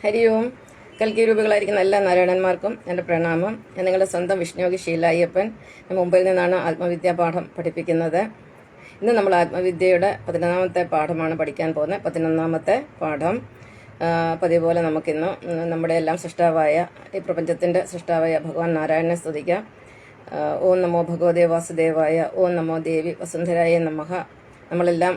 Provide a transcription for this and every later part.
ഹരി ഓം. കൽക്കി രൂപകളായിരിക്കുന്ന എല്ലാ നാരായണന്മാർക്കും എൻ്റെ പ്രണാമം. ഞാൻ നിങ്ങളുടെ സ്വന്തം വിഷ്ണുയോഗി ശീലായ്യപ്പൻ. മുംബൈയിൽ നിന്നാണ് ആത്മവിദ്യാ പാഠം പഠിപ്പിക്കുന്നത്. ഇന്ന് നമ്മൾ ആത്മവിദ്യയുടെ 11ാമത്തെ പാഠമാണ് പഠിക്കാൻ പോകുന്നത്. 11ാമത്തെ പാഠം. പതിവ് പോലെ നമുക്കിന്ന് നമ്മുടെ എല്ലാം സൃഷ്ടാവായ, ഈ പ്രപഞ്ചത്തിൻ്റെ സൃഷ്ടാവായ ഭഗവാൻ നാരായണനെ സ്തുതിക്കാം. ഓം നമോ ഭഗവതേ വാസുദേവായ, ഓം നമോ ദേവി വസുന്ധരായ നമഃ. നമ്മളെല്ലാം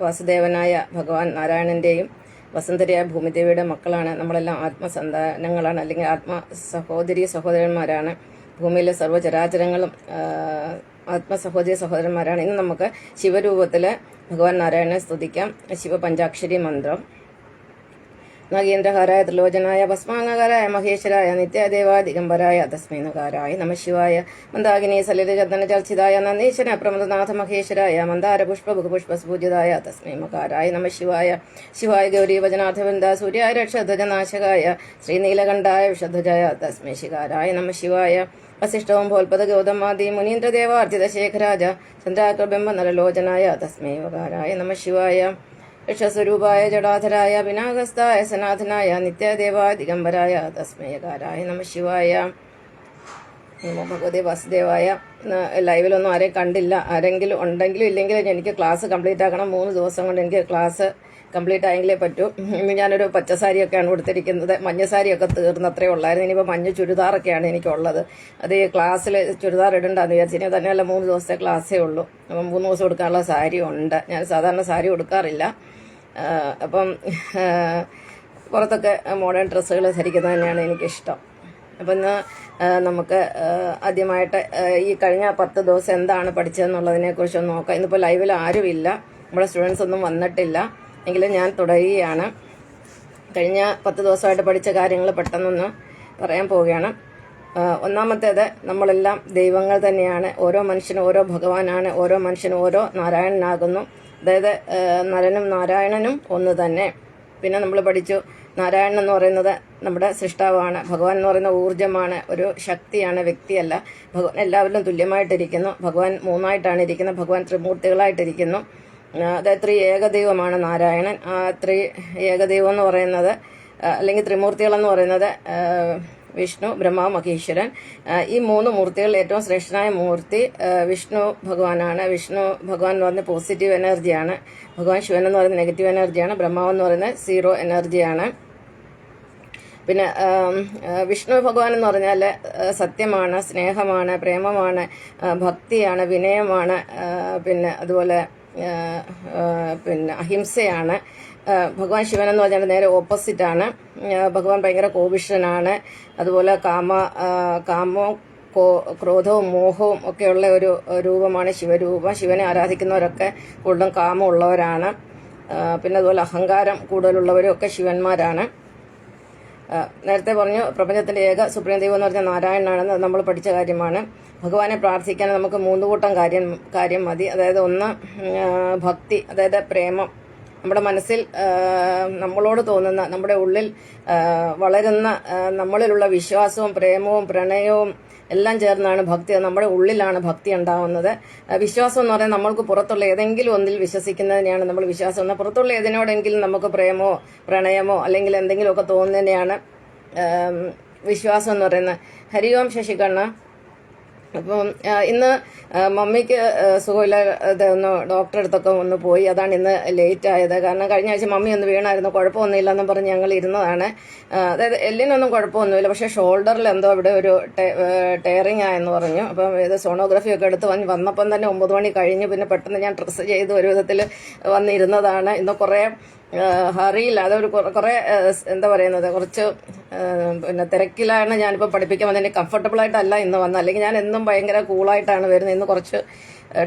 വാസുദേവനായ ഭഗവാൻ നാരായണൻ്റെയും വസുന്ധരയായ ഭൂമിദേവിയുടെ മക്കളാണ്. നമ്മളെല്ലാം ആത്മസന്താനങ്ങളാണ്, അല്ലെങ്കിൽ ആത്മ സഹോദരി സഹോദരന്മാരാണ്. ഭൂമിയിലെ സർവ്വചരാചരങ്ങളും ആത്മസഹോദരി സഹോദരന്മാരാണ്. ഇന്ന് നമുക്ക് ശിവരൂപത്തിൽ ഭഗവാൻ നാരായണനെ സ്തുതിക്കാം. ശിവപഞ്ചാക്ഷരി മന്ത്രം. നാഗേന്ദ്രഹാരായ ത്രിലോചനായ ഭസ്മാംഗകാരായ മഹേശ്വരായ നിത്യദേവാദിഗംബരായ തസ്മൈ നകാരായ നമഃ ശിവായ. മന്ദാകിനി സലിലചന്ദന ചർച്ചിതായ നന്ദീശ്വര പ്രമദനാഥ മഹേശ്വരായ മന്ദാര പുഷ്പ ബഹുപുഷ്പസ്പൂജിതായ തസ്മൈ മകാരായ നമഃ ശിവായ. ശിവായ ഗൗരി വചനാഥവൃന്ദ സൂര്യായ രക്ഷധ്വജനാശകായ ശ്രീനീലകണ്ഠായ വിഷധ്വജായ തസ്മൈ ശികാരായ നമഃ ശിവായ. വസിഷ്ഠവും ഭോൽപദ ഗൗതമാദി മുനീന്ദ്രദേവാർജിത ശേഖരാജ ചന്ദ്രാകൃബിംബ നരലോചനായ തസ്മൈ വകാരായ നമഃ ശിവായ. ഋഷസ്വരൂപായ ജടാധരായ വിനാഗസ്തായ സനാഥനായ നിത്യദേവാദിഗംബരായ തസ്മയകാരായ നമഃ ശിവായ. നമോ ഭഗവതേ വാസുദേവായ. ലൈവിലൊന്നും ആരെയും കണ്ടില്ല. ആരെങ്കിലും ഉണ്ടെങ്കിലും ഇല്ലെങ്കിലും എനിക്ക് ക്ലാസ് കംപ്ലീറ്റ് ആക്കണം. 3 ദിവസം കൊണ്ട് എനിക്ക് ക്ലാസ് കംപ്ലീറ്റ് ആയെങ്കിലേ പറ്റൂ. ഞാനൊരു പച്ചസാരിയൊക്കെയാണ് കൊടുത്തിരിക്കുന്നത്. മഞ്ഞ സാരിയൊക്കെ തീർന്നത്രേ ഉള്ളായിരുന്നു. ഇനിയിപ്പോൾ മഞ്ഞ ചുരിദാറൊക്കെയാണ് എനിക്കുള്ളത്. അത് ഈ ക്ലാസ്സിൽ ചുരിദാർ ഇടണ്ടെന്ന് വിചാരിച്ചു. ഇനി തന്നെയല്ല 3 ദിവസത്തെ ക്ലാസ്സേ ഉള്ളൂ. അപ്പം 3 ദിവസം കൊടുക്കാനുള്ള സാരി ഉണ്ട്. ഞാൻ സാധാരണ സാരി കൊടുക്കാറില്ല. അപ്പം പുറത്തൊക്കെ മോഡേൺ ഡ്രസ്സുകൾ ധരിക്കുന്നത് തന്നെയാണ് എനിക്കിഷ്ടം. അപ്പം ഇന്ന് നമുക്ക് ആദ്യമായിട്ട് ഈ കഴിഞ്ഞ 10 ദിവസം എന്താണ് പഠിച്ചതെന്നുള്ളതിനെക്കുറിച്ചൊന്ന് നോക്കാം. ഇന്നിപ്പോൾ ലൈവിൽ ആരുമില്ല, നമ്മുടെ സ്റ്റുഡൻസ് ഒന്നും വന്നിട്ടില്ല. എങ്കിലും ഞാൻ തുടരുകയാണ്. കഴിഞ്ഞ 10 ദിവസമായിട്ട് പഠിച്ച കാര്യങ്ങൾ പെട്ടെന്നൊന്ന് പറയാൻ പോവുകയാണ്. ഒന്നാമത്തേത്, നമ്മളെല്ലാം ദൈവങ്ങൾ തന്നെയാണ്. ഓരോ മനുഷ്യനും ഓരോ ഭഗവാനാണ്. ഓരോ മനുഷ്യനും ഓരോ നാരായണനാകുന്നു. അതായത് നരനും നാരായണനും ഒന്ന് തന്നെ. പിന്നെ നമ്മൾ പഠിച്ചു, നാരായണൻ എന്ന് പറയുന്നത് നമ്മുടെ സൃഷ്ടാവാണ്. ഭഗവാൻ എന്ന് പറയുന്ന ഊർജ്ജമാണ്, ഒരു ശക്തിയാണ്, വ്യക്തിയല്ല. ഭഗവാൻ എല്ലാവരിലും തുല്യമായിട്ടിരിക്കുന്നു. ഭഗവാൻ 3ആയിട്ടാണ് ഇരിക്കുന്നത്. ഭഗവാൻ ത്രിമൂർത്തികളായിട്ടിരിക്കുന്നു. അതായത് ഏകദൈവമാണ് നാരായണൻ. ആ ഏകദൈവം എന്ന് പറയുന്നത്, അല്ലെങ്കിൽ ത്രിമൂർത്തികളെന്ന് പറയുന്നത് വിഷ്ണു, ബ്രഹ്മ, മഹേശ്വരൻ. ഈ 3 മൂർത്തികളിൽ ഏറ്റവും ശ്രേഷ്ഠനായ മൂർത്തി വിഷ്ണു ഭഗവാനാണ്. വിഷ്ണു ഭഗവാൻ എന്ന് പറയുന്നത് പോസിറ്റീവ് എനർജിയാണ്. ഭഗവാൻ ശിവൻ എന്ന് പറയുന്നത് നെഗറ്റീവ് എനർജിയാണ്. ബ്രഹ്മാവ് എന്ന് പറയുന്നത് 0 എനർജിയാണ്. പിന്നെ വിഷ്ണു ഭഗവാൻ എന്ന് പറഞ്ഞാൽ സത്യമാണ്, സ്നേഹമാണ്, പ്രേമമാണ്, ഭക്തിയാണ്, വിനയമാണ്, പിന്നെ അതുപോലെ പിന്നെ അഹിംസയാണ്. ഭഗവാൻ ശിവൻ എന്ന് പറഞ്ഞാൽ നേരെ ഓപ്പോസിറ്റാണ്. ഭഗവാൻ ഭയങ്കര കോപിഷ്ഠനാണ്. അതുപോലെ കാമവും ക്രോധവും മോഹവും ഒക്കെയുള്ള ഒരു രൂപമാണ് ശിവരൂപം. ശിവനെ ആരാധിക്കുന്നവരൊക്കെ കൂടുതലും കാമമുള്ളവരാണ്. പിന്നെ അതുപോലെ അഹങ്കാരം കൂടുതലുള്ളവരും ഒക്കെ ശിവന്മാരാണ്. നേരത്തെ പറഞ്ഞു, പ്രപഞ്ചത്തിന്റെ ഏക സുപ്രീം ദൈവം എന്ന് പറഞ്ഞാൽ നാരായണനാണെന്ന് നമ്മൾ പഠിച്ച കാര്യമാണ്. ഭഗവാനെ പ്രാർത്ഥിക്കാൻ നമുക്ക് 3 കൂട്ടം കാര്യം മതി. അതായത് ഒന്ന് ഭക്തി, അതായത് പ്രേമം. നമ്മുടെ മനസ്സിൽ നമ്മളോട് തോന്നുന്ന, നമ്മുടെ ഉള്ളിൽ വളരുന്ന നമ്മളിലുള്ള വിശ്വാസവും പ്രേമവും പ്രണയവും എല്ലാം ചേർന്നാണ് ഭക്തി. നമ്മുടെ ഉള്ളിലാണ് ഭക്തി ഉണ്ടാവുന്നത്. വിശ്വാസം എന്ന് പറയുന്നത് നമ്മൾക്ക് പുറത്തുള്ള ഏതെങ്കിലും ഒന്നിൽ വിശ്വസിക്കുന്നതിനെയാണ് നമ്മൾ വിശ്വാസം എന്ന്. പുറത്തുള്ള ഏതിനോടെങ്കിലും നമുക്ക് പ്രേമോ പ്രണയമോ അല്ലെങ്കിൽ എന്തെങ്കിലുമൊക്കെ തോന്നുന്നതിനെയാണ് വിശ്വാസം എന്ന് പറയുന്നത്. ഹരി ഓം ശശികണ്ണ. അപ്പം ഇന്ന് മമ്മിക്ക് സുഖമില്ലാതെ ഒന്ന് ഡോക്ടറെ അടുത്തൊക്കെ ഒന്ന് പോയി. അതാണ് ഇന്ന് ലേറ്റ് ആയത്. കാരണം കഴിഞ്ഞ ആഴ്ച മമ്മി ഒന്ന് വീണായിരുന്നു. കുഴപ്പമൊന്നുമില്ലെന്നും പറഞ്ഞ് ഞങ്ങൾ ഇരുന്നതാണ്. അതായത് എല്ലിനൊന്നും കുഴപ്പമൊന്നുമില്ല, പക്ഷേ ഷോൾഡറിൽ എന്തോ ഇവിടെ ഒരു ടയറിങ് ആയെന്ന് പറഞ്ഞു. അപ്പം ഇത് സോണോഗ്രഫി ഒക്കെ എടുത്ത് വന്നപ്പം തന്നെ 9 മണി കഴിഞ്ഞ്. പിന്നെ പെട്ടെന്ന് ഞാൻ ഡ്രസ്സ് ചെയ്ത് ഒരു വിധത്തിൽ വന്നിരുന്നതാണ്. ഇന്ന് കുറേ ഹറിയില്ല, അതൊരു കുറേ എന്താ പറയുന്നത്, കുറച്ച് പിന്നെ തിരക്കിലാണ് ഞാനിപ്പോൾ പഠിപ്പിക്കാൻ വന്നത്. എനിക്ക് കംഫർട്ടബിൾ ആയിട്ടല്ല ഇന്ന് വന്നത്. അല്ലെങ്കിൽ ഞാൻ എന്നും ഭയങ്കര കൂളായിട്ടാണ് വരുന്നത്. ഇന്ന് കുറച്ച്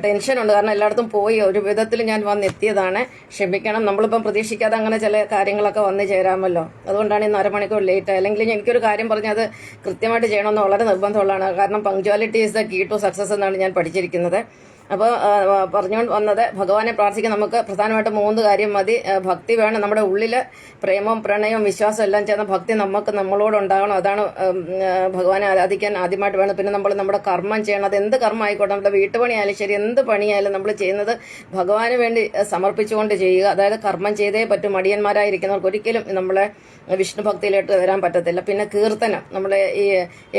ടെൻഷനുണ്ട്. കാരണം എല്ലായിടത്തും പോയി ഒരു വിധത്തിൽ ഞാൻ വന്നെത്തിയതാണ്. ക്ഷമിക്കണം. നമ്മളിപ്പം പ്രതീക്ഷിക്കാതെ അങ്ങനെ ചില കാര്യങ്ങളൊക്കെ വന്ന് ചേരാമല്ലോ. അതുകൊണ്ടാണ് ഇന്ന് അരമണിക്കൂർ ലേറ്റ് ആയത്. അല്ലെങ്കിൽ എനിക്കൊരു കാര്യം പറഞ്ഞാൽ അത് കൃത്യമായിട്ട് ചെയ്യണമെന്ന് വളരെ നിർബന്ധമുള്ളതാണ്. കാരണം punctuality is the key to success എന്നാണ് ഞാൻ പഠിച്ചിരിക്കുന്നത്. അപ്പോൾ പറഞ്ഞുകൊണ്ട് വന്നത് ഭഗവാനെ പ്രാർത്ഥിക്കാൻ നമുക്ക് പ്രധാനമായിട്ടും 3 കാര്യം മതി. ഭക്തി വേണം, നമ്മുടെ ഉള്ളിൽ പ്രേമവും പ്രണയവും വിശ്വാസം എല്ലാം ചേർന്ന ഭക്തി നമുക്ക് നമ്മളോട് ഉണ്ടാകണം. അതാണ് ഭഗവാനെ ആരാധിക്കാൻ ആദ്യമായിട്ട് വേണം. പിന്നെ നമ്മൾ നമ്മുടെ കർമ്മം ചെയ്യണം. അത് എന്ത് കർമ്മം ആയിക്കോട്ടെ, നമ്മുടെ വീട്ടുപണിയായാലും ശരി, എന്ത് പണിയായാലും നമ്മൾ ചെയ്യുന്നത് ഭഗവാന് വേണ്ടി സമർപ്പിച്ചുകൊണ്ട് ചെയ്യുക. അതായത് കർമ്മം ചെയ്തേ പറ്റും. മടിയന്മാരായിരിക്കുന്നവർക്ക് ഒരിക്കലും നമ്മളെ വിഷ്ണു ഭക്തിയിലോട്ട് വരാൻ പറ്റത്തില്ല. പിന്നെ കീർത്തനം, നമ്മളെ ഈ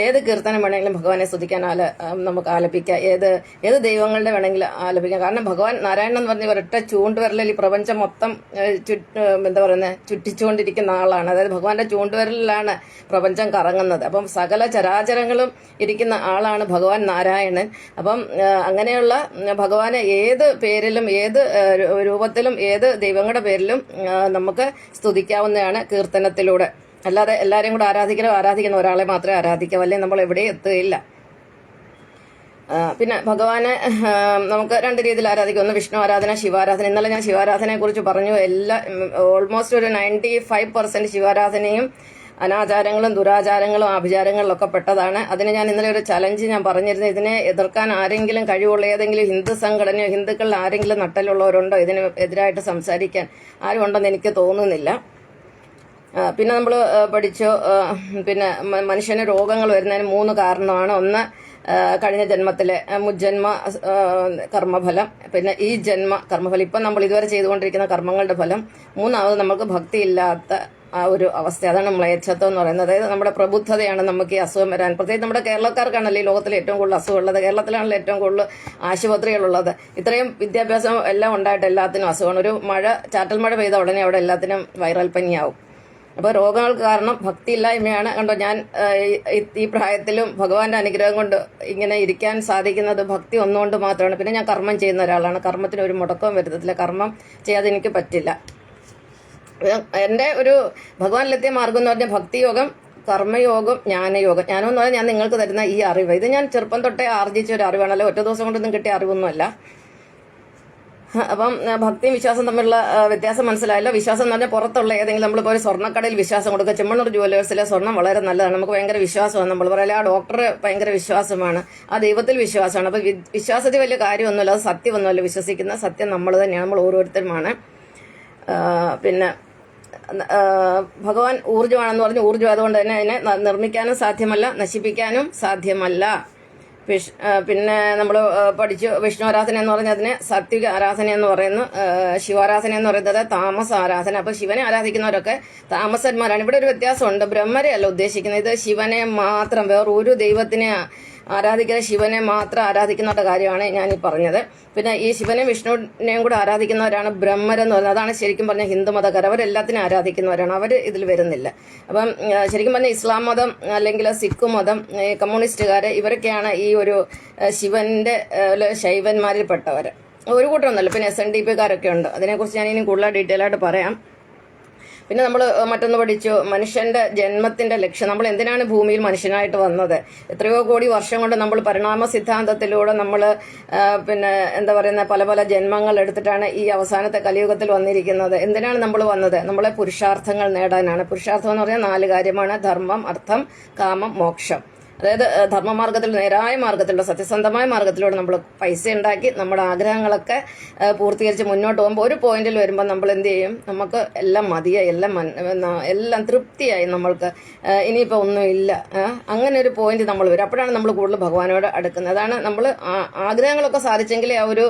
ഏത് കീർത്തനം വേണമെങ്കിലും ഭഗവാനെ സ്തുതിക്കാൻ നമുക്ക് ആലപിക്കാം. ഏത് ദൈവങ്ങളുടെ വേണമെങ്കിലും ആലപിക്കാം. കാരണം ഭഗവാൻ നാരായണൻ എന്ന് പറഞ്ഞ ഒരൊറ്റ ചൂണ്ടുവിരലിൽ ഈ പ്രപഞ്ചം മൊത്തം എന്താ പറയുന്നത് ചുറ്റിച്ചുകൊണ്ടിരിക്കുന്ന ആളാണ്. അതായത് ഭഗവാന്റെ ചൂണ്ടുവിരലിലാണ് പ്രപഞ്ചം കറങ്ങുന്നത്. അപ്പം സകല ചരാചരങ്ങളും ഇരിക്കുന്ന ആളാണ് ഭഗവാൻ നാരായണൻ. അപ്പം അങ്ങനെയുള്ള ഭഗവാനെ ഏത് പേരിലും ഏത് രൂപത്തിലും ഏത് ദൈവങ്ങളുടെ പേരിലും നമുക്ക് സ്തുതിക്കാവുന്നതാണ് കീർത്തനത്തിലൂടെ. അല്ലാതെ എല്ലാവരെയും കൂടെ ആരാധിക്കുന്ന ഒരാളെ മാത്രമേ ആരാധിക്കാവൂ, അല്ലെങ്കിൽ നമ്മൾ എവിടെയും എത്തുകയില്ല. പിന്നെ ഭഗവാനെ നമുക്ക് 2 രീതിയിൽ ആരാധിക്കും. ഒന്ന് വിഷ്ണു ആരാധന, ശിവാരാധന. ഇന്നലെ ഞാൻ ശിവാരാധനയെ കുറിച്ച് പറഞ്ഞു. ഓൾമോസ്റ്റ് ഒരു 95% ശിവാരാധനയും അനാചാരങ്ങളും ദുരാചാരങ്ങളും ആഭിചാരങ്ങളിലൊക്കെ പെട്ടതാണ്. അതിന് ഞാൻ ഇന്നലെ ഒരു ചലഞ്ച് ഞാൻ പറഞ്ഞിരുന്നു. ഇതിനെ എതിർക്കാൻ ആരെങ്കിലും കഴിവുള്ള ഏതെങ്കിലും ഹിന്ദു സംഘടനയോ ഹിന്ദുക്കളിൽ ആരെങ്കിലും നട്ടലുള്ളവരുണ്ടോ ഇതിന് എതിരായിട്ട് സംസാരിക്കാൻ? ആരും ഉണ്ടെന്ന് എനിക്ക് തോന്നുന്നില്ല. പിന്നെ നമ്മൾ പഠിച്ചു, പിന്നെ മനുഷ്യന് രോഗങ്ങൾ വരുന്നതിന് 3 കാരണമാണ്. ഒന്ന് കഴിഞ്ഞ ജന്മത്തിലെ മുജ്ജന്മ കർമ്മഫലം, പിന്നെ ഈ ജന്മ കർമ്മഫലം, ഇപ്പം നമ്മൾ ഇതുവരെ ചെയ്തുകൊണ്ടിരിക്കുന്ന കർമ്മങ്ങളുടെ ഫലം. 3ാമത് നമുക്ക് ഭക്തിയില്ലാത്ത ആ ഒരു അവസ്ഥ, അതാണ് മ്ലേച്ഛത്വം എന്ന് പറയുന്നത്. അതായത് നമ്മുടെ പ്രബുദ്ധതയാണ് നമുക്ക് ഈ അസുഖം വരാൻ. പ്രത്യേകിച്ച് നമ്മുടെ കേരളക്കാർക്കാണല്ലോ ഈ ലോകത്തിൽ ഏറ്റവും കൂടുതൽ അസുഖമുള്ളത്. കേരളത്തിലാണല്ലോ ഏറ്റവും കൂടുതൽ ആശുപത്രികളുള്ളത്. ഇത്രയും വിദ്യാഭ്യാസം എല്ലാം ഉണ്ടായിട്ട് എല്ലാത്തിനും അസുഖമാണ്. ഒരു ചാറ്റൽ മഴ പെയ്ത ഉടനെ അവിടെ എല്ലാത്തിനും വൈറൽ പനിയാവും. അപ്പോൾ രോഗങ്ങൾക്ക് കാരണം ഭക്തിയില്ലായ്മയാണ്. കണ്ടോ, ഞാൻ ഈ പ്രായത്തിലും ഭഗവാന്റെ അനുഗ്രഹം കൊണ്ട് ഇങ്ങനെ ഇരിക്കാൻ സാധിക്കുന്നത് ഭക്തി ഒന്നുകൊണ്ട് മാത്രമാണ്. പിന്നെ ഞാൻ കർമ്മം ചെയ്യുന്ന ഒരാളാണ്. കർമ്മത്തിന് ഒരു മുടക്കവും വരുത്തത്തില്ല. കർമ്മം ചെയ്യാതെ എനിക്ക് പറ്റില്ല. എൻ്റെ ഒരു ഭഗവാനിലെത്തിയ മാർഗം എന്ന് പറഞ്ഞാൽ ഭക്തിയോഗം, കർമ്മയോഗം, ജ്ഞാനയോഗം. ജ്ഞാനം എന്ന് പറഞ്ഞാൽ ഞാൻ നിങ്ങൾക്ക് തരുന്ന ഈ അറിവ്, ഇത് ഞാൻ ചെറുപ്പം തൊട്ടേ ആർജിച്ച ഒരു അറിവാണല്ലോ. ഒറ്റ ദിവസം കൊണ്ടൊന്നും കിട്ടിയ അറിവൊന്നുമല്ല. അപ്പം ഭക്തിയും വിശ്വാസം തമ്മിലുള്ള വ്യത്യാസം മനസ്സിലായല്ലോ. വിശ്വാസം എന്ന് പറഞ്ഞാൽ പുറത്തുള്ള ഏതെങ്കിലും നമ്മളിപ്പോൾ ഒരു സ്വർണ്ണക്കടയിൽ വിശ്വാസം കൊടുക്കുക. ചെമ്മണ്ണൂർ ജുവലേഴ്സിലെ സ്വർണ്ണം വളരെ നല്ലതാണ്, നമുക്ക് ഭയങ്കര വിശ്വാസമാണ്. നമ്മൾ പറയില്ല, ആ ഡോക്ടർ ഭയങ്കര വിശ്വാസമാണ്, ആ ദൈവത്തിൽ വിശ്വാസമാണ്. അപ്പം വിശ്വാസത്തിൽ വലിയ കാര്യമൊന്നുമില്ല, അത് സത്യമൊന്നുമല്ല. വിശ്വസിക്കുന്ന സത്യം നമ്മൾ തന്നെയാണ്, നമ്മൾ ഓരോരുത്തരുമാണ്. പിന്നെ ഭഗവാൻ ഊർജ്ജമാണെന്ന് പറഞ്ഞ് ഊർജ്ജം അതുകൊണ്ട് തന്നെ അതിനെ നിർമ്മിക്കാനും സാധ്യമല്ല, നശിപ്പിക്കാനും സാധ്യമല്ല. പിന്നെ നമ്മൾ പഠിച്ചു വിഷ്ണു ആരാധന എന്ന് പറഞ്ഞാൽ അതിനെ സാത്വിക ആരാധന എന്ന് പറയുന്നു. ശിവാരാധന എന്ന് പറയുന്നത് താമസ ആരാധന. അപ്പോൾ ശിവനെ ആരാധിക്കുന്നവരൊക്കെ താമസന്മാരാണ്. ഇവിടെ ഒരു വ്യത്യാസമുണ്ട്. ബ്രഹ്മരെയല്ല ഉദ്ദേശിക്കുന്നത്. ഇത് ശിവനെ മാത്രം, വേറൊരു ദൈവത്തിനെ ആരാധിക്കുന്ന, ശിവനെ മാത്രം ആരാധിക്കുന്നവരുടെ കാര്യമാണ് ഞാൻ ഈ പറഞ്ഞത്. പിന്നെ ഈ ശിവനെ വിഷ്ണുവിനെയും കൂടെ ആരാധിക്കുന്നവരാണ് ബ്രഹ്മരെന്ന് പറയുന്നത്. അതാണ് ശരിക്കും പറഞ്ഞാൽ ഹിന്ദു മതക്കാർ. അവരെല്ലാത്തിനും ആരാധിക്കുന്നവരാണ്, അവർ ഇതിൽ വരുന്നില്ല. അപ്പം ശരിക്കും പറഞ്ഞാൽ ഇസ്ലാം മതം അല്ലെങ്കിൽ സിഖ് മതം, കമ്മ്യൂണിസ്റ്റുകാർ, ഇവരൊക്കെയാണ് ഈ ഒരു ശിവന്റെ ശൈവന്മാരിൽ പെട്ടവർ. ഒരു കൂട്ടമൊന്നുമല്ല. പിന്നെ SNDP-കാരൊക്കെ ഉണ്ട്. അതിനെക്കുറിച്ച് ഞാൻ ഇനി കൂടുതൽ ഡീറ്റെയിൽ ആയിട്ട് പറയാം. പിന്നെ നമ്മൾ മറ്റൊന്ന് പഠിച്ചു, മനുഷ്യന്റെ ജന്മത്തിന്റെ ലക്ഷ്യം. നമ്മൾ എന്തിനാണ് ഭൂമിയിൽ മനുഷ്യനായിട്ട് വന്നത്? എത്രയോ കോടി വർഷം കൊണ്ട് നമ്മൾ പരിണാമ സിദ്ധാന്തത്തിലൂടെ നമ്മൾ പിന്നെ എന്താ പറയുന്ന പല പല ജന്മങ്ങൾ എടുത്തിട്ടാണ് ഈ അവസാനത്തെ കലിയുഗത്തിൽ വന്നിരിക്കുന്നത്. എന്തിനാണ് നമ്മൾ വന്നത്? നമ്മളെ പുരുഷാർത്ഥങ്ങൾ നേടാനാണ്. പുരുഷാർത്ഥം എന്ന് പറഞ്ഞാൽ 4 കാര്യമാണ്: ധർമ്മം, അർത്ഥം, കാമം, മോക്ഷം. അതായത് ധർമ്മമാർഗത്തിൽ, നേരായ മാർഗത്തിലൂടെ, സത്യസന്ധമായ മാർഗത്തിലൂടെ നമ്മൾ പൈസ ഉണ്ടാക്കി നമ്മുടെ ആഗ്രഹങ്ങളൊക്കെ പൂർത്തീകരിച്ച് മുന്നോട്ട് പോകുമ്പോൾ ഒരു പോയിന്റിൽ വരുമ്പോൾ നമ്മൾ എന്ത് ചെയ്യും? നമുക്ക് എല്ലാം മതിയായി, എല്ലാം തൃപ്തിയായി, നമ്മൾക്ക് ഇനിയിപ്പോൾ ഒന്നുമില്ല, അങ്ങനെ ഒരു പോയിന്റ് നമ്മൾ വരും. അപ്പോഴാണ് നമ്മൾ കൂടുതൽ ഭഗവാനോട് അടുക്കുന്നത്. അതാണ് നമ്മൾ ആഗ്രഹങ്ങളൊക്കെ സാധിച്ചെങ്കിലേ ആ ഒരു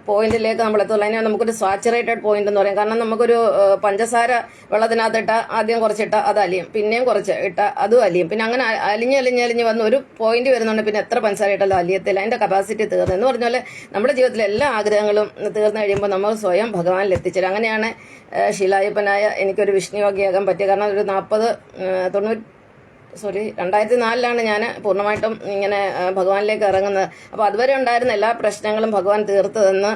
പോയിന്റിലേക്ക് നമ്മൾ എത്തുള്ളൂ. അതിനെ നമുക്കൊരു സാച്ചുറേറ്റഡ് പോയിന്റ് എന്ന് പറയും. കാരണം നമുക്കൊരു പഞ്ചസാര വെള്ളത്തിനകത്ത് ഇട്ട ആദ്യം കുറച്ചിട്ട അത് അലിയും, പിന്നെയും കുറച്ച് ഇട്ട അതും അലിയും, പിന്നെ അങ്ങനെ അലിഞ്ഞ് വന്ന് ഒരു പോയിന്റ് വരുന്നുണ്ട്. പിന്നെ എത്ര പഞ്ചസാര ഇട്ടാലും അലിയത്തില്ല, അതിന്റെ കപ്പാസിറ്റി തീർന്നു എന്ന് പറഞ്ഞ പോലെ നമ്മുടെ ജീവിതത്തിലെ എല്ലാ ആഗ്രഹങ്ങളും തീർന്നു കഴിയുമ്പോൾ നമ്മൾ സ്വയം ഭഗവാനിൽ എത്തിച്ചേരും. അങ്ങനെയാണ് ശീലായപ്പനായ എനിക്കൊരു വിഷ്ണുയോഗിയാകാൻ പറ്റിയത്. കാരണം ഒരു 2004 ഞാൻ പൂർണ്ണമായിട്ടും ഇങ്ങനെ ഭഗവാനിലേക്ക് ഇറങ്ങുന്നത്. അപ്പോൾ അതുവരെ ഉണ്ടായിരുന്ന എല്ലാ പ്രശ്നങ്ങളും ഭഗവാൻ തീർത്ത് തന്ന്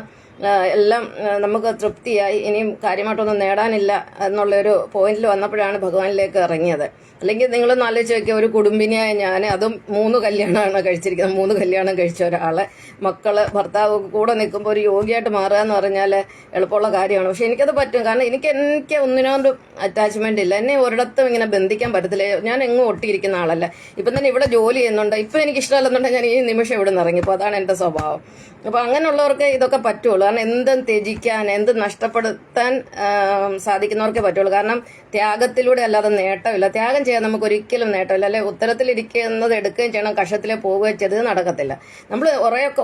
എല്ലാം നമുക്ക് തൃപ്തിയായി, ഇനിയും കാര്യമായിട്ടൊന്നും നേടാനില്ല എന്നുള്ളൊരു പോയിന്റിൽ വന്നപ്പോഴാണ് ഭഗവാനിലേക്ക് ഇറങ്ങിയത്. അല്ലെങ്കിൽ നിങ്ങളൊന്ന് ആലോചിച്ച് നോക്കിയ ഒരു കുടുംബിനിയായ ഞാൻ, അതും 3 കല്യാണമാണ് കഴിച്ചിരിക്കുന്നത്. 3 കല്യാണം കഴിച്ച ഒരാളെ, മക്കള്, ഭർത്താവ് കൂടെ നിൽക്കുമ്പോൾ ഒരു യോഗിയായിട്ട് മാറുക എന്ന് പറഞ്ഞാൽ എളുപ്പമുള്ള കാര്യമാണ്. പക്ഷെ എനിക്കത് പറ്റും. കാരണം എനിക്ക് ഒന്നിനോണ്ടും അറ്റാച്ച്മെന്റ് ഇല്ല. എന്നെ ഒരിടത്തും ഇങ്ങനെ ബന്ധിക്കാൻ പറ്റത്തില്ല. ഞാൻ എങ്ങും ഒട്ടിയിരിക്കുന്ന ആളല്ല. ഇപ്പം തന്നെ ഇവിടെ ജോലി ചെയ്യുന്നുണ്ട്. ഇപ്പം എനിക്ക് ഇഷ്ടമല്ലെന്നുണ്ടെങ്കിൽ ഞാൻ ഈ നിമിഷം ഇവിടെ നിന്ന് ഇറങ്ങിപ്പോൾ. അതാണ് എൻ്റെ സ്വഭാവം. അപ്പോൾ അങ്ങനെയുള്ളവർക്ക് ഇതൊക്കെ പറ്റുള്ളൂ. കാരണം എന്തും ത്യജിക്കാൻ, എന്ത് നഷ്ടപ്പെടുത്താൻ സാധിക്കുന്നവർക്കേ പറ്റുള്ളൂ. കാരണം ത്യാഗത്തിലൂടെ അല്ലാതെ നേട്ടമില്ല. ത്യാഗം ചെയ്യാൻ നമുക്ക് ഒരിക്കലും നേട്ടമില്ല. അല്ലെ, ഉത്തരത്തിലിരിക്കുന്നത് എടുക്കുകയും ചെയ്യണം, കഷത്തിലെ പോവുകയും ചെയ്തത് നടക്കത്തില്ല. നമ്മൾ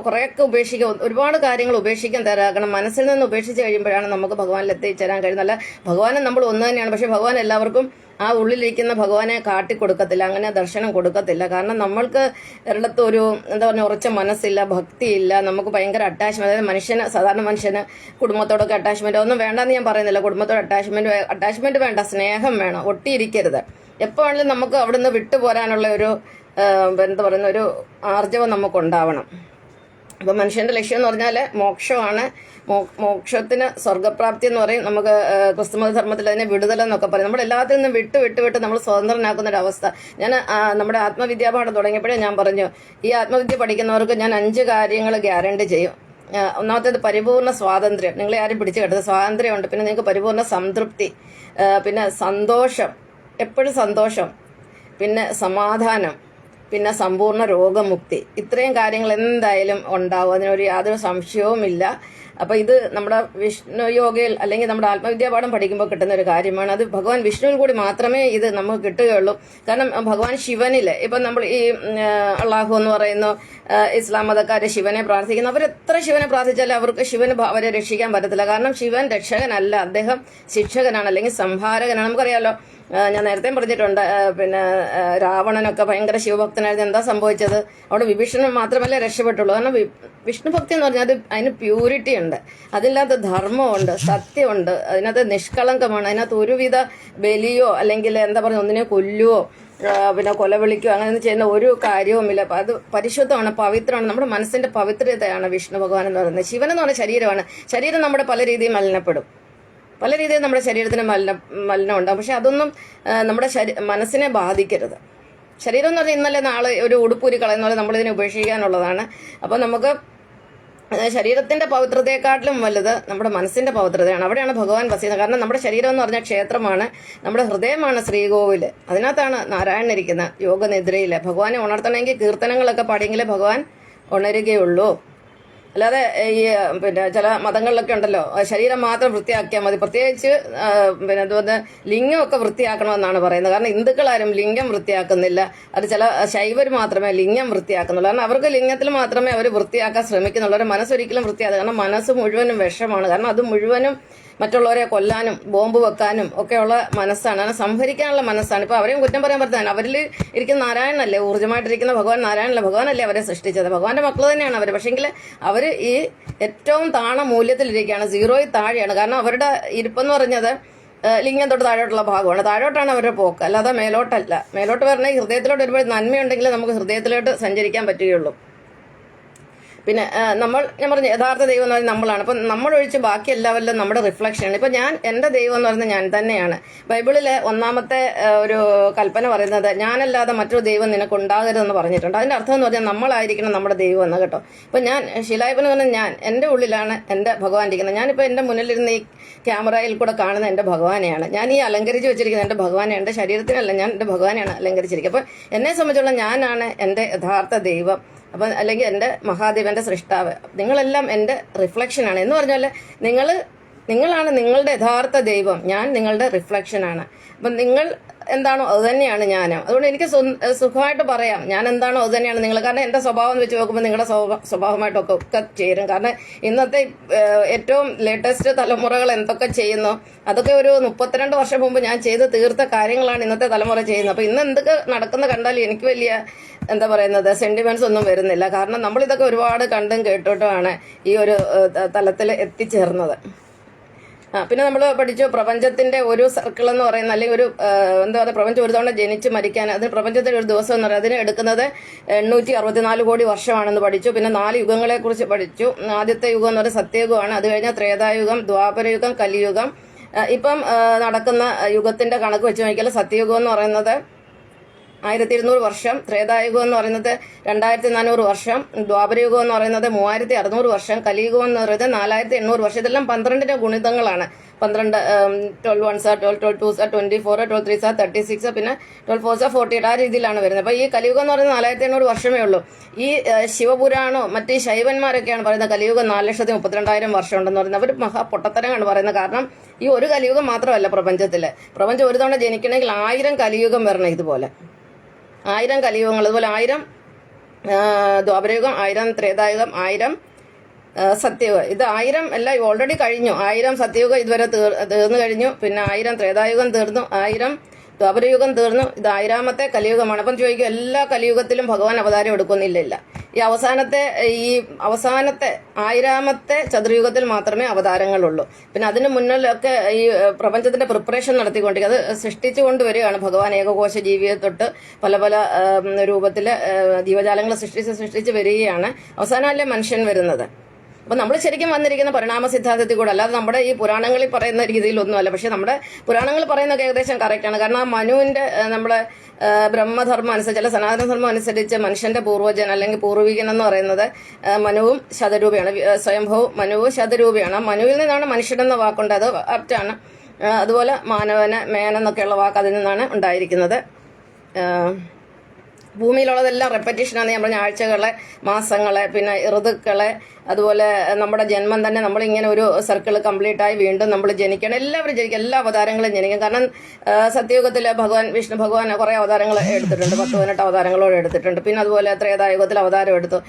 കുറേയൊക്കെ ഉപേക്ഷിക്കുക, ഒരുപാട് കാര്യങ്ങൾ ഉപേക്ഷിക്കാൻ തയ്യാറാക്കണം. മനസ്സിൽ നിന്ന് ഉപേക്ഷിച്ച് കഴിയുമ്പോഴാണ് നമുക്ക് ഭഗവാനിൽ എത്തിച്ചേരാൻ കഴിയുന്നത്. അല്ല, ഭഗവാനും നമ്മൾ ഒന്ന് തന്നെയാണ്. പക്ഷെ ഭഗവാൻ എല്ലാവർക്കും ആ ഉള്ളിലിരിക്കുന്ന ഭഗവാനെ കാട്ടിക്കൊടുക്കത്തില്ല, അങ്ങനെ ദർശനം കൊടുക്കത്തില്ല. കാരണം നമ്മൾക്ക് ഒരിടത്ത് ഒരു എന്താ പറഞ്ഞ ഉറച്ച മനസ്സില്ല, ഭക്തിയില്ല, നമുക്ക് ഭയങ്കര അറ്റാച്ച്മെന്റ്. അതായത് മനുഷ്യന്, സാധാരണ മനുഷ്യന് കുടുംബത്തോടൊക്കെ അറ്റാച്ച്മെന്റ് ഒന്നും വേണ്ടെന്ന് ഞാൻ പറയുന്നില്ല. കുടുംബത്തോട് അറ്റാച്ച്മെന്റ് വേണ്ട, സ്നേഹം വേണം, ഒട്ടിയിരിക്കരുത്. എപ്പോഴാണെങ്കിലും നമുക്ക് അവിടുന്ന് വിട്ടുപോരാനുള്ള ഒരു എന്താ പറയുന്ന ഒരു ആർജവം നമുക്കുണ്ടാവണം. അപ്പം മനുഷ്യന്റെ ലക്ഷ്യം എന്ന് പറഞ്ഞാൽ മോക്ഷമാണ്. മോക്ഷത്തിന് സ്വർഗപ്രാപ്തി എന്ന് പറയും. നമുക്ക് ക്രിസ്തുമത ധർമ്മത്തിൽ അതിനെ വിടുതലെന്നൊക്കെ പറയും. നമ്മൾ എല്ലാത്തിൽ നിന്നും വിട്ട് നമ്മൾ സ്വതന്ത്രനാക്കുന്ന ഒരു അവസ്ഥ. ഞാൻ നമ്മുടെ ആത്മവിദ്യാപാഠം തുടങ്ങിയപ്പോഴേ ഞാൻ പറഞ്ഞു, ഈ ആത്മവിദ്യ പഠിക്കുന്നവർക്ക് ഞാൻ 5 കാര്യങ്ങൾ ഗ്യാരണ്ടി ചെയ്യും. ഒന്നാമത്തേത് പരിപൂർണ്ണ സ്വാതന്ത്ര്യം. നിങ്ങളെ ആരും പിടിച്ചു കെട്ടത് സ്വാതന്ത്ര്യമുണ്ട്. പിന്നെ നിങ്ങൾക്ക് പരിപൂർണ്ണ സംതൃപ്തി, പിന്നെ സന്തോഷം, എപ്പോഴും സന്തോഷം, പിന്നെ സമാധാനം, പിന്നെ സമ്പൂർണ്ണ രോഗമുക്തി. ഇത്രയും കാര്യങ്ങൾ എന്തായാലും ഉണ്ടാവും, അതിനൊരു യാതൊരു സംശയവുമില്ല. അപ്പോൾ ഇത് നമ്മുടെ വിഷ്ണു യോഗയിൽ അല്ലെങ്കിൽ നമ്മുടെ ആത്മവിദ്യാപാഠം പഠിക്കുമ്പോൾ കിട്ടുന്ന ഒരു കാര്യമാണ്. അത് ഭഗവാൻ വിഷ്ണുവിൽ കൂടി മാത്രമേ ഇത് നമുക്ക് കിട്ടുകയുള്ളൂ. കാരണം ഭഗവാൻ ശിവനില്, ഇപ്പം നമ്മൾ ഈ അള്ളാഹു എന്ന് പറയുന്നു, ഇസ്ലാം മതക്കാര് ശിവനെ പ്രാർത്ഥിക്കുന്നു. അവരെത്ര ശിവനെ പ്രാർത്ഥിച്ചാലും അവർക്ക് ശിവന് അവരെ രക്ഷിക്കാൻ പറ്റത്തില്ല. കാരണം ശിവൻ രക്ഷകനല്ല, അദ്ദേഹം ശിക്ഷകനാണ് അല്ലെങ്കിൽ സംഹാരകനാണ്. നമുക്കറിയാലോ, ഞാൻ നേരത്തെ പറഞ്ഞിട്ടുണ്ട്, പിന്നെ രാവണനൊക്കെ ഭയങ്കര ശിവഭക്തനായിരുന്നു. എന്താ സംഭവിച്ചത്? അവിടെ വിഭീഷണൻ മാത്രമല്ലേ രക്ഷപ്പെട്ടുള്ളൂ. കാരണം വിഷ്ണു ഭക്തി എന്ന് പറഞ്ഞാൽ അതിന് പ്യൂരിറ്റി ഉണ്ട്, അതിനകത്ത് ധർമ്മമുണ്ട്, സത്യമുണ്ട്, അതിനകത്ത് നിഷ്കളങ്കമാണ്. അതിനകത്ത് ഒരുവിധ ബലിയോ അല്ലെങ്കിൽ എന്താ പറയുക ഒന്നിനെ കൊല്ലുവോ പിന്നെ കൊലവിളിക്കോ അങ്ങനെ ചെയ്യുന്ന ഒരു കാര്യവുമില്ല. അത് പരിശുദ്ധമാണ്, പവിത്രമാണ്. നമ്മുടെ മനസ്സിന്റെ പവിത്രതയാണ് വിഷ്ണു ഭഗവാൻ എന്ന് പറയുന്നത്. ശിവൻ എന്ന് പറഞ്ഞ ശരീരമാണ്. ശരീരം നമ്മുടെ പല രീതിയിൽ മലിനപ്പെടും, പല രീതിയിൽ നമ്മുടെ ശരീരത്തിന് മലിനം ഉണ്ടാകും. പക്ഷെ അതൊന്നും നമ്മുടെ മനസ്സിനെ ബാധിക്കരുത്. ശരീരം എന്ന് പറഞ്ഞാൽ ഇന്നലെ നാളെ ഒരു ഉടുപ്പൂരി കളയുന്ന പോലെ നമ്മളിതിനെ ഉപേക്ഷിക്കാനുള്ളതാണ്. അപ്പോൾ നമുക്ക് ശരീരത്തിന്റെ പവിത്രതയെക്കാട്ടിലും വലുത് നമ്മുടെ മനസ്സിന്റെ പവിത്രതയാണ്. അവിടെയാണ് ഭഗവാൻ വസിക്കുന്നത്. കാരണം നമ്മുടെ ശരീരം എന്ന് പറഞ്ഞാൽ ക്ഷേത്രമാണ്, നമ്മുടെ ഹൃദയമാണ് ശ്രീകോവില്. അതിനകത്താണ് നാരായണൻ ഇരിക്കുന്നത്. യോഗനിദ്രയില് ഭഗവാനെ ഉണർത്തണമെങ്കിൽ കീർത്തനങ്ങളൊക്കെ പാടിയെങ്കിലേ ഭഗവാൻ ഉണരുകയുള്ളൂ. അല്ലാതെ ഈ പിന്നെ ചില മതങ്ങളിലൊക്കെ ഉണ്ടല്ലോ, ശരീരം മാത്രം വൃത്തിയാക്കിയാൽ മതി. പ്രത്യേകിച്ച് പിന്നെ അതുപോലെ ലിംഗമൊക്കെ വൃത്തിയാക്കണമെന്നാണ് പറയുന്നത്. കാരണം ഹിന്ദുക്കളാരും ലിംഗം വൃത്തിയാക്കുന്നില്ല. അത് ചില ശൈവർ മാത്രമേ ലിംഗം വൃത്തിയാക്കുന്നുള്ളൂ. കാരണം അവർക്ക് ലിംഗത്തിൽ മാത്രമേ അവർ വൃത്തിയാക്കാൻ ശ്രമിക്കുന്നുള്ളൂ. അവരുടെ മനസ്സൊരിക്കലും വൃത്തിയാക്കുക. കാരണം മനസ്സ് മുഴുവനും വിഷമാണ്. കാരണം അത് മുഴുവനും മറ്റുള്ളവരെ കൊല്ലാനും ബോംബ് വെക്കാനും ഒക്കെയുള്ള മനസ്സാണ്, അങ്ങനെ സംഹരിക്കാനുള്ള മനസ്സാണ്. ഇപ്പൊ അവരെയും കുറ്റം പറയാൻ പറ്റുന്നതാണ്. അവരിൽ ഇരിക്കുന്ന നാരായണനല്ലേ, ഊർജ്ജമായിട്ടിരിക്കുന്ന ഭഗവാൻ നാരായണനല്ലേ, ഭഗവാനല്ലേ അവരെ സൃഷ്ടിച്ചത്, ഭഗവാന്റെ മക്കൾ തന്നെയാണ് അവർ. പക്ഷെങ്കിൽ അവർ ഈ ഏറ്റവും താണ മൂല്യത്തിലിരിക്കുകയാണ്, സീറോയിൽ താഴെയാണ്. കാരണം അവരുടെ ഇരിപ്പെന്ന് പറഞ്ഞത് ലിംഗം തൊട്ട് താഴോട്ടുള്ള ഭാഗമാണ്. താഴോട്ടാണ് അവരുടെ പോക്ക്, അല്ലാതെ മേലോട്ടല്ല. മേലോട്ട് വരണമെങ്കിൽ ഹൃദയത്തിലോട്ട് ഒരുപാട് നന്മയുണ്ടെങ്കിൽ നമുക്ക് ഹൃദയത്തിലോട്ട് സഞ്ചരിക്കാൻ പറ്റുകയുള്ളൂ. പിന്നെ ഞാൻ പറഞ്ഞു യഥാർത്ഥ ദൈവം എന്ന് പറഞ്ഞാൽ നമ്മളാണ്. അപ്പം നമ്മളൊഴിച്ച് ബാക്കി എല്ലാവരിലും നമ്മുടെ റിഫ്ലക്ഷനാണ്. ഇപ്പം എൻ്റെ ദൈവം എന്ന് പറയുന്നത് ഞാൻ തന്നെയാണ്. ബൈബിളിലെ 1-ാമത്തെ ഒരു കൽപ്പന പറയുന്നത് ഞാനല്ലാതെ മറ്റൊരു ദൈവം നിനക്കുണ്ടാകരുതെന്ന് പറഞ്ഞിട്ടുണ്ട്. അതിൻ്റെ അർത്ഥം എന്ന് പറഞ്ഞാൽ നമ്മളായിരിക്കണം നമ്മുടെ ദൈവം എന്ന് കേട്ടോ. ഇപ്പം ഞാൻ ശിലായപ്പൻ എന്ന് പറഞ്ഞാൽ എൻ്റെ ഉള്ളിലാണ് എൻ്റെ ഭഗവാൻ ഇരിക്കുന്നത്. ഞാനിപ്പോൾ എൻ്റെ മുന്നിലിരുന്ന് ഈ ക്യാമറയിൽ കൂടെ കാണുന്ന എൻ്റെ ഭഗവാനെയാണ്. ഞാൻ ഈ അലങ്കരിച്ച് വെച്ചിരിക്കുന്നത് എൻ്റെ ഭഗവാനെ, എൻ്റെ ശരീരത്തിനല്ല, ഞാൻ എൻ്റെ ഭഗവാനെയാണ് അലങ്കരിച്ചിരിക്കുന്നത്. അപ്പം എന്നെ സംബന്ധിച്ചുള്ള ഞാനാണ് എൻ്റെ യഥാർത്ഥ ദൈവം. അപ്പം അല്ലെങ്കിൽ എൻ്റെ മഹാദേവന്റെ സൃഷ്ടാവ്. നിങ്ങളെല്ലാം എൻ്റെ റിഫ്ലക്ഷനാണ് എന്ന് പറഞ്ഞാൽ നിങ്ങളാണ് നിങ്ങളുടെ യഥാർത്ഥ ദൈവം. ഞാൻ നിങ്ങളുടെ റിഫ്ലക്ഷനാണ്. അപ്പം നിങ്ങൾ എന്താണോ അത് തന്നെയാണ് ഞാൻ. അതുകൊണ്ട് എനിക്ക് സുഖമായിട്ട് പറയാം ഞാൻ എന്താണോ അത് തന്നെയാണ് നിങ്ങൾ. കാരണം എൻ്റെ സ്വഭാവം വെച്ച് നോക്കുമ്പോൾ നിങ്ങളുടെ സ്വഭാവമായിട്ടൊക്കെ ചേരും. കാരണം ഇന്നത്തെ ഏറ്റവും ലേറ്റസ്റ്റ് തലമുറകൾ എന്തൊക്കെ ചെയ്യുന്നു അതൊക്കെ ഒരു 32 വർഷം മുമ്പ് ഞാൻ ചെയ്ത് തീർത്ത കാര്യങ്ങളാണ് ഇന്നത്തെ തലമുറ ചെയ്യുന്നത്. അപ്പം ഇന്ന് എന്തൊക്കെ നടക്കുന്ന കണ്ടാൽ എനിക്ക് വലിയ എന്താ പറയുന്നത് സെന്റിമെന്റ്സ് ഒന്നും വരുന്നില്ല. കാരണം നമ്മളിതൊക്കെ ഒരുപാട് കണ്ടും കേട്ടിട്ടുമാണ് ഈ ഒരു തലത്തിൽ എത്തിച്ചേർന്നത്. പിന്നെ നമ്മൾ പഠിച്ചു പ്രപഞ്ചത്തിന്റെ ഒരു സർക്കിൾ എന്ന് പറയുന്ന അല്ലെങ്കിൽ ഒരു എന്താ പറയുക പ്രപഞ്ചം ഒരു തവണ ജനിച്ച് മരിക്കാൻ അതിന് പ്രപഞ്ചത്തിന്റെ ഒരു ദിവസം എന്ന് പറയുന്നത് അതിന് എടുക്കുന്നത് 864 കോടി വർഷമാണെന്ന് പഠിച്ചു. പിന്നെ 4 യുഗങ്ങളെ കുറിച്ച് പഠിച്ചു. ആദ്യത്തെ യുഗം എന്ന് പറയുന്നത് സത്യയുഗമാണ്. അത് കഴിഞ്ഞാൽ ത്രേതായുഗം, ദ്വാപരയുഗം, കലിയുഗം. ഇപ്പം നടക്കുന്ന യുഗത്തിന്റെ കണക്ക് വെച്ച് നോക്കിയാൽ സത്യയുഗം എന്ന് പറയുന്നത് 1200 വർഷം, ത്രേതായുഗം എന്ന് പറയുന്നത് 2400 വർഷം, ദ്വാപരയുഗം എന്ന് പറയുന്നത് 3600 വർഷം, കലിയുഗം എന്ന് പറയുന്നത് 4800 വർഷം. ഇതെല്ലാം 12ന്റെ ഗുണിതങ്ങളാണ്. 12 12 1s 12 12 2s 24 12 3s 36 പിന്നെ 12 4s 48 ആ രീതിയിലാണ് വരുന്നത്. അപ്പൊ ഈ കലിയുഗം എന്ന് പറയുന്നത് 4800 വർഷമേ ഉള്ളൂ. ഈ ശിവപുരാണോ മറ്റേ ശൈവന്മാരൊക്കെയാണ് പറയുന്നത് കലിയുഗം 4,32,000 വർഷം ഉണ്ടെന്ന് പറയുന്നത്. അവർ മഹാപൊട്ടത്തരമാണ് പറയുന്നത്. കാരണം ഈ ഒരു കലിയുഗം മാത്രമല്ല പ്രപഞ്ചത്തില്. പ്രപഞ്ചം ഒരു തവണ ജനിക്കണമെങ്കിൽ 1000 കലിയുഗം വരണം. ഇതുപോലെ 1000 കലിയുഗങ്ങൾ, അതുപോലെ 1000 ദ്വാപരയുഗം, 1000 ത്രേതായുഗം, 1000 സത്യയുഗം. ഇത് 1000 എല്ലാം ഓൾറെഡി കഴിഞ്ഞു. 1000 സത്യയുഗം ഇതുവരെ തീർന്നു കഴിഞ്ഞു. പിന്നെ 1000 ത്രേതായുഗം തീർന്നു, 1000 ദ്വാപരയുഗം തീർന്നു. ഇത് 1000ാമത്തെ കലിയുഗമാണ്. അപ്പം ചോദിക്കും എല്ലാ കലിയുഗത്തിലും ഭഗവാൻ അവതാരം എടുക്കുന്നില്ല. ഈ അവസാനത്തെ 1000ാമത്തെ ചതുർയുഗത്തിൽ മാത്രമേ അവതാരങ്ങളുള്ളൂ. പിന്നെ അതിന് മുന്നിലൊക്കെ ഈ പ്രപഞ്ചത്തിന്റെ പ്രിപ്പറേഷൻ നടത്തിക്കൊണ്ടിരിക്കുക, അത് സൃഷ്ടിച്ചു കൊണ്ടുവരികയാണ് ഭഗവാൻ. ഏകകോശ ജീവിയെ തൊട്ട് പല പല രൂപത്തില് ജീവജാലങ്ങൾ സൃഷ്ടിച്ച് വരികയാണ്. അവസാനമല്ലേ മനുഷ്യൻ വരുന്നത്. അപ്പൊ നമ്മൾ ശരിക്കും വന്നിരിക്കുന്ന പരിണാമ സിദ്ധാന്തത്തിൽ കൂടെ, അല്ലാതെ നമ്മുടെ ഈ പുരാണങ്ങളിൽ പറയുന്ന രീതിയിലൊന്നുമല്ല. പക്ഷെ നമ്മുടെ പുരാണങ്ങൾ പറയുന്നതൊക്കെ ഏകദേശം കറക്റ്റാണ്. കാരണം ആ മനുവിന്റെ നമ്മുടെ ബ്രഹ്മധർമ്മം അനുസരിച്ച് അല്ല സനാതന ധർമ്മം അനുസരിച്ച് മനുഷ്യന്റെ പൂർവ്വജൻ അല്ലെങ്കിൽ പൂർവികൻ എന്ന് പറയുന്നത് മനുവും ശതരൂപയാണ്. സ്വയംഭവവും മനുവും ശതരൂപയാണ്. മനുവിൽ നിന്നാണ് മനുഷ്യൻ എന്ന വാക്കുണ്ട്, അത് ആപ്റ്റാണ്. അതുപോലെ മാനവന് മേനെന്നൊക്കെയുള്ള വാക്ക് അതിൽ നിന്നാണ് ഉണ്ടായിരിക്കുന്നത്. ഭൂമിയിലുള്ളതെല്ലാം റെപ്പറ്റീഷനാണ്. ഞാൻ പറഞ്ഞ ആഴ്ചകളെ, മാസങ്ങളെ, പിന്നെ ഋതുക്കളെ, അതുപോലെ നമ്മുടെ ജന്മം തന്നെ നമ്മളിങ്ങനെ ഒരു സർക്കിൾ കംപ്ലീറ്റ് ആയി വീണ്ടും നമ്മൾ ജനിക്കണം. എല്ലാവരും ജനിക്കും, എല്ലാ അവതാരങ്ങളും ജനിക്കും. കാരണം സത്യയുഗത്തിൽ വിഷ്ണു ഭഗവാൻ കുറെ അവതാരങ്ങൾ എടുത്തിട്ടുണ്ട്, 10-18 അവതാരങ്ങളോട് എടുത്തിട്ടുണ്ട്. പിന്നെ അതുപോലെ ത്രേതായുഗത്തിൽ അവതാരം എടുത്തു,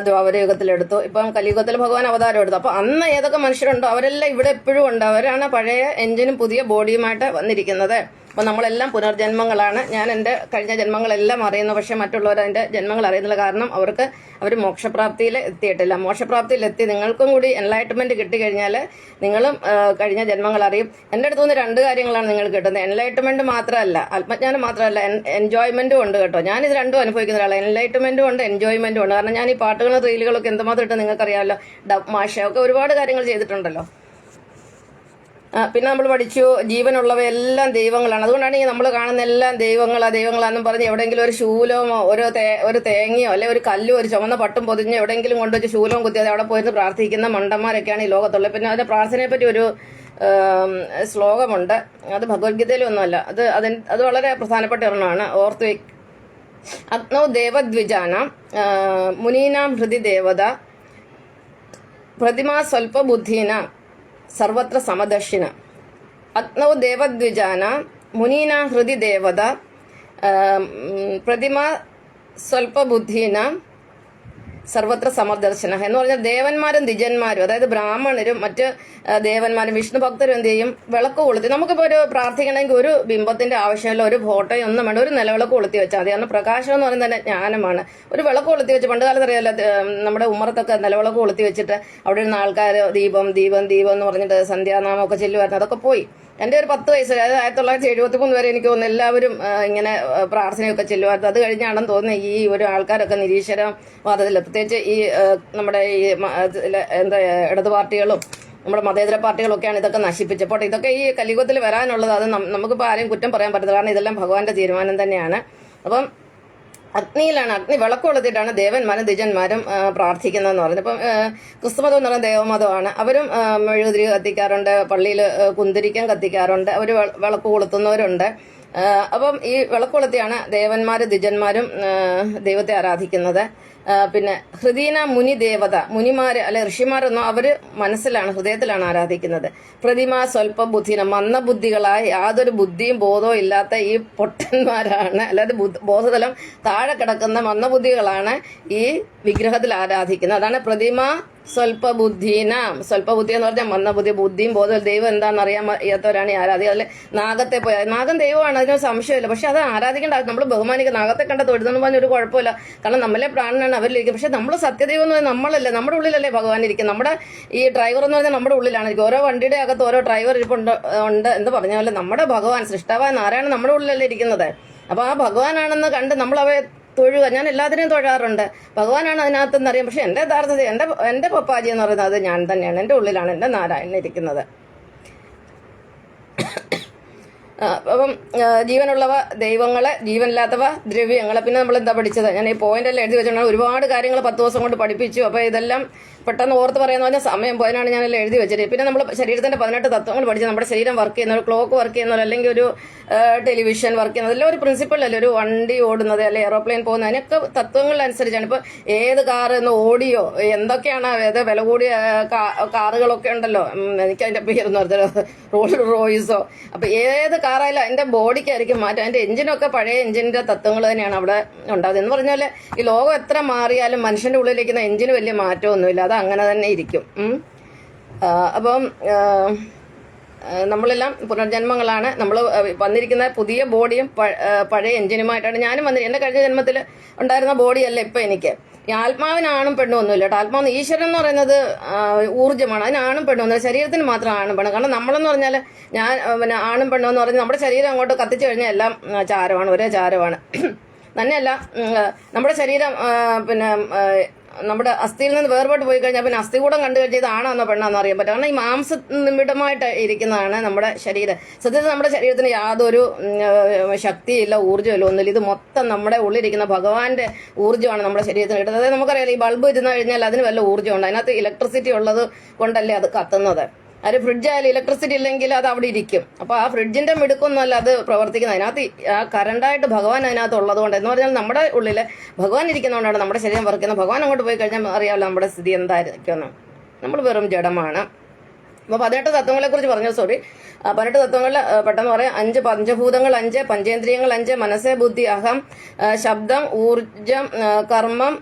ദ്വാപരയുഗത്തിൽ എടുത്തു, ഇപ്പം കലിയുഗത്തിൽ ഭഗവാൻ അവതാരം എടുത്തു. അപ്പൊ അന്ന് ഏതൊക്കെ മനുഷ്യരുണ്ടോ അവരെല്ലാം ഇവിടെ എപ്പോഴും ഉണ്ട്. അവരാണ് പഴയ എഞ്ചിനും പുതിയ ബോഡിയുമായിട്ട് വന്നിരിക്കുന്നത്. അപ്പൊ നമ്മളെല്ലാം പുനർജന്മങ്ങളാണ്. ഞാൻ എൻ്റെ കഴിഞ്ഞ ജന്മങ്ങളെല്ലാം അറിയുന്നു, പക്ഷെ മറ്റുള്ളവർ അതിന്റെ ജന്മങ്ങൾ അറിയുന്നില്ല. കാരണം അവർ മോക്ഷപ്രാപ്തിയിൽ എത്തിയിട്ടില്ല. മോക്ഷപ്രാപ്തിയിൽ എത്തി നിങ്ങൾക്കും കൂടി എൻലൈറ്റ്മെന്റ് കിട്ടിക്കഴിഞ്ഞാൽ നിങ്ങളും കഴിഞ്ഞ ജന്മങ്ങൾ അറിയും. എൻ്റെ അടുത്ത് നിന്ന് 2 കാര്യങ്ങളാണ് നിങ്ങൾ കിട്ടുന്നത്. എൻലൈറ്റ്മെന്റ് മാത്രമല്ല, ആത്മജ്ഞാനം മാത്രമല്ല, എൻജോയ്മെന്റും ഉണ്ട് കേട്ടോ. ഞാനിത് രണ്ടും അനുഭവിക്കുന്ന ഒരാളാണ്. എൻലൈറ്റ്മെന്റും ഉണ്ട്, എൻജോയ്മെന്റും ഉണ്ട്. കാരണം ഞാൻ ഈ പാട്ടുകളും റീലുകളൊക്കെ എന്തുമാത്രം ഇട്ട് നിങ്ങൾക്കറിയാമല്ലോ. ഡബ് മാഷയൊക്കെ ഒരുപാട് കാര്യങ്ങൾ ചെയ്തിട്ടുണ്ടല്ലോ. പിന്നെ നമ്മൾ പഠിച്ചു ജീവനുള്ളവയെല്ലാം ദൈവങ്ങളാണ്. അതുകൊണ്ടാണ് ഈ നമ്മൾ കാണുന്ന എല്ലാം ദൈവങ്ങളാന്നും പറഞ്ഞ് എവിടെയെങ്കിലും ഒരു ശൂലമോ ഒരു തേങ്ങയോ അല്ലെ ഒരു കല്ലോ ഒരു ചുമന്ന പട്ടും പൊതിഞ്ഞ് എവിടെയെങ്കിലും കൊണ്ടുവച്ച് ശൂലവും കുത്തിയത് അവിടെ പോയിരുന്ന് പ്രാർത്ഥിക്കുന്ന മണ്ടന്മാരൊക്കെയാണ് ഈ ലോകത്തുള്ളത്. പിന്നെ അതിന്റെ പ്രാർത്ഥനയെ പറ്റി ഒരു ശ്ലോകമുണ്ട്. അത് ഭഗവത്ഗീതയിലൊന്നുമല്ല, അത് വളരെ പ്രധാനപ്പെട്ട ഒരെണ്ണമാണ്. ഓർത്ത് അഗ്നൗ ദേവദ്വിജാന മുനീനാം ഹൃദി ദേവത പ്രതിമാ സ്വൽപ ബുദ്ധീന സർവത്ര സമദർശിന. അഗ്നൗ ദേവദ്വിജാന മുനീന ഹൃദി ദേവത പ്രതിമ സ്വൽപ ബുദ്ധീന സർവത്ര സമദർശന എന്ന് പറഞ്ഞാൽ ദേവന്മാരും ദ്വിജന്മാരും, അതായത് ബ്രാഹ്മണരും മറ്റ് ദേവന്മാരും വിഷ്ണു ഭക്തരും എന്ത് ചെയ്യും, വിളക്ക് കൊളുത്തി. നമുക്കിപ്പോൾ ഒരു പ്രാർത്ഥിക്കണമെങ്കിൽ ഒരു ബിംബത്തിന്റെ ആവശ്യമില്ല, ഒരു ഫോട്ടോയോ ഒന്നും വേണ്ട, ഒരു നിലവിളക്ക് കൊളുത്തി വെച്ചാൽ മതി. കാരണം പ്രകാശം എന്ന് പറയുന്നത് തന്നെ ജ്ഞാനമാണ്. ഒരു വിളക്ക് കൊളുത്തി വെച്ച് പണ്ട് കാലത്ത് അറിയാലോ, നമ്മുടെ ഉമ്മറത്തൊക്കെ നിലവിളക്ക് കൊളുത്തി വെച്ചിട്ട് അവിടെ ഇരുന്ന ആൾക്കാർ ദീപം എന്ന് പറഞ്ഞിട്ട് സന്ധ്യാനാമമൊക്കെ ചെല്ലുമായിരുന്നു. അതൊക്കെ പോയി. എൻ്റെ ഒരു 10 വയസ്സ്, അതായത് 1973 വരെ എനിക്ക് തോന്നുന്നു എല്ലാവരും ഇങ്ങനെ പ്രാർത്ഥനയൊക്കെ ചെല്ലുമായിരുന്നു. അത് കഴിഞ്ഞാണെന്ന് തോന്നുന്നത് ഈ ഒരു ആൾക്കാരൊക്കെ നിരീശ്വരവാദത്തിൽ, പ്രത്യേകിച്ച് ഈ നമ്മുടെ ഈ എന്താ ഇടതു പാർട്ടികളും നമ്മുടെ മതേതര പാർട്ടികളൊക്കെയാണ് ഇതൊക്കെ നശിപ്പിച്ചപ്പോൾ. ഇതൊക്കെ ഈ കലിയുഗത്തിൽ വരാനുള്ളത്. അത് നമുക്കിപ്പോൾ ആരെയും കുറ്റം പറയാൻ പറ്റില്ല, കാരണം ഇതെല്ലാം ഭഗവാന്റെ തീരുമാനം തന്നെയാണ്. അപ്പം അഗ്നിയിലാണ്, അഗ്നി വിളക്ക് കൊളുത്തിട്ടാണ് ദേവന്മാരും ദ്വിജന്മാരും പ്രാർത്ഥിക്കുന്നതെന്ന് പറയുന്നത്. ഇപ്പം ക്രിസ്തുമതം എന്ന് പറയുന്നത് ദേവമതമാണ്. അവരും മെഴുകുതിരി കത്തിക്കാറുണ്ട്, പള്ളിയിൽ കുന്തിരിക്കം കത്തിക്കാറുണ്ട്, അവർ വിളക്ക് കൊളുത്തുന്നവരുണ്ട്. അപ്പം ഈ വിളക്ക് കൊളുത്തിയാണ് ദേവന്മാരും ദ്വിജന്മാരും ദൈവത്തെ ആരാധിക്കുന്നത്. പിന്നെ ഹൃദീന മുനി ദേവത, മുനിമാര് അല്ലെ ഋഷിമാരൊന്നും അവര് മനസ്സിലാണ്, ഹൃദയത്തിലാണ് ആരാധിക്കുന്നത്. പ്രതിമ സ്വൽപ ബുദ്ധിന, മന്ദബുദ്ധികളായ യാതൊരു ബുദ്ധിയും ബോധവും ഇല്ലാത്ത ഈ പൊട്ടന്മാരാണ്, അല്ലാതെ ബോധതലം താഴെ കിടക്കുന്ന മന്ദബുദ്ധികളാണ് ഈ വിഗ്രഹത്തിൽ ആരാധിക്കുന്നത്. അതാണ് പ്രതിമ സ്വല്പബുദ്ധി എന്ന് പറഞ്ഞാൽ മന്ദബുദ്ധി, ബുദ്ധിയും ബോധവും ദൈവം എന്താണെന്ന് അറിയാൻ വയ്യാത്തവരാണ് ഈ ആരാധിക. അതിൽ നാഗത്തെ പോയി, നാഗം ദൈവമാണ്, അതിനൊരു സംശയമില്ല. പക്ഷെ അത് ആരാധിക്കേണ്ട, നമ്മൾ ബഹുമാനിക്കുക. നാഗത്തെ കണ്ട തൊഴുതെന്ന് പറഞ്ഞൊരു കുഴപ്പമില്ല, കാരണം നമ്മളെ പ്രാണനാണ് അവരിലിരിക്കും. പക്ഷെ നമ്മൾ സത്യദൈവം എന്ന് പറഞ്ഞാൽ നമ്മളല്ലേ, നമ്മുടെ ഉള്ളിലല്ലേ ഭഗവാൻ ഇരിക്കും. നമ്മുടെ ഈ ഡ്രൈവർ എന്ന് പറഞ്ഞാൽ നമ്മുടെ ഉള്ളിലാണ് ഇരിക്കും. ഓരോ വണ്ടിയുടെ അകത്ത് ഓരോ ഡ്രൈവർ ഇരിപ്പുണ്ട് എന്ന് പറഞ്ഞ പോലെ നമ്മുടെ ഭഗവാൻ സൃഷ്ടാവായ നാരായണൻ നമ്മുടെ ഉള്ളിലല്ലേ ഇരിക്കുന്നത്. അപ്പൊ ആ ഭഗവാനാണെന്ന് കണ്ട് നമ്മൾ അവയെ തൊഴുക. ഞാൻ എല്ലാത്തിനെയും തൊഴാറുണ്ട്, ഭഗവാനാണ് അതിനകത്തെന്ന് അറിയാം. പക്ഷെ എൻ്റെ യഥാർത്ഥത എൻ്റെ പപ്പാജി എന്ന് പറയുന്നത് അത് ഞാൻ തന്നെയാണ്, എൻ്റെ ഉള്ളിലാണ് എൻ്റെ നാരായണൻ ഇരിക്കുന്നത്. അപ്പം ജീവനുള്ളവ ദൈവങ്ങളെ, ജീവനില്ലാത്തവ ദ്രവ്യങ്ങളെ. പിന്നെ നമ്മൾ എന്താ പഠിച്ചത്? ഞാൻ ഈ പോയിന്റ് എല്ലാം എഴുതി വെച്ചിട്ടുണ്ടെങ്കിൽ ഒരുപാട് കാര്യങ്ങൾ 10 ദിവസം കൊണ്ട് പഠിപ്പിച്ചു. അപ്പോൾ ഇതെല്ലാം പെട്ടെന്ന് ഓർത്ത് പറയാന്ന് പറഞ്ഞാൽ സമയം പോയതിനാണ് ഞാനെല്ലാം എഴുതി വെച്ചത്. പിന്നെ നമ്മൾ ശരീരത്തിന്റെ 18 തത്വങ്ങൾ പഠിച്ചു. നമ്മുടെ ശരീരം വർക്ക് ചെയ്യുന്ന, ഒരു ക്ലോക്ക് വർക്ക് ചെയ്യുന്നത്, അല്ലെങ്കിൽ ഒരു ടെലിവിഷൻ വർക്ക് ചെയ്യുന്നത്, എല്ലാം ഒരു പ്രിൻസിപ്പിളല്ലേ. ഒരു വണ്ടി ഓടുന്നത്, അല്ലെങ്കിൽ എയറോപ്ലെയിൻ പോകുന്നത്, അതിനൊക്കെ തത്വങ്ങളിലനുസരിച്ചാണ്. ഇപ്പോൾ ഏത് കാർ എന്ന് ഓടിയോ എന്തൊക്കെയാണ്, ഏത് വില കൂടിയ കാറുകളൊക്കെ ഉണ്ടല്ലോ, എനിക്ക് അതിന്റെ പേരെന്ന് പറഞ്ഞത് റോൾസ് റോയ്സോ. അപ്പൊ ഏത് കാറായാലും അതിന്റെ ബോഡിക്കായിരിക്കും മാറ്റം. അതിന്റെ എഞ്ചിനൊക്കെ പഴയ എഞ്ചിന്റെ തത്വങ്ങൾ തന്നെയാണ് അവിടെ ഉണ്ടാകുന്നത്. എന്ന് പറഞ്ഞാൽ ഈ ലോകം എത്ര മാറിയാലും മനുഷ്യന്റെ ഉള്ളിലിരിക്കുന്ന എഞ്ചിന് വലിയ മാറ്റമൊന്നുമില്ല, അത് അങ്ങനെ തന്നെ ഇരിക്കും. അപ്പം നമ്മളെല്ലാം പുനർജന്മങ്ങളാണ്. നമ്മൾ വന്നിരിക്കുന്ന പുതിയ ബോഡിയും പഴയ എഞ്ചിനുമായിട്ടാണ് ഞാനും വന്നിരിക്കുന്നത്. എൻ്റെ കഴിഞ്ഞ ജന്മത്തിൽ ഉണ്ടായിരുന്ന ബോഡിയല്ല ഇപ്പം എനിക്ക്. ഈ ആത്മാവിന് ആണും പെണ്ണും ഒന്നുമില്ല കേട്ടോ. ആത്മാവ് ഈശ്വരൻ എന്ന് പറയുന്നത് ഊർജ്ജമാണ്, അതിന് ആണും പെണ്ണും ഒന്നുമില്ല. ശരീരത്തിന് മാത്രം ആണും പെണ്ണും. കാരണം നമ്മളെന്ന് പറഞ്ഞാൽ ഞാൻ പിന്നെ ആണും പെണ്ണും എന്ന് പറഞ്ഞാൽ നമ്മുടെ ശരീരം അങ്ങോട്ട് കത്തിച്ചു കഴിഞ്ഞാൽ എല്ലാം ചാരമാണ്, ഒരേ ചാരമാണ്. തന്നെയല്ല നമ്മുടെ ശരീരം പിന്നെ നമ്മുടെ അസ്ഥിയിൽ നിന്ന് വേർപെട്ട് പോയി കഴിഞ്ഞാൽ പിന്നെ അസ്ഥികൂടം കണ്ടു കഴിഞ്ഞാൽ ഇത് ആണോ പെണ്ണാന്നോ അറിയാൻ പറ്റും. കാരണം ഈ മാംസ നിമിടമായിട്ട് ഇരിക്കുന്നതാണ് നമ്മുടെ ശരീരം. സത്യത്തിൽ നമ്മുടെ ശരീരത്തിന് യാതൊരു ശക്തിയില്ല, ഊർജ്ജമില്ല, ഒന്നുമില്ല. ഇത് മൊത്തം നമ്മുടെ ഉള്ളിലിരിക്കുന്ന ഭഗവാന്റെ ഊർജ്ജമാണ് നമ്മുടെ ശരീരത്തിന് കിട്ടുന്നത്. അതായത് നമുക്കറിയാം, ഈ ബൾബ് ഇരുന്ന് കഴിഞ്ഞാൽ അതിന് വല്ല ഊർജ്ജമുണ്ട്, അതിനകത്ത് ഇലക്ട്രിസിറ്റി ഉള്ളത് കൊണ്ടല്ലേ അത് കത്തുന്നത്. അത് ഫ്രിഡ്ജ് ആയാലും ഇലക്ട്രിസിറ്റി ഇല്ലെങ്കിൽ അത് അവിടെ ഇരിക്കും. അപ്പൊ ആ ഫ്രിഡ്ജിന്റെ മിടുക്കൊന്നുമല്ല അത് പ്രവർത്തിക്കുന്നത്. അതിനകത്ത് ആ കറണ്ടായിട്ട് ഭഗവാൻ അതിനകത്ത് ഉള്ളത് കൊണ്ട്. എന്ന് പറഞ്ഞാൽ നമ്മുടെ ഉള്ളിൽ ഭഗവാൻ ഇരിക്കുന്നതുകൊണ്ടാണ് നമ്മുടെ ശരീരം വർക്കുന്നത്. ഭഗവാൻ അങ്ങോട്ട് പോയി കഴിഞ്ഞാൽ അറിയാമല്ലോ നമ്മുടെ സ്ഥിതി എന്തായിരിക്കുമെന്ന്. നമ്മൾ വെറും ജഡമാണ്. അപ്പോൾ 18 തത്വങ്ങളെ കുറിച്ച് പറഞ്ഞു. 18 തത്വങ്ങളിൽ പെട്ടെന്ന് പറയാം. 5 പഞ്ചഭൂതങ്ങൾ, 5 പഞ്ചേന്ദ്രിയങ്ങൾ, 5 മനസ്സ്, ബുദ്ധി, അഹം, ശബ്ദം, ഊർജം, കർമ്മം,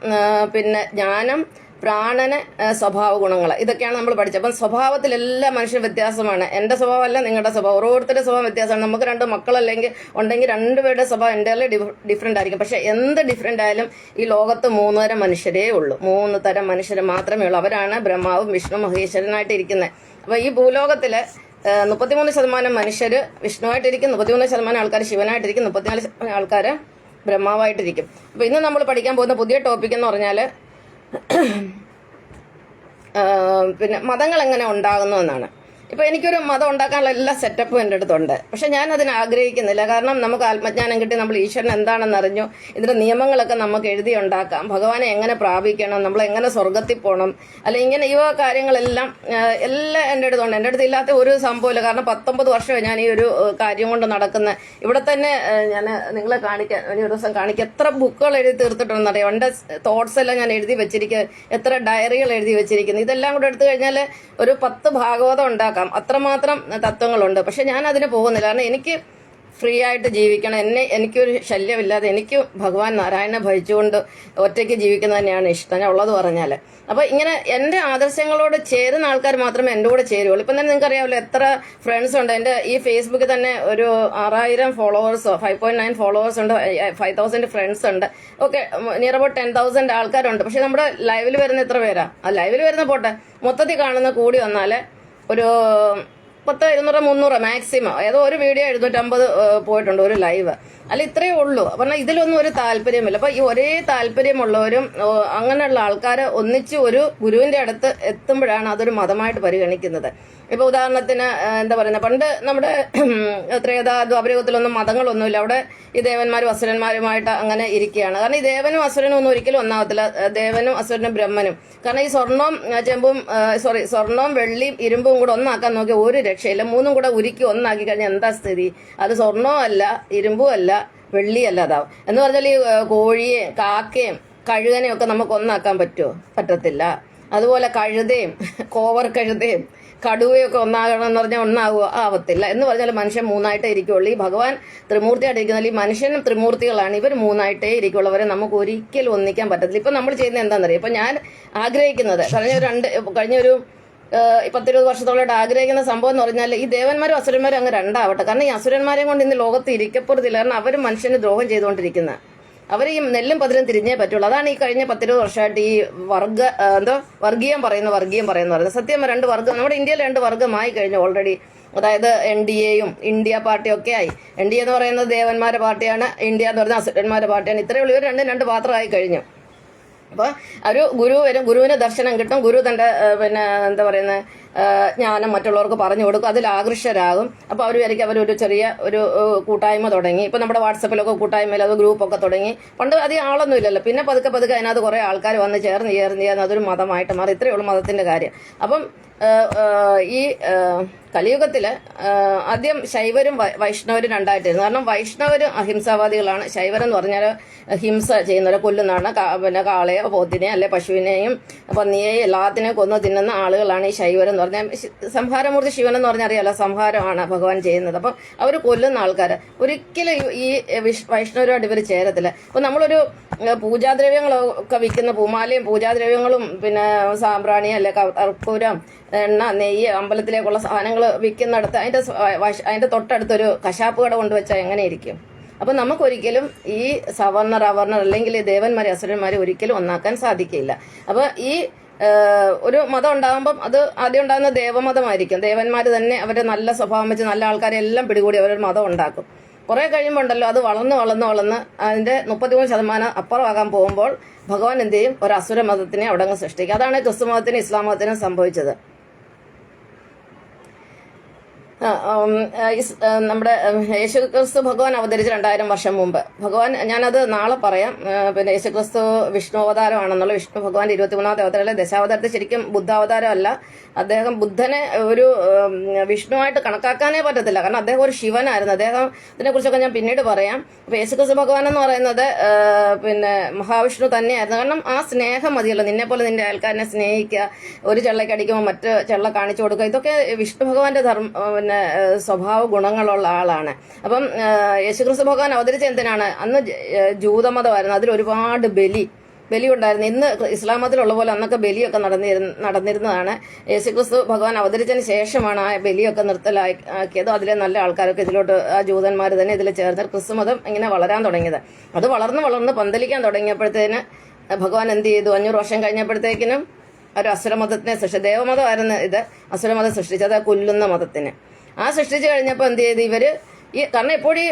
പിന്നെ ജ്ഞാനം, പ്രാണന്, സ്വഭാവ ഗുണങ്ങൾ. ഇതൊക്കെയാണ് നമ്മൾ പഠിച്ചത്. അപ്പം സ്വഭാവത്തിൽ എല്ലാ മനുഷ്യരും വ്യത്യാസമാണ്. എൻ്റെ സ്വഭാവമല്ല നിങ്ങളുടെ സ്വഭാവം, ഓരോരുത്തരുടെ സ്വഭാവം വ്യത്യാസമാണ്. നമുക്ക് 2 മക്കളല്ലെങ്കിൽ ഉണ്ടെങ്കിൽ 2 പേരുടെ സ്വഭാവം എൻ്റെ ഡിഫറെൻ്റ് ആയിരിക്കും. പക്ഷെ എന്ത് ഡിഫറെൻ്റ് ആയാലും ഈ ലോകത്ത് 3 തരം മനുഷ്യരേ ഉള്ളൂ. 3 തരം മനുഷ്യർ മാത്രമേ ഉള്ളൂ. അവരാണ് ബ്രഹ്മാവും വിഷ്ണു മഹേശ്വരനായിട്ട് ഇരിക്കുന്നത്. അപ്പോൾ ഈ ഭൂലോകത്തില് 33% മനുഷ്യർ വിഷ്ണുവായിട്ടിരിക്കും, 33% ആൾക്കാർ ശിവനായിട്ടിരിക്കും, 34% ആൾക്കാർ ബ്രഹ്മാവായിട്ടിരിക്കും. അപ്പൊ ഇന്ന് നമ്മൾ പഠിക്കാൻ പോകുന്ന പുതിയ ടോപ്പിക് എന്ന് പറഞ്ഞാൽ പിന്നെ മതങ്ങൾ എങ്ങനെ ഉണ്ടാകുന്നു എന്നാണ്. ഇപ്പൊ എനിക്കൊരു മതം ഉണ്ടാക്കാനുള്ള എല്ലാ സെറ്റപ്പും എൻ്റെ അടുത്തുണ്ട്. പക്ഷെ ഞാൻ അതിന് ആഗ്രഹിക്കുന്നില്ല. കാരണം നമുക്ക് ആത്മജ്ഞാനം കിട്ടി, നമ്മൾ ഈശ്വരൻ എന്താണെന്ന് അറിഞ്ഞു, ഇതിന്റെ നിയമങ്ങളൊക്കെ നമുക്ക് എഴുതി ഉണ്ടാക്കാം. ഭഗവാനെ എങ്ങനെ പ്രാപിക്കണം, നമ്മൾ എങ്ങനെ സ്വർഗത്തിൽ പോകണം, അല്ലെ ഇങ്ങനെ ഈ കാര്യങ്ങളെല്ലാം എല്ലാം എൻ്റെ അടുത്തുണ്ട്. എൻ്റെ അടുത്ത് ഇല്ലാത്ത ഒരു സംഭവമില്ല. കാരണം 19 വർഷമായി ഞാൻ ഈ ഒരു കാര്യം കൊണ്ട് നടക്കുന്ന. ഇവിടെ തന്നെ ഞാൻ നിങ്ങളെ കാണിക്കാൻ, ഒരു ദിവസം കാണിക്കാം, എത്ര ബുക്കുകൾ എഴുതി തീർത്തിട്ടുണ്ടെന്നറിയാം. എൻ്റെ തോട്ട്സ് എല്ലാം ഞാൻ എഴുതി വെച്ചിരിക്കുക, എത്ര ഡയറികൾ എഴുതി വെച്ചിരിക്കുന്നു. ഇതെല്ലാം കൂടെ എടുത്തു കഴിഞ്ഞാൽ ഒരു 10 ഭാഗവതം ഉണ്ടാക്കാം. അത്രമാത്രം തത്വങ്ങളുണ്ട്. പക്ഷെ ഞാൻ അതിന് പോകുന്നില്ല. കാരണം എനിക്ക് ഫ്രീ ആയിട്ട് ജീവിക്കണം. എനിക്കൊരു ശല്യമില്ലാതെ എനിക്ക് ഭഗവാൻ നാരായണനെ ഭജിച്ചുകൊണ്ട് ഒറ്റയ്ക്ക് ജീവിക്കുന്നത് തന്നെയാണ് ഇഷ്ടം, ഞാൻ ഉള്ളത് പറഞ്ഞാൽ. അപ്പൊ ഇങ്ങനെ എൻ്റെ ആദർശങ്ങളോട് ചേരുന്ന ആൾക്കാർ മാത്രമേ എൻ്റെ കൂടെ ചേരുള്ളൂ. ഇപ്പം തന്നെ നിങ്ങൾക്ക് അറിയാമല്ലോ എത്ര ഫ്രണ്ട്സ് ഉണ്ട്. എൻ്റെ ഈ ഫേസ്ബുക്കിൽ തന്നെ ഒരു 6000 ഫോളോവേഴ്സോ 5.9 ഫോളോവേഴ്സ് ഉണ്ട്, 5000 ഫ്രണ്ട്സ് ഉണ്ട്. ഓക്കെ, നിയർ അബൌട്ട് 10,000 ആൾക്കാരുണ്ട്. പക്ഷെ നമ്മുടെ ലൈവിൽ വരുന്ന എത്ര പേരാ? ആ ലൈവിൽ വരുന്ന പോട്ടെ, മൊത്തത്തിൽ കാണുന്ന കൂടി വന്നാൽ ഒരു 10, 200, 300 മാക്സിമം. ഏതോ ഒരു വീഡിയോ 750 പോയിട്ടുണ്ട്, ഒരു ലൈവ്. അല്ല ഇത്രയേ ഉള്ളൂ. പറഞ്ഞാൽ ഇതിലൊന്നും ഒരു താല്പര്യമില്ല. അപ്പൊ ഈ ഒരേ താല്പര്യമുള്ളവരും അങ്ങനെയുള്ള ആൾക്കാർ ഒന്നിച്ച് ഒരു ഗുരുവിന്റെ അടുത്ത് എത്തുമ്പോഴാണ് അതൊരു മതമായിട്ട് പരിഗണിക്കുന്നത്. ഇപ്പൊ ഉദാഹരണത്തിന് എന്താ പറയുന്നത്, പണ്ട് നമ്മുടെ ത്രേതാ ദ്വാപരയുഗത്തിലൊന്നും മതങ്ങളൊന്നുമില്ല. അവിടെ ഈ ദേവന്മാരും അസുരന്മാരുമായിട്ട് അങ്ങനെ ഇരിക്കുകയാണ്. കാരണം ഈ ദേവനും അസുരനും ഒന്നും ഒരിക്കലും ഒന്നാവത്തില്ല. ദേവനും അസുരനും ബ്രഹ്മനും. കാരണം ഈ സ്വർണവും വെള്ളിയും ഇരുമ്പും കൂടെ ഒന്നാക്കാൻ നോക്കിയ ഒരു രക്ഷയില്ല. 3 കൂടെ ഉരുക്കി ഒന്നാക്കി കഴിഞ്ഞാൽ എന്താ സ്ഥിതി? അത് സ്വർണവും അല്ല, ഇരുമ്പും അല്ല, വെള്ളിയല്ല അതാവും. എന്ന് പറഞ്ഞാൽ ഈ കോഴിയെയും കാക്കയും കഴുകനെയും ഒക്കെ നമുക്ക് ഒന്നാക്കാൻ പറ്റുമോ? പറ്റത്തില്ല. അതുപോലെ കഴുതയും കോവർ കഴുതയും കടുവയൊക്കെ ഒന്നാകണം എന്ന് പറഞ്ഞാൽ ആവത്തില്ല. എന്ന് പറഞ്ഞാൽ മനുഷ്യൻ മൂന്നായിട്ടേ ഇരിക്കുള്ളൂ. ഈ ഭഗവാൻ ത്രിമൂർത്തിയായിട്ട് ഇരിക്കുന്ന ഈ മനുഷ്യനും ത്രിമൂർത്തികളാണ്. ഇവർ മൂന്നായിട്ടേ ഇരിക്കുള്ളവരെ നമുക്ക് ഒരിക്കലും ഒന്നിക്കാൻ പറ്റത്തില്ല. ഇപ്പം നമ്മൾ ചെയ്യുന്നത് എന്താണെന്നറിയാം. ഇപ്പം ഞാൻ ആഗ്രഹിക്കുന്നത് കഴിഞ്ഞൊരു 10-20 വർഷത്തോളമായിട്ട് ആഗ്രഹിക്കുന്ന സംഭവം എന്ന് പറഞ്ഞാൽ ഈ ദേവന്മാരും അസുരന്മാരും അങ്ങ് രണ്ടാവട്ടെ. കാരണം ഈ അസുരന്മാരെയും കൊണ്ട് ഇന്ന് ലോകത്ത് ഇരിക്കപ്പുറത്തില്ല. കാരണം അവർ മനുഷ്യന് ദ്രോഹം ചെയ്തുകൊണ്ടിരിക്കുന്നത്. അവർ ഈ നെല്ലും പതിരും തിരിഞ്ഞേ പറ്റുള്ളൂ. അതാണ് ഈ കഴിഞ്ഞ 10-20 വർഷമായിട്ട് ഈ വർഗീയം പറയുന്നത്. സത്യം 2 വർഗ്ഗം നമ്മുടെ ഇന്ത്യയിൽ 2 വർഗ്ഗമായി കഴിഞ്ഞു ഓൾറെഡി. അതായത് NDAയും ഇന്ത്യ പാർട്ടിയും ഒക്കെ ആയി. NDA എന്ന് പറയുന്നത് ദേവന്മാരുടെ പാർട്ടിയാണ്, ഇന്ത്യ എന്ന് പറയുന്നത് അസുരന്മാരുടെ പാർട്ടിയാണ്. ഇത്രയേ ഉള്ളൂ. ഇവർ രണ്ട് പാത്രമായി കഴിഞ്ഞു. അപ്പോൾ ഒരു ഗുരു വരും, ഗുരുവിന് ദർശനം കിട്ടും, ഗുരു തൻ്റെ എന്താ പറയുന്നത് ജ്ഞാനം മറ്റുള്ളവർക്ക് പറഞ്ഞു കൊടുക്കും, അതിൽ ആകൃഷ്ടരാകും. അപ്പോൾ അവർ വിചാരിക്കും അവരൊരു ചെറിയ ഒരു കൂട്ടായ്മ തുടങ്ങി. ഇപ്പം നമ്മുടെ വാട്സപ്പിലൊക്കെ കൂട്ടായ്മയിൽ അത് ഗ്രൂപ്പൊക്കെ തുടങ്ങി. പണ്ട് അധികം ആളൊന്നും ഇല്ലല്ലോ. പിന്നെ പതുക്കെ അതിനകത്ത് കുറേ ആൾക്കാർ വന്ന് ചേർന്ന് അതൊരു മതമായിട്ട് മാറി. ഇത്രയേ ഉള്ളൂ മതത്തിൻ്റെ കാര്യം. അപ്പം ഈ കലിയുഗത്തില് ആദ്യം ശൈവരും വൈഷ്ണവരും രണ്ടായിട്ടായിരുന്നു. കാരണം വൈഷ്ണവരും അഹിംസാവാദികളാണ്. ശൈവരെന്ന് പറഞ്ഞാൽ ഹിംസ ചെയ്യുന്നവരെ കൊല്ലുന്നതാണ്. കാളയോ പോത്തിനെയും അല്ലെ പശുവിനെയും പന്നിയെയും എല്ലാത്തിനെയും കൊന്നു തിന്നുന്ന ആളുകളാണ് ഈ ശൈവരെന്ന് പറഞ്ഞാൽ. സംഹാരമൂർത്തി ശിവൻ എന്ന് പറഞ്ഞാൽ അറിയാലോ, സംഹാരമാണ് ഭഗവാൻ ചെയ്യുന്നത്. അപ്പം അവർ കൊല്ലുന്ന ആൾക്കാർ. ഒരിക്കലും ഈ വൈഷ്ണവരുമായിട്ട് ഇവർ ചേരത്തില്ല. അപ്പം നമ്മളൊരു പൂജാദ്രവ്യങ്ങളൊക്കെ വിൽക്കുന്ന പൂമാലയും പൂജാദ്രവ്യങ്ങളും പിന്നെ സാമ്പ്രാണി അല്ലെ കർപ്പൂരം എണ്ണ നെയ്യ് അമ്പലത്തിലേക്കുള്ള സാധനങ്ങൾ വിൽക്കുന്നിടത്ത് അതിന്റെ തൊട്ടടുത്തൊരു കശാപ്പ് കട കൊണ്ടുവച്ചാൽ എങ്ങനെയിരിക്കും? അപ്പൊ നമുക്കൊരിക്കലും ഈ സവർണർ അവർണർ അല്ലെങ്കിൽ ഈ ദേവന്മാരെ അസുരന്മാരെ ഒരിക്കലും ഒന്നാക്കാൻ സാധിക്കില്ല. അപ്പൊ ഈ ഒരു മതം ഉണ്ടാകുമ്പം അത് ആദ്യം ഉണ്ടാകുന്ന ദേവമതമായിരിക്കും. ദേവന്മാർ തന്നെ അവരുടെ നല്ല സ്വഭാവം വെച്ച് നല്ല ആൾക്കാരെ എല്ലാം പിടികൂടി അവരൊരു മതം ഉണ്ടാക്കും. കുറെ കഴിയുമ്പോൾ ഉണ്ടല്ലോ അത് വളർന്ന് അതിന്റെ 33% അപ്പുറമാകാൻ പോകുമ്പോൾ ഭഗവാൻ എന്ത് ചെയ്യും? ഒരു അസുര മതത്തിനെ അവിടെ അങ്ങ് സൃഷ്ടിക്കും. അതാണ് ക്രിസ്തു മതത്തിനും ഇസ്ലാം മതത്തിനും സംഭവിച്ചത്. നമ്മുടെ യേശുക്രിസ്തു ഭഗവാൻ അവതരിച്ച് 2000 വർഷം മുമ്പ്. ഭഗവാൻ ഞാനത് നാളെ പറയാം. പിന്നെ യേശുക്രിസ്തു വിഷ്ണു അവതാരമാണെന്നുള്ള വിഷ്ണു ഭഗവാന്റെ 23ാമത്തെ അവതാരമല്ല. ദശാവതാരത്തിൽ ശരിക്കും ബുദ്ധാവതാരം അല്ല. അദ്ദേഹം ബുദ്ധനെ ഒരു വിഷ്ണുവായിട്ട് കണക്കാക്കാനേ പറ്റത്തില്ല. കാരണം അദ്ദേഹം ഒരു ശിവനായിരുന്നു. അദ്ദേഹത്തിനെ കുറിച്ചൊക്കെ ഞാൻ പിന്നീട് പറയാം. അപ്പൊ യേശുക്രിസ്തു ഭഗവാൻ എന്ന് പറയുന്നത് പിന്നെ മഹാവിഷ്ണു തന്നെയായിരുന്നു. കാരണം ആ സ്നേഹം മതിയല്ലോ. നിന്നെ പോലെ നിന്റെ ആൾക്കാരനെ സ്നേഹിക്കുക, ഒരു ചെള്ളയ്ക്ക് അടിക്കുമ്പോൾ മറ്റു ചെള്ള കാണിച്ചു കൊടുക്കുക, ഇതൊക്കെ വിഷ്ണു ഭഗവാന്റെ സ്വഭാവ ഗുണങ്ങളുള്ള ആളാണ്. അപ്പം യേശുക്രിസ്തു ഭഗവാൻ അവതരിച്ച എന്തിനാണ്? അന്ന് ജൂതമതമായിരുന്നു. അതിൽ ഒരുപാട് ബലി ഉണ്ടായിരുന്നു. ഇന്ന് ഇസ്ലാം മതത്തിലുള്ള പോലെ അന്നൊക്കെ ബലിയൊക്കെ നടന്നിരുന്നതാണ്. യേശുക്രിസ്തു ഭഗവാൻ അവതരിച്ചതിന് ശേഷമാണ് ആ ബലിയൊക്കെ നിർത്തലാക്കിയത്. അതിലെ നല്ല ആൾക്കാരൊക്കെ ഇതിലോട്ട് ആ ജൂതന്മാർ തന്നെ ഇതിൽ ചേർന്ന് ക്രിസ്തുമതം ഇങ്ങനെ വളരാൻ തുടങ്ങിയത്. അത് വളർന്ന് പന്തലിക്കാൻ തുടങ്ങിയപ്പോഴത്തേന് ഭഗവാൻ എന്ത് ചെയ്തു? 500 വർഷം കഴിഞ്ഞപ്പോഴത്തേക്കിനും ഒരു അസുരമതത്തിനെ ദേവമതമായിരുന്നു ഇത്. അസുരമതം സൃഷ്ടിച്ചത് കൊല്ലുന്ന മതത്തിന്. ആ സൃഷ്ടിച്ചു കഴിഞ്ഞപ്പോൾ എന്ത് ചെയ്ത് ഇവര് കാരണം എപ്പോഴും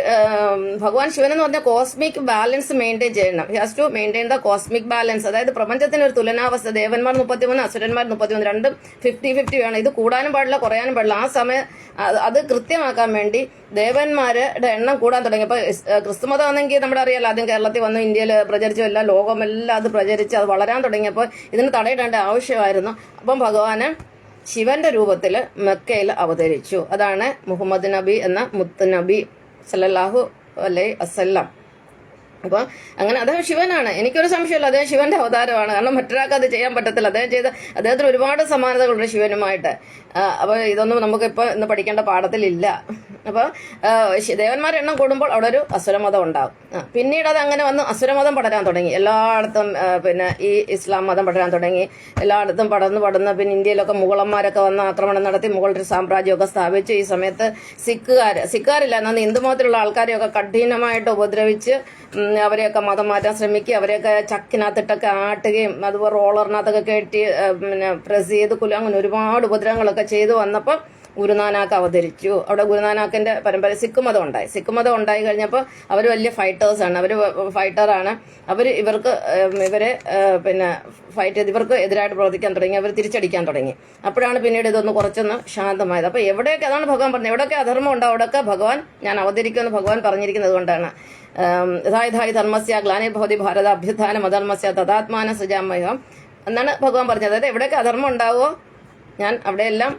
ഭഗവാൻ ശിവൻ എന്ന് പറഞ്ഞാൽ കോസ്മിക് ബാലൻസ് മെയിൻറ്റെയിൻ ചെയ്യണം. He has to maintain the cosmic balance. അതായത് പ്രപഞ്ചത്തിന് ഒരു തുലനാവസ്ഥ. ദേവന്മാർ 33, അസുരന്മാർ 33, രണ്ടും 50-50 വേണം. ഇത് കൂടാനും പാടില്ല, കുറയാനും പാടില്ല. ആ സമയം അത് കൃത്യമാക്കാൻ വേണ്ടി ദേവന്മാരുടെ എണ്ണം കൂടാൻ തുടങ്ങി. അപ്പൊ ക്രിസ്തുമതം ആണെങ്കിൽ നമ്മുടെ അറിയാലോ, ആദ്യം കേരളത്തിൽ വന്നു, ഇന്ത്യയിൽ പ്രചരിച്ചു, എല്ലാ ലോകമെല്ലാം അത് പ്രചരിച്ച് അത് വളരാൻ തുടങ്ങിയപ്പോൾ ഇതിന് തടയിടേണ്ട ആവശ്യമായിരുന്നു. അപ്പം ഭഗവാന് ശിവന്റെ രൂപത്തിൽ മക്കയിൽ അവതരിച്ചു. അതാണ് മുഹമ്മദ് നബി എന്ന മുത്ത് നബി സല്ലല്ലാഹു അലൈഹി വസല്ലം. അപ്പൊ അങ്ങനെ അദ്ദേഹം ശിവനാണ്. എനിക്കൊരു സംശയമില്ല, അദ്ദേഹം ശിവന്റെ അവതാരമാണ്. കാരണം മറ്റൊരാൾക്ക് അത് ചെയ്യാൻ പറ്റത്തില്ല. അദ്ദേഹത്തിന് ഒരുപാട് സമാനതകളുണ്ട് ശിവനുമായിട്ട്. അപ്പൊ ഇതൊന്നും നമുക്കിപ്പോൾ ഇന്ന് പഠിക്കേണ്ട പാഠത്തിലില്ല. അപ്പൊ ദേവന്മാരുടെ എണ്ണം കൂടുമ്പോൾ അവിടെ ഒരു അസുരമതം ഉണ്ടാകും. പിന്നീട് അത് അങ്ങനെ വന്ന് അസുരമതം പടരാൻ തുടങ്ങി. എല്ലായിടത്തും പിന്നെ ഈ ഇസ്ലാം മതം പടരാൻ തുടങ്ങി. എല്ലായിടത്തും പടർന്ന് പിന്നെ ഇന്ത്യയിലൊക്കെ മുഗളന്മാരൊക്കെ വന്ന് ആക്രമണം നടത്തി മുഗൾ സാമ്രാജ്യമൊക്കെ സ്ഥാപിച്ചു. ഈ സമയത്ത് സിഖുകാരില്ല എന്നാൽ ഹിന്ദുമതത്തിലുള്ള ആൾക്കാരെയൊക്കെ കഠിനമായിട്ട് ഉപദ്രവിച്ച് അവരെയൊക്കെ മതം മാറ്റാൻ ശ്രമിക്കുക. അവരെയൊക്കെ ചക്കിനകത്തിട്ടൊക്കെ ആട്ടുകയും അതുപോലെ റോളറിനകത്തൊക്കെ കെട്ടി പിന്നെ പ്രസ് ചെയ്ത് അങ്ങനെ ഒരുപാട് ഉപദ്രവങ്ങളൊക്കെ ചെയ്തു വന്നപ്പോൾ ഗുരുനാനാക്ക് അവതരിച്ചു. അവിടെ ഗുരുനാനാക്കിന്റെ പരമ്പര സിഖ് മതം ഉണ്ടായി കഴിഞ്ഞപ്പോൾ അവർ വലിയ ഫൈറ്റേഴ്സാണ്. അവർ ഫൈറ്ററാണ്. ഇവരെ പിന്നെ ഫൈറ്റ് ചെയ്ത് ഇവർക്ക് എതിരായിട്ട് പ്രവർത്തിക്കാൻ തുടങ്ങി. അവർ തിരിച്ചടിക്കാൻ തുടങ്ങി. അപ്പോഴാണ് പിന്നീട് ഇതൊന്ന് കുറച്ചൊന്ന് ശാന്തമായത്. അപ്പൊ എവിടെയൊക്കെ അതാണ് ഭഗവാൻ പറഞ്ഞത്, എവിടെയൊക്കെ അധർമ്മം ഉണ്ടാവും അവിടെയൊക്കെ ഭഗവാൻ ഞാൻ അവതരിക്കുമെന്ന് ഭഗവാൻ പറഞ്ഞിരിക്കുന്നത് കൊണ്ടാണ്. യഥാ ധർമ്മസ്യ ഗ്ലാനിർഭവതി ഭാരത അഭ്യുത്ഥാനം അധർമ്മസ്യ തഥാത്മാന സൃജാമഹം എന്നാണ് ഭഗവാൻ പറഞ്ഞത്. അതായത് എവിടെയൊക്കെ അധർമ്മം ഉണ്ടാവുമോ ഞാൻ അവിടെയെല്ലാം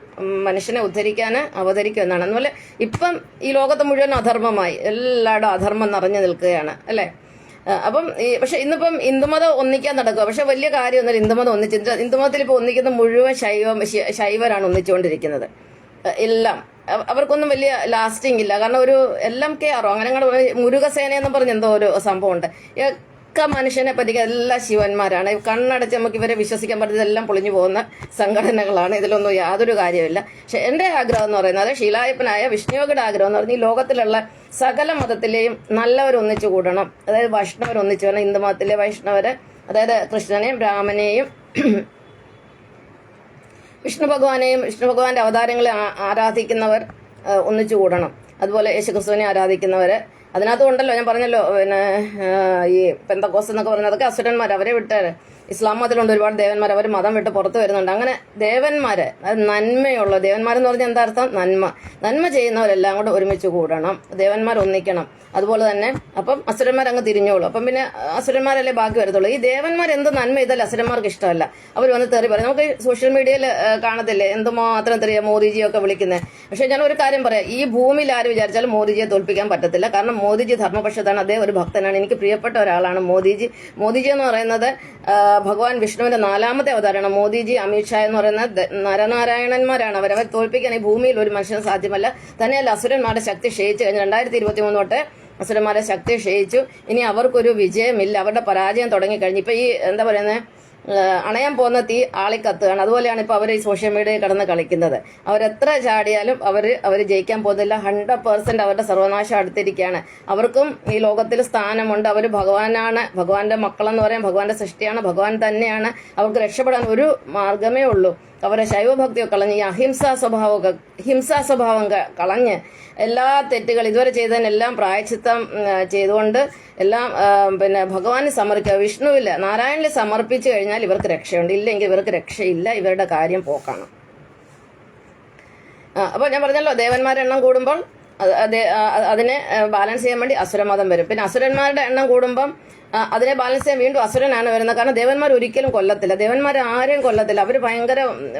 മനുഷ്യനെ ഉദ്ധരിക്കാൻ അവതരിക്കും എന്നാണ്. അതുപോലെ ഇപ്പം ഈ ലോകത്ത് മുഴുവൻ അധർമ്മമായി, എല്ലായിടും അധർമ്മം നിറഞ്ഞു നിൽക്കുകയാണ് അല്ലേ. അപ്പം പക്ഷെ ഇന്നിപ്പം ഹിന്ദുമതം ഒന്നിക്കാൻ നടക്കുക. പക്ഷെ വലിയ കാര്യമൊന്നുമില്ല ഹിന്ദുമതം ഒന്നിച്ച്. ഹിന്ദുമതത്തിൽ ഇപ്പോൾ ഒന്നിക്കുന്ന മുഴുവൻ ശൈവരാണ് ഒന്നിച്ചുകൊണ്ടിരിക്കുന്നത്. എല്ലാം അവർക്കൊന്നും വലിയ ലാസ്റ്റിംഗ് ഇല്ല. കാരണം എല്ലാം കെയറോ അങ്ങനെ മുരുകസേന എന്ന് പറഞ്ഞ എന്തോ ഒരു സംഭവമുണ്ട്. ഒക്കെ മനുഷ്യനെ പറ്റിക്കുക എല്ലാ ശിവന്മാരാണ്. കണ്ണടച്ച് നമുക്ക് ഇവരെ വിശ്വസിക്കാൻ പറ്റുന്നതെല്ലാം പൊളിഞ്ഞു പോകുന്ന സംഘടനകളാണ്. ഇതിലൊന്നും യാതൊരു കാര്യമില്ല. പക്ഷെ എൻ്റെ ആഗ്രഹം എന്ന് പറയുന്നത് ശീലായപ്പനായ വിഷ്ണുയോഗയുടെ ആഗ്രഹം എന്ന് പറഞ്ഞാൽ ഈ ലോകത്തിലുള്ള സകല മതത്തിലെയും നല്ലവരൊന്നിച്ചു കൂടണം. അതായത് വൈഷ്ണവരൊന്നിച്ചു വേണം. ഹിന്ദു മതത്തിലെ വൈഷ്ണവരെ, അതായത് കൃഷ്ണനെയും രാമനെയും വിഷ്ണു ഭഗവാന്റെ അവതാരങ്ങളെ ആരാധിക്കുന്നവർ ഒന്നിച്ചു കൂടണം. അതുപോലെ യേശുക്രിസ്തുവിനെ ആരാധിക്കുന്നവര് അതിനകത്തും ഉണ്ടല്ലോ, ഞാൻ പറഞ്ഞല്ലോ, പിന്നെ ഈ പെന്തക്കോസ് എന്നൊക്കെ പറയുന്നതൊക്കെ അസുരന്മാർ, അവരെ വിട്ടാൽ ഇസ്ലാം മതത്തിലുണ്ട് ഒരുപാട് ദേവന്മാർ, അവർ മതം വിട്ട് പുറത്ത് വരുന്നുണ്ട്. അങ്ങനെ ദേവന്മാര്, അത് നന്മയുള്ള ദേവന്മാരെന്ന് പറഞ്ഞാൽ എന്താ അർത്ഥം? നന്മ ചെയ്യുന്നവരെല്ലാം കൂടെ ഒരുമിച്ച് കൂടണം, ദേവന്മാർ ഒന്നിക്കണം. അതുപോലെ തന്നെ അപ്പം അസുരന്മാർ അങ്ങ് തിരിഞ്ഞോളൂ. അപ്പം പിന്നെ അസുരന്മാരല്ലേ ബാക്കി വരത്തുള്ളൂ. ഈ ദേവന്മാർ എന്ത് നന്മ ചെയ്താൽ അസുരന്മാർക്ക് ഇഷ്ടമല്ല. അവർ വന്ന് തെറി പറയും. നമുക്ക് സോഷ്യൽ മീഡിയയിൽ കാണത്തില്ലേ എന്തുമാത്രം തെറിയ മോദിജിയൊക്കെ വിളിക്കുന്നത്. പക്ഷെ ഞാൻ ഒരു കാര്യം പറയാം, ഈ ഭൂമിയിൽ ആര് വിചാരിച്ചാലും മോദിജിയെ തോൽപ്പിക്കാൻ പറ്റത്തില്ല. കാരണം മോദിജി ധർമ്മപക്ഷത്താണ്, അദ്ദേഹം ഒരു ഭക്തനാണ്, എനിക്ക് പ്രിയപ്പെട്ട ഒരാളാണ് മോദിജി. മോദിജി എന്ന് പറയുന്നത് ഭഗവാൻ വിഷ്ണുവിന്റെ 4ാമത്തെ അവതാരമാണ്. മോദിജി, അമിത്ഷാ എന്ന് പറയുന്ന നരനാരായണന്മാരാണ്. അവരവർ തോൽപ്പിക്കാൻ ഈ ഭൂമിയിൽ ഒരു മനുഷ്യന് സാധ്യമല്ല. തന്നെയല്ല അസുരന്മാരുടെ ശക്തി ക്ഷയിച്ചു കഴിഞ്ഞ് 2023 തൊട്ട് അസുരന്മാരെ ശക്തി ക്ഷയിച്ചു. ഇനി അവർക്കൊരു വിജയമില്ല, അവരുടെ പരാജയം തുടങ്ങിക്കഴിഞ്ഞു. ഇപ്പൊ ഈ എന്താ പറയുന്നത്, അണയാൻ പോകുന്ന തീ ആളിക്കത്തുകയാണ്. അതുപോലെയാണ് ഇപ്പൊ അവർ ഈ സോഷ്യൽ മീഡിയയിൽ കിടന്ന് കളിക്കുന്നത്. അവരെത്ര ചാടിയാലും അവർ ജയിക്കാൻ പോകുന്നില്ല. 100% അവരുടെ സർവനാശം അടുത്തിരിക്കുകയാണ്. അവർക്കും ഈ ലോകത്തിൽ സ്ഥാനമുണ്ട്. അവർ ഭഗവാനാണ്, ഭഗവാന്റെ മക്കളെന്ന് പറയാൻ ഭഗവാന്റെ സൃഷ്ടിയാണ്, ഭഗവാൻ തന്നെയാണ്. അവർക്ക് രക്ഷപ്പെടാൻ ഒരു മാർഗമേ ഉള്ളൂ. അവരെ ശൈവഭക്തിയൊക്കെ കളഞ്ഞ് ഈ ഹിംസാ സ്വഭാവം കളഞ്ഞ് എല്ലാ തെറ്റുകൾ ഇതുവരെ ചെയ്തതിനെല്ലാം പ്രായച്ചിത്തം ചെയ്തുകൊണ്ട് എല്ലാം പിന്നെ ഭഗവാന് സമർപ്പിക്കുക. വിഷ്ണുവില്ല, നാരായണനിൽ സമർപ്പിച്ചു കഴിഞ്ഞാൽ ഇവർക്ക് രക്ഷയുണ്ട്. ഇല്ലെങ്കിൽ ഇവർക്ക് രക്ഷയില്ല. ഇവരുടെ കാര്യം പോക്കാണ്. അപ്പോൾ ഞാൻ പറഞ്ഞല്ലോ, ദേവന്മാരുടെ എണ്ണം കൂടുമ്പോൾ അതിനെ ബാലൻസ് ചെയ്യാൻ വേണ്ടി അസുരമതം വരും. പിന്നെ അസുരന്മാരുടെ എണ്ണം കൂടുമ്പം അതിനെ ബാലൻസ് ചെയ്യാൻ വീണ്ടും അസുരനാണ് വരുന്നത്. കാരണം ദേവന്മാർ ഒരിക്കലും കൊല്ലത്തില്ല, ദേവന്മാർ ആരെയും കൊല്ലത്തില്ല. അവർ ഭയങ്കര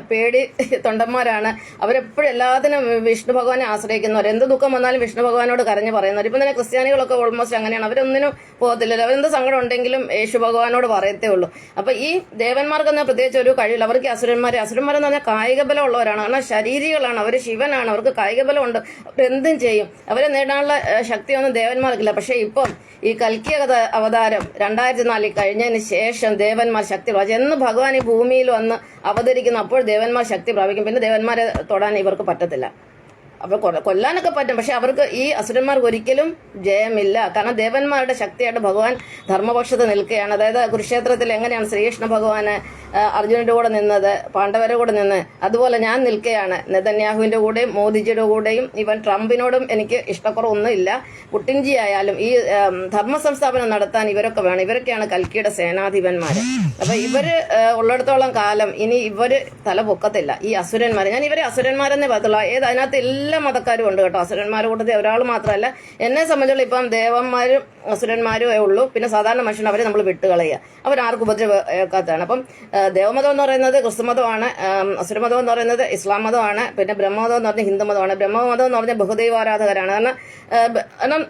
പേടി തൊണ്ടന്മാരാണ്. അവരെപ്പോഴും എല്ലാത്തിനും വിഷ്ണു ഭഗവാനെ ആശ്രയിക്കുന്നവർ. എന്ത് ദുഃഖം വന്നാലും വിഷ്ണു ഭഗവാനോട് കരഞ്ഞു പറയുന്നവർ. ഇപ്പം തന്നെ ക്രിസ്ത്യാനികളൊക്കെ ഓൾമോസ്റ്റ് അങ്ങനെയാണ്. അവരൊന്നിനും പോകത്തില്ലല്ലോ. അവരെന്ത് സങ്കടം ഉണ്ടെങ്കിലും യേശു ഭഗവാനോട് പറയത്തേ ഉള്ളൂ. അപ്പൊ ഈ ദേവന്മാർക്കെന്ന പ്രത്യേകിച്ച് ഒരു കഴിയില്ല. അവർക്ക് അസുരന്മാരെന്ന് പറഞ്ഞാൽ കായിക ബലം ഉള്ളവരാണ്. കാരണം ശരീരികളാണ്, അവർ ശിവനാണ്, അവർക്ക് കായിക ബലമുണ്ട്. അവരെന്തും ചെയ്യും. അവരെ നേടാനുള്ള ശക്തിയൊന്നും ദേവന്മാർക്കില്ല. പക്ഷെ ഇപ്പം ഈ കൽക്കി അവതാരം 2004 കഴിഞ്ഞതിന് ശേഷം ദേവന്മാർ ശക്തി പ്രാപിച്ചു. എന്ന് ഭഗവാൻ ഈ ഭൂമിയിൽ വന്ന് അവതരിക്കുന്നു, അപ്പോൾ ദേവന്മാർ ശക്തി പ്രാപിക്കും. പിന്നെ ദേവന്മാരെ തൊടാൻ ഇവർക്ക് പറ്റത്തില്ല. അപ്പൊ കൊല്ലാനൊക്കെ പറ്റും, പക്ഷെ അവർക്ക് ഈ അസുരന്മാർക്ക് ഒരിക്കലും ജയമില്ല. കാരണം ദേവന്മാരുടെ ശക്തിയായിട്ട് ഭഗവാൻ ധർമ്മപക്ഷത്ത് നിൽക്കുകയാണ്. അതായത് കുരുക്ഷേത്രത്തിൽ എങ്ങനെയാണ് ശ്രീകൃഷ്ണ ഭഗവാന് അർജുനന്റെ കൂടെ നിന്നത്, പാണ്ഡവരുടെ കൂടെ നിന്ന്, അതുപോലെ ഞാൻ നിൽക്കുകയാണ്. നെതന്യാഹുവിന്റെ കൂടെയും മോദിജിയുടെ കൂടെയും ഇവൻ ട്രംപിനോടും എനിക്ക് ഇഷ്ടക്കുറവൊന്നും ഇല്ല. പുട്ടിൻജി ആയാലും ഈ ധർമ്മ സംസ്ഥാപനം നടത്താൻ ഇവരൊക്കെ വേണം. ഇവരൊക്കെയാണ് കൽക്കിയുടെ സേനാധിപന്മാര്. അപ്പൊ ഇവര് ഉള്ളിടത്തോളം കാലം ഇനി ഇവര് തല പൊക്കത്തില്ല. ഈ അസുരന്മാര്, ഞാൻ ഇവരെ അസുരന്മാരെന്നേ പറയത്തുള്ളൂ. അതിനകത്ത് എല്ലാ മതക്കാരും ഉണ്ട് കേട്ടോ. അസുരന്മാരുടെ കൂട്ടത്തിൽ ഒരാൾ മാത്രമല്ല. എന്നെ സംബന്ധിച്ചുള്ള ഇപ്പം ദേവന്മാരും അസുരന്മാരും ഉള്ളൂ. പിന്നെ സാധാരണ മനുഷ്യൻ അവരെ നമ്മൾ വിട്ടുകളയുക. അവരാർക്കും ഉപദ്രവക്കാത്തതാണ്. അപ്പം ദേവമതം എന്ന് പറയുന്നത് ക്രിസ്തുമതമാണ്, അസുരമതം എന്ന് പറയുന്നത് ഇസ്ലാം മതമാണ്, പിന്നെ ബ്രഹ്മമതം എന്ന് പറഞ്ഞാൽ ഹിന്ദുമതമാണ്. ബ്രഹ്മമതം എന്ന് പറഞ്ഞാൽ ബഹുദൈവാരാധകരാണ്. കാരണം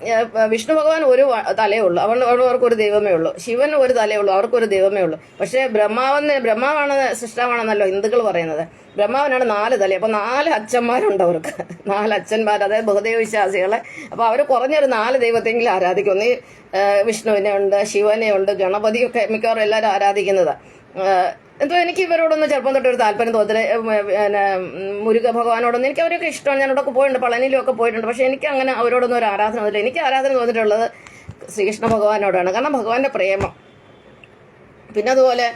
വിഷ്ണു ഭഗവാൻ ഒരു തലയേ ഉള്ളൂ, അവർക്കൊരു ദൈവമേ ഉള്ളൂ. ശിവൻ ഒരു തലയേ ഉള്ളൂ, അവർക്കൊരു ദൈവമേ ഉള്ളൂ. പക്ഷേ ബ്രഹ്മാവാണ് സൃഷ്ടാവാണെന്നല്ലോ ഹിന്ദുക്കൾ പറയുന്നത്. ബ്രഹ്മാവിനാണ് 4 തല. അപ്പൊ 4 അച്ഛന്മാരുണ്ട് അവർക്ക്, 4 അച്ഛന്മാർ, അതായത് ബഹുദൈവ വിശ്വാസികളെ. അപ്പൊ അവർ കുറഞ്ഞൊരു 4 ദൈവത്തെങ്കിലും ആരാധിക്കും. ഒന്ന് വിഷ്ണുവിനെ ഉണ്ട്, ശിവനെ ഉണ്ട്, ഗണപതിയൊക്കെ മിക്കവാറും എല്ലാവരും ആരാധിക്കുന്നത്. എന്തോ എനിക്ക് ഇവരോടൊന്നും ചെറുപ്പം തൊട്ടൊരു താല്പര്യം തോന്നില്ല. പിന്നെ മുരുക ഭഗവാനോടൊന്നും എനിക്ക് അവരൊക്കെ ഇഷ്ടമാണ്. ഞാൻ അവിടെ പോയിട്ടുണ്ട്, പളനിയിലും ഒക്കെ പോയിട്ടുണ്ട്. പക്ഷെ എനിക്ക് അങ്ങനെ അവരോടൊന്നും ഒരു ആരാധന തോന്നില്ല. എനിക്ക് ആരാധന തോന്നിയിട്ടുള്ളത് ശ്രീകൃഷ്ണ ഭഗവാനോടാണ്. കാരണം ഭഗവാന്റെ പ്രേമം. പിന്നെ അതുപോലെ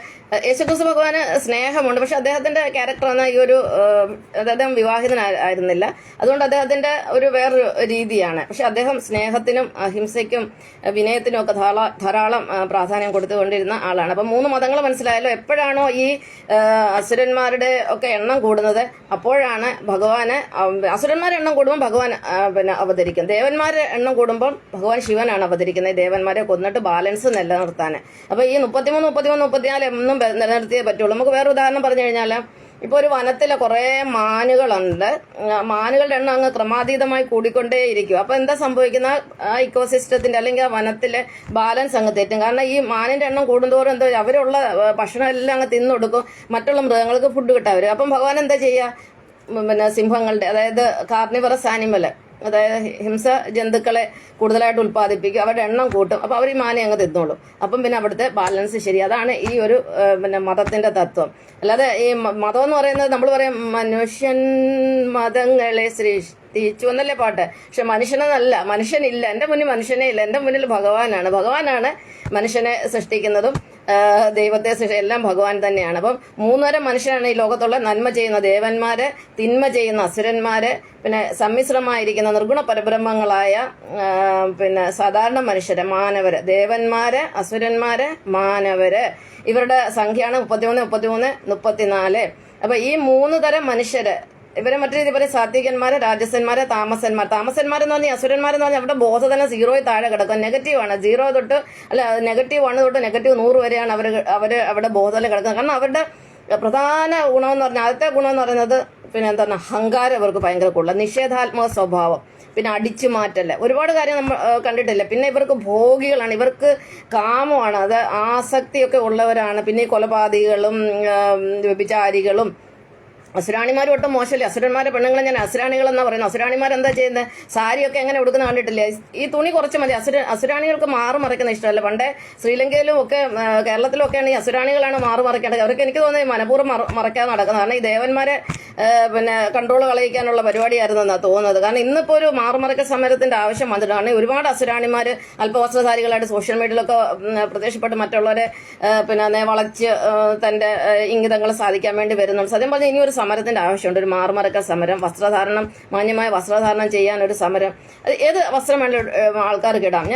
യേശുക്രിസ്തു ഭഗവാന് സ്നേഹമുണ്ട്. പക്ഷെ അദ്ദേഹത്തിന്റെ ക്യാരക്ടർ എന്ന ഈ ഒരു അദ്ദേഹം വിവാഹിതനായിരുന്നില്ല. അതുകൊണ്ട് അദ്ദേഹത്തിന്റെ ഒരു വേറൊരു രീതിയാണ്. പക്ഷെ അദ്ദേഹം സ്നേഹത്തിനും അഹിംസയ്ക്കും വിനയത്തിനും ഒക്കെ ധാരാളം പ്രാധാന്യം കൊടുത്തുകൊണ്ടിരുന്ന ആളാണ്. അപ്പം 3 മതങ്ങൾ മനസ്സിലായല്ലോ. എപ്പോഴാണോ ഈ അസുരന്മാരുടെ ഒക്കെ എണ്ണം കൂടുന്നത്, അപ്പോഴാണ് ഭഗവാന് അസുരന്മാരുടെ എണ്ണം കൂടുമ്പോൾ ഭഗവാൻ പിന്നെ അവതരിക്കും. ദേവന്മാരുടെ എണ്ണം കൂടുമ്പോൾ ഭഗവാൻ ശിവനാണ് അവതരിക്കുന്നത്. ദേവന്മാരെ കൊന്നിട്ട് ബാലൻസ് നിലനിർത്താൻ. അപ്പൊ ഈ 33, 34 എന്നും നിലനിർത്തിയേ പറ്റുള്ളൂ. നമുക്ക് വേറെ ഉദാഹരണം പറഞ്ഞു കഴിഞ്ഞാൽ ഇപ്പോൾ ഒരു വനത്തിലെ കുറേ മാനുകളുണ്ട്. മാനുകളുടെ എണ്ണം അങ്ങ് ക്രമാതീതമായി കൂടിക്കൊണ്ടേയിരിക്കും. അപ്പോൾ എന്താ സംഭവിക്കുന്ന, ആ ഇക്കോസിസ്റ്റത്തിന്റെ അല്ലെങ്കിൽ ആ വനത്തിലെ ബാലൻസ് അങ്ങ് തെറ്റും. കാരണം ഈ മാനിന്റെ എണ്ണം കൂടുന്തോറും എന്തോ അവരുള്ള ഭക്ഷണം എല്ലാം അങ്ങ് തിന്നൊടുക്കും, മറ്റുള്ള മൃഗങ്ങൾക്ക് ഫുഡ് കിട്ടാൻ വരും. അപ്പം ഭഗവാൻ എന്താ ചെയ്യുക, പിന്നെ സിംഹങ്ങളുടെ, അതായത് കാർണിവറസ് ആനിമല്, അതായത് ഹിംസ ജന്തുക്കളെ കൂടുതലായിട്ട് ഉൽപ്പാദിപ്പിക്കും, അവരുടെ എണ്ണം കൂട്ടും. അപ്പോൾ അവർ ഈ മാനെ അങ്ങ് തിന്നോളും. അപ്പം പിന്നെ അവിടുത്തെ ബാലൻസ് ശരി. അതാണ് ഈ ഒരു പിന്നെ മതത്തിന്റെ തത്വം. അല്ലാതെ ഈ മതം എന്ന് പറയുന്നത് നമ്മൾ പറയും മനുഷ്യൻ മതങ്ങളെ സൃഷ്ടിച്ചു എന്നല്ലേ പാട്ട്. പക്ഷെ മനുഷ്യനെന്നല്ല, മനുഷ്യനില്ല, എൻ്റെ മുന്നിൽ മനുഷ്യനെ ഇല്ല, എൻ്റെ മുന്നിൽ ഭഗവാനാണ് മനുഷ്യനെ സൃഷ്ടിക്കുന്നതും ദൈവത്തെ എല്ലാം ഭഗവാൻ തന്നെയാണ്. അപ്പം മൂന്നുതരം മനുഷ്യരാണ് ഈ ലോകത്തുള്ള: നന്മ ചെയ്യുന്ന ദേവന്മാര്, തിന്മ ചെയ്യുന്ന അസുരന്മാര്, പിന്നെ സമ്മിശ്രമായിരിക്കുന്ന നിർഗുണ പരബ്രഹ്മങ്ങളായ പിന്നെ സാധാരണ മനുഷ്യര്, മാനവര്. ദേവന്മാര്, അസുരന്മാര്, മാനവര്. ഇവരുടെ സംഖ്യയാണ് 33, 33, 34. അപ്പൊ ഈ മൂന്ന് തരം മനുഷ്യര്, ഇവരെ മറ്റു രീതി പറയും സാത്വികന്മാര്, രാജസന്മാര്, താമസന്മാരെന്ന് പറഞ്ഞാൽ അസുരന്മാരെന്ന് പറഞ്ഞാൽ അവരുടെ ബോധതലം 0 താഴെ കിടക്കും. നെഗറ്റീവാണ്. 0 തൊട്ട് നെഗറ്റീവ് 1 തൊട്ട് നെഗറ്റീവ് 100 വരെയാണ് അവര് അവരുടെ ബോധതലം കിടക്കുന്നത്. കാരണം അവരുടെ പ്രധാന ഗുണമെന്ന് പറഞ്ഞാൽ, ആദ്യത്തെ ഗുണമെന്ന് പറയുന്നത് പിന്നെ എന്താണ്, അഹങ്കാരം ഇവർക്ക് ഭയങ്കര കൂടുതൽ, നിഷേധാത്മക സ്വഭാവം, പിന്നെ അടിച്ചു മാറ്റല്, ഒരുപാട് കാര്യം നമ്മൾ കണ്ടിട്ടില്ല. പിന്നെ ഇവർക്ക് ഭോഗികളാണ്, ഇവർക്ക് കാമമാണ്, അത് ആസക്തിയൊക്കെ ഉള്ളവരാണ്. പിന്നെ ഈ കൊലപാതകികളും വ്യഭിചാരികളും. അസുരാണിമാരും ഒട്ടും മോശമല്ലേ. അസുരന്മാരെ പെണ്ണുങ്ങളെ ഞാൻ അസുരാണികളെന്നാ പറയുന്നത്. അസുരാണിമാരെന്താ ചെയ്യുന്നത്, സാരിയൊക്കെ എങ്ങനെ ഉടുക്കുന്ന കണ്ടിട്ടില്ലേ? ഈ തുണി കുറച്ച് മതി. അസുരാണികൾക്ക് മറയ്ക്കുന്ന ഇഷ്ടമല്ല. പണ്ടേ ശ്രീലങ്കയിലും ഒക്കെ കേരളത്തിലും ഒക്കെയാണ് ഈ അസുരാണികളാണ് മറയ്ക്കേണ്ടത്. അവർക്ക് എനിക്ക് തോന്നുന്നത് മനഃപൂർവ്വം മറയ്ക്കാതെ നടക്കുന്നത്. കാരണം ഈ ദേവന്മാരെ പിന്നെ കൺട്രോൾ കളയിക്കാനുള്ള പരിപാടിയായിരുന്നു എന്നാണ് തോന്നുന്നത്. കാരണം ഇന്നിപ്പോൾ ഒരു മാറുമറയ്ക്കൽ സമരത്തിന്റെ ആവശ്യം വന്നിട്ടാണ് ഒരുപാട് അസുരാണിമാര് അല്പവസ്ത്രധാരികളായിട്ട് സോഷ്യൽ മീഡിയയിലൊക്കെ പ്രത്യക്ഷപ്പെട്ട് മറ്റുള്ളവരെ പിന്നെ വളച്ച് തന്റെ ഇംഗിതങ്ങൾ സാധിക്കാൻ വേണ്ടി വരുന്നുണ്ട്. സത്യം പറഞ്ഞാൽ ഇനി ഒരു സമരത്തിന്റെ ആവശ്യമുണ്ട്, ഒരു മാറുമറയ്ക്കൽ സമരം. വസ്ത്രധാരണം, മാന്യമായ വസ്ത്രധാരണം ചെയ്യാൻ ഒരു സമരം. ഏത് വസ്ത്രം വേണ്ട ആൾക്കാർക്ക് ഇടാം.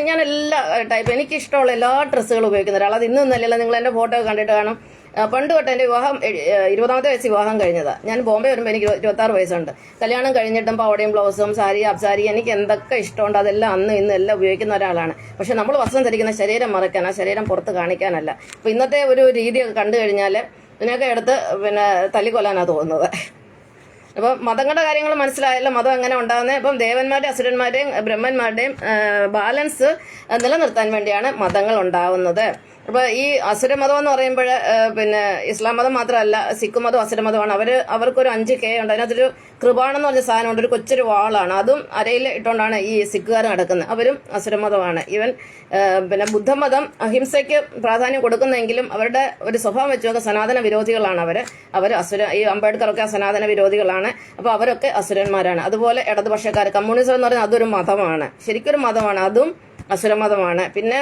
ഞാൻ എല്ലാ ടൈപ്പ്, എനിക്ക് ഇഷ്ടമുള്ള എല്ലാ ഡ്രസ്സുകളും ഉപയോഗിക്കുന്ന ഒരാൾ. അത് ഇന്നൊന്നല്ല, നിങ്ങൾ എന്റെ ഫോട്ടോ കണ്ടിട്ട് കാണും. പണ്ട് തൊട്ട് എൻ്റെ വിവാഹം 20ാമത്തെ വയസ്സ് വിവാഹം കഴിഞ്ഞതാ. ഞാൻ ബോംബെ വരുമ്പോൾ എനിക്ക് 26 വയസ്സുണ്ട്. കല്യാണം കഴിഞ്ഞിട്ടും പവടയും ബ്ലൗസും സാരി അബ്സാരി എനിക്ക് എന്തൊക്കെ ഇഷ്ടമുണ്ട് അതെല്ലാം അന്ന് ഇന്ന് എല്ലാം ഉപയോഗിക്കുന്ന ഒരാളാണ്. പക്ഷെ നമ്മൾ വസ്ത്രം ധരിക്കുന്ന ശരീരം മറയ്ക്കാൻ, ആ ശരീരം പുറത്ത് കാണിക്കാനല്ല. അപ്പൊ ഇന്നത്തെ ഒരു രീതിയൊക്കെ കണ്ടു കഴിഞ്ഞാൽ ഇതിനൊക്കെ എടുത്ത് പിന്നെ തല്ലിക്കൊല്ലാനാണ് തോന്നുന്നത്. അപ്പം മതങ്ങളുടെ കാര്യങ്ങൾ മനസ്സിലായല്ലോ, മതം എങ്ങനെ ഉണ്ടാകുന്നത്. അപ്പം ദേവന്മാരുടെയും അസുരന്മാരുടെയും ബ്രഹ്മന്മാരുടെയും ബാലൻസ് നിലനിർത്താൻ വേണ്ടിയാണ് മതങ്ങൾ ഉണ്ടാവുന്നത്. അപ്പൊ ഈ അസുരമതം എന്ന് പറയുമ്പോൾ പിന്നെ ഇസ്ലാം മതം മാത്രമല്ല, സിഖ് മതം അസുരമതമാണ്. അവർക്കൊരു 5K ഉണ്ട്. അതിനകത്തൊരു കൃപാണെന്ന് പറഞ്ഞ സാധനമുണ്ട്, ഒരു കൊച്ചൊരു വാളാണ്. അതും അരയിൽ ഇട്ടുകൊണ്ടാണ് ഈ സിഖുകാർ നടക്കുന്നത്. അവരും അസുരമതമാണ്. ഈവൻ പിന്നെ ബുദ്ധമതം അഹിംസയ്ക്ക് പ്രാധാന്യം കൊടുക്കുന്നെങ്കിലും അവരുടെ ഒരു സ്വഭാവം വെച്ച് നോക്കുക സനാതന വിരോധികളാണ് അവർ ഈ അംബേദ്കറൊക്കെ സനാതന വിരോധികളാണ്. അപ്പൊ അവരൊക്കെ അസുരന്മാരാണ്. അതുപോലെ ഇടതുപക്ഷക്കാർ, കമ്മ്യൂണിസം എന്ന് പറയുന്നത് അതൊരു മതമാണ്, ശരിക്കൊരു മതമാണ്, അതും അസുരമതമാണ്. പിന്നെ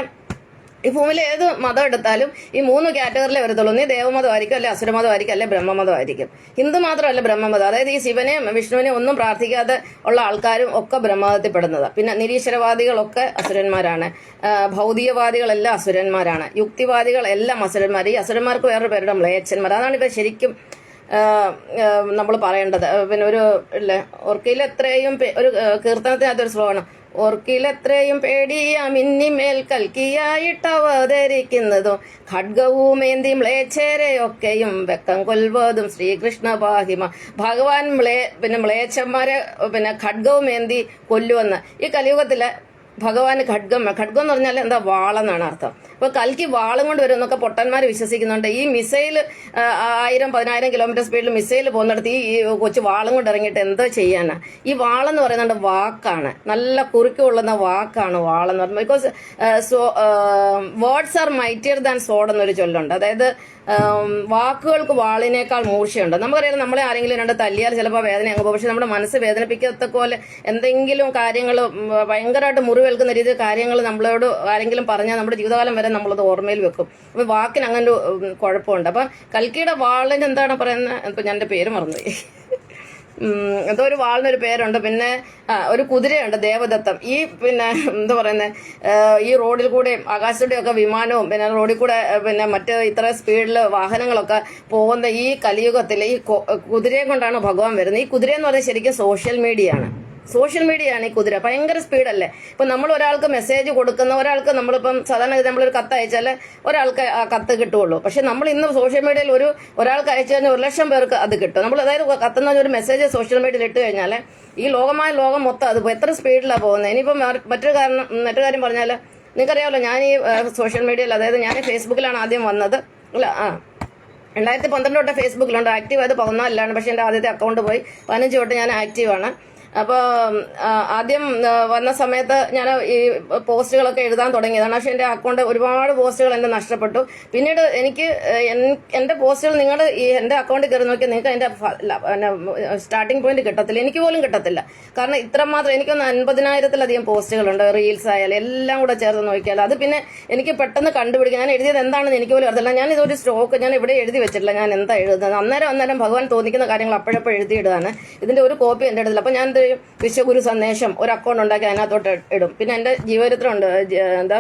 ഈ ഭൂമിയിൽ ഏത് മതം എടുത്താലും ഈ 3 കാറ്റഗറിയിലേ വരത്തുള്ളൂ. നീ ദേവമതമായിരിക്കും, അല്ലെ അസുരമതമായിരിക്കും, അല്ലെ ബ്രഹ്മമതമായിരിക്കും. ഹിന്ദു മാത്രമല്ല ബ്രഹ്മമതം. അതായത് ഈ ശിവനെയും വിഷ്ണുവിനെയും ഒന്നും പ്രാർത്ഥിക്കാതെ ഉള്ള ആൾക്കാരും ഒക്കെ ബ്രഹ്മമതത്തിൽ പെടുന്നത്. പിന്നെ നിരീശ്വരവാദികളൊക്കെ അസുരന്മാരാണ്, ഭൗതികവാദികളെല്ലാം അസുരന്മാരാണ്, യുക്തിവാദികൾ എല്ലാം അസുരന്മാർ. ഈ അസുരന്മാർക്ക് വേറൊരു പേരുടെ മ്ലേച്ഛന്മാർ. അതാണ് ഇവർ ശരിക്കും നമ്മൾ പറയേണ്ടത്. പിന്നെ ഒരു ഓർക്കയിലെത്രയും ഒരു കീർത്തനത്തിനകത്തൊരു ശ്ലോകമാണ്, ഓർക്കിലെത്രയും പേടിയ മിന്നിമേൽ കൽക്കിയായിട്ട് അവതരിക്കുന്നതും ഖഡ്ഗവുമേന്തി മ്ലേച്ഛരെയൊക്കെയും വെക്കം കൊൽവതും ശ്രീകൃഷ്ണ പാഹിമ. ഭഗവാൻ മ്ലേച്ഛന്മാരെ ഖഡ്ഗവുമേന്തി കൊല്ലുവെന്ന്. ഈ കലിയുഗത്തിലെ ഭഗവാന് ഖഡ്ഗം എന്ന് പറഞ്ഞാൽ എന്താ, വാളെന്നാണ് അർത്ഥം. അപ്പൊ കൽക്കി വാളും കൊണ്ട് വരും എന്നൊക്കെ പൊട്ടന്മാർ വിശ്വസിക്കുന്നുണ്ട്. ഈ മിസൈൽ 1000-10,000 കിലോമീറ്റർ സ്പീഡിൽ മിസൈൽ പോകുന്നിടത്ത് ഈ കൊച്ചു വാളും കൊണ്ട് ഇറങ്ങിയിട്ട് എന്തോ ചെയ്യാനാ. ഈ വാളെന്ന് പറയുന്നത് വാക്കാണ്, നല്ല കുറുക്കി കൊള്ളുന്ന വാക്കാണ് വാളെന്ന് പറയുന്നത്. Because words are mightier than sword എന്നൊരു ചൊല്ലുണ്ട്. അതായത് വാക്കുകൾക്ക് വാളിനേക്കാൾ മൂർച്ചയുണ്ട്. നമുക്കറിയാം, നമ്മളെ ആരെങ്കിലും രണ്ട് തല്ലിയാൽ ചിലപ്പോൾ വേദന അങ്ങ് പോകും. പക്ഷെ നമ്മുടെ മനസ്സ് വേദനിപ്പിക്കത്തക്ക പോലെ എന്തെങ്കിലും കാര്യങ്ങൾ ഭയങ്കരമായിട്ട് മുറിവേൽക്കുന്ന രീതിയിൽ കാര്യങ്ങൾ നമ്മളോട് ആരെങ്കിലും പറഞ്ഞാൽ നമ്മുടെ ജീവിതകാലം വരെ നമ്മളത് ഓർമ്മയിൽ വെക്കും. അപ്പൊ വാക്കിന് അങ്ങനെ ഒരു കുഴപ്പമുണ്ട്. അപ്പൊ കൽക്കിയുടെ വാളിന് എന്താണ് പറയുന്നത്, ഇപ്പൊ ഞാൻ എൻ്റെ പേര് മറന്നുപോയി, എന്തോ ഒരു വാളിനൊരു പേരുണ്ട്. പിന്നെ ഒരു കുതിരയുണ്ട്, ദേവദത്തം. ഈ പിന്നെ എന്താ പറയുന്നത്, ഈ റോഡിൽ കൂടെയും ആകാശത്തൂടെയും ഒക്കെ വിമാനവും പിന്നെ റോഡിൽ കൂടെ പിന്നെ മറ്റ് ഇത്ര സ്പീഡിൽ വാഹനങ്ങളൊക്കെ പോകുന്ന ഈ കലിയുഗത്തിൽ ഈ കുതിരയെ കൊണ്ടാണ് ഭഗവാൻ വരുന്നത്. ഈ കുതിര എന്ന് പറയുന്നത് ശരിക്കും സോഷ്യൽ മീഡിയ ആണ്. സോഷ്യൽ മീഡിയയാണ് ഈ കുതിര. ഭയങ്കര സ്പീഡല്ലേ. ഇപ്പം നമ്മൾ ഒരാൾക്ക് മെസ്സേജ് കൊടുക്കുന്ന ഒരാൾക്ക് നമ്മളിപ്പം സാധാരണ നമ്മളൊരു കത്ത് അയച്ചാൽ ഒരാൾക്ക് ആ കത്ത് കിട്ടുള്ളൂ. പക്ഷെ നമ്മൾ ഇന്ന് സോഷ്യൽ മീഡിയയിൽ ഒരാൾക്ക് അയച്ചു കഴിഞ്ഞാൽ 1,00,000 പേർക്ക് അത് കിട്ടും. നമ്മൾ അതായത് കത്തുന്ന ഒരു മെസ്സേജ് സോഷ്യൽ മീഡിയയിൽ ഇട്ട് കഴിഞ്ഞാൽ ഈ ലോകം മൊത്തം അത് എത്ര സ്പീഡിലാണ് പോകുന്നത്. ഇനിയിപ്പം മറ്റൊരു കാര്യം പറഞ്ഞാൽ നിങ്ങൾക്കറിയാമല്ലോ, ഞാൻ ഈ സോഷ്യൽ മീഡിയയിൽ അതായത് ഞാൻ ഫേസ്ബുക്കിലാണ് ആദ്യം വന്നത്. അല്ല 2012 തൊട്ട് ഫേസ്ബുക്കിലുണ്ട്. ആക്റ്റീവ് ആയത് 14-ലാണ്. പക്ഷെ എൻ്റെ ആദ്യത്തെ അക്കൗണ്ട് പോയി 15 തൊട്ട് ഞാൻ ആക്റ്റീവാണ്. അപ്പോൾ ആദ്യം വന്ന സമയത്ത് ഞാൻ ഈ പോസ്റ്റുകളൊക്കെ എഴുതാൻ തുടങ്ങിയതാണ്. പക്ഷെ എൻ്റെ അക്കൗണ്ട് ഒരുപാട് പോസ്റ്റുകൾ എൻ്റെ നഷ്ടപ്പെട്ടു. പിന്നീട് എനിക്ക് എൻ്റെ പോസ്റ്റുകൾ നിങ്ങൾ ഈ എൻ്റെ അക്കൗണ്ടിൽ കയറി നോക്കിയാൽ നിങ്ങൾക്ക് അതിൻ്റെ സ്റ്റാർട്ടിംഗ് പോയിന്റ് കിട്ടത്തില്ല. എനിക്ക് പോലും കിട്ടത്തില്ല. കാരണം ഇത്രമാത്രം എനിക്കൊന്ന് 50,000-ത്തിലധികം പോസ്റ്റുകളുണ്ട്. റീൽസ് ആയാലും എല്ലാം കൂടെ ചേർത്ത് നോക്കിയാൽ അത് പിന്നെ എനിക്ക് പെട്ടെന്ന് കണ്ടുപിടിക്കാം. ഞാൻ എഴുതിയത് എന്താണെന്ന് എനിക്ക് പോലും അറിയില്ല. ഞാൻ ഇതൊരു സ്റ്റോക്ക് ഞാൻ ഇവിടെ എഴുതി വെച്ചിട്ടില്ല ഞാൻ എന്താ എഴുതുന്നത്. അന്നേരം ഭഗവാൻ തോന്നിക്കുന്ന കാര്യങ്ങൾ അപ്പോഴപ്പോൾ എഴുതിയിടുകയാണ്. ഇതിൻ്റെ ഒരു കോപ്പി എൻ്റെ അടുത്തില്ല. അപ്പം ഞാൻ വിശ്വഗുരു സന്ദേശം ഒരു അക്കൗണ്ട് ഉണ്ടാക്കി അതിനകത്തോട്ട് ഇടും. പിന്നെ എൻ്റെ ജീവചരിത്രമുണ്ട്, എന്താ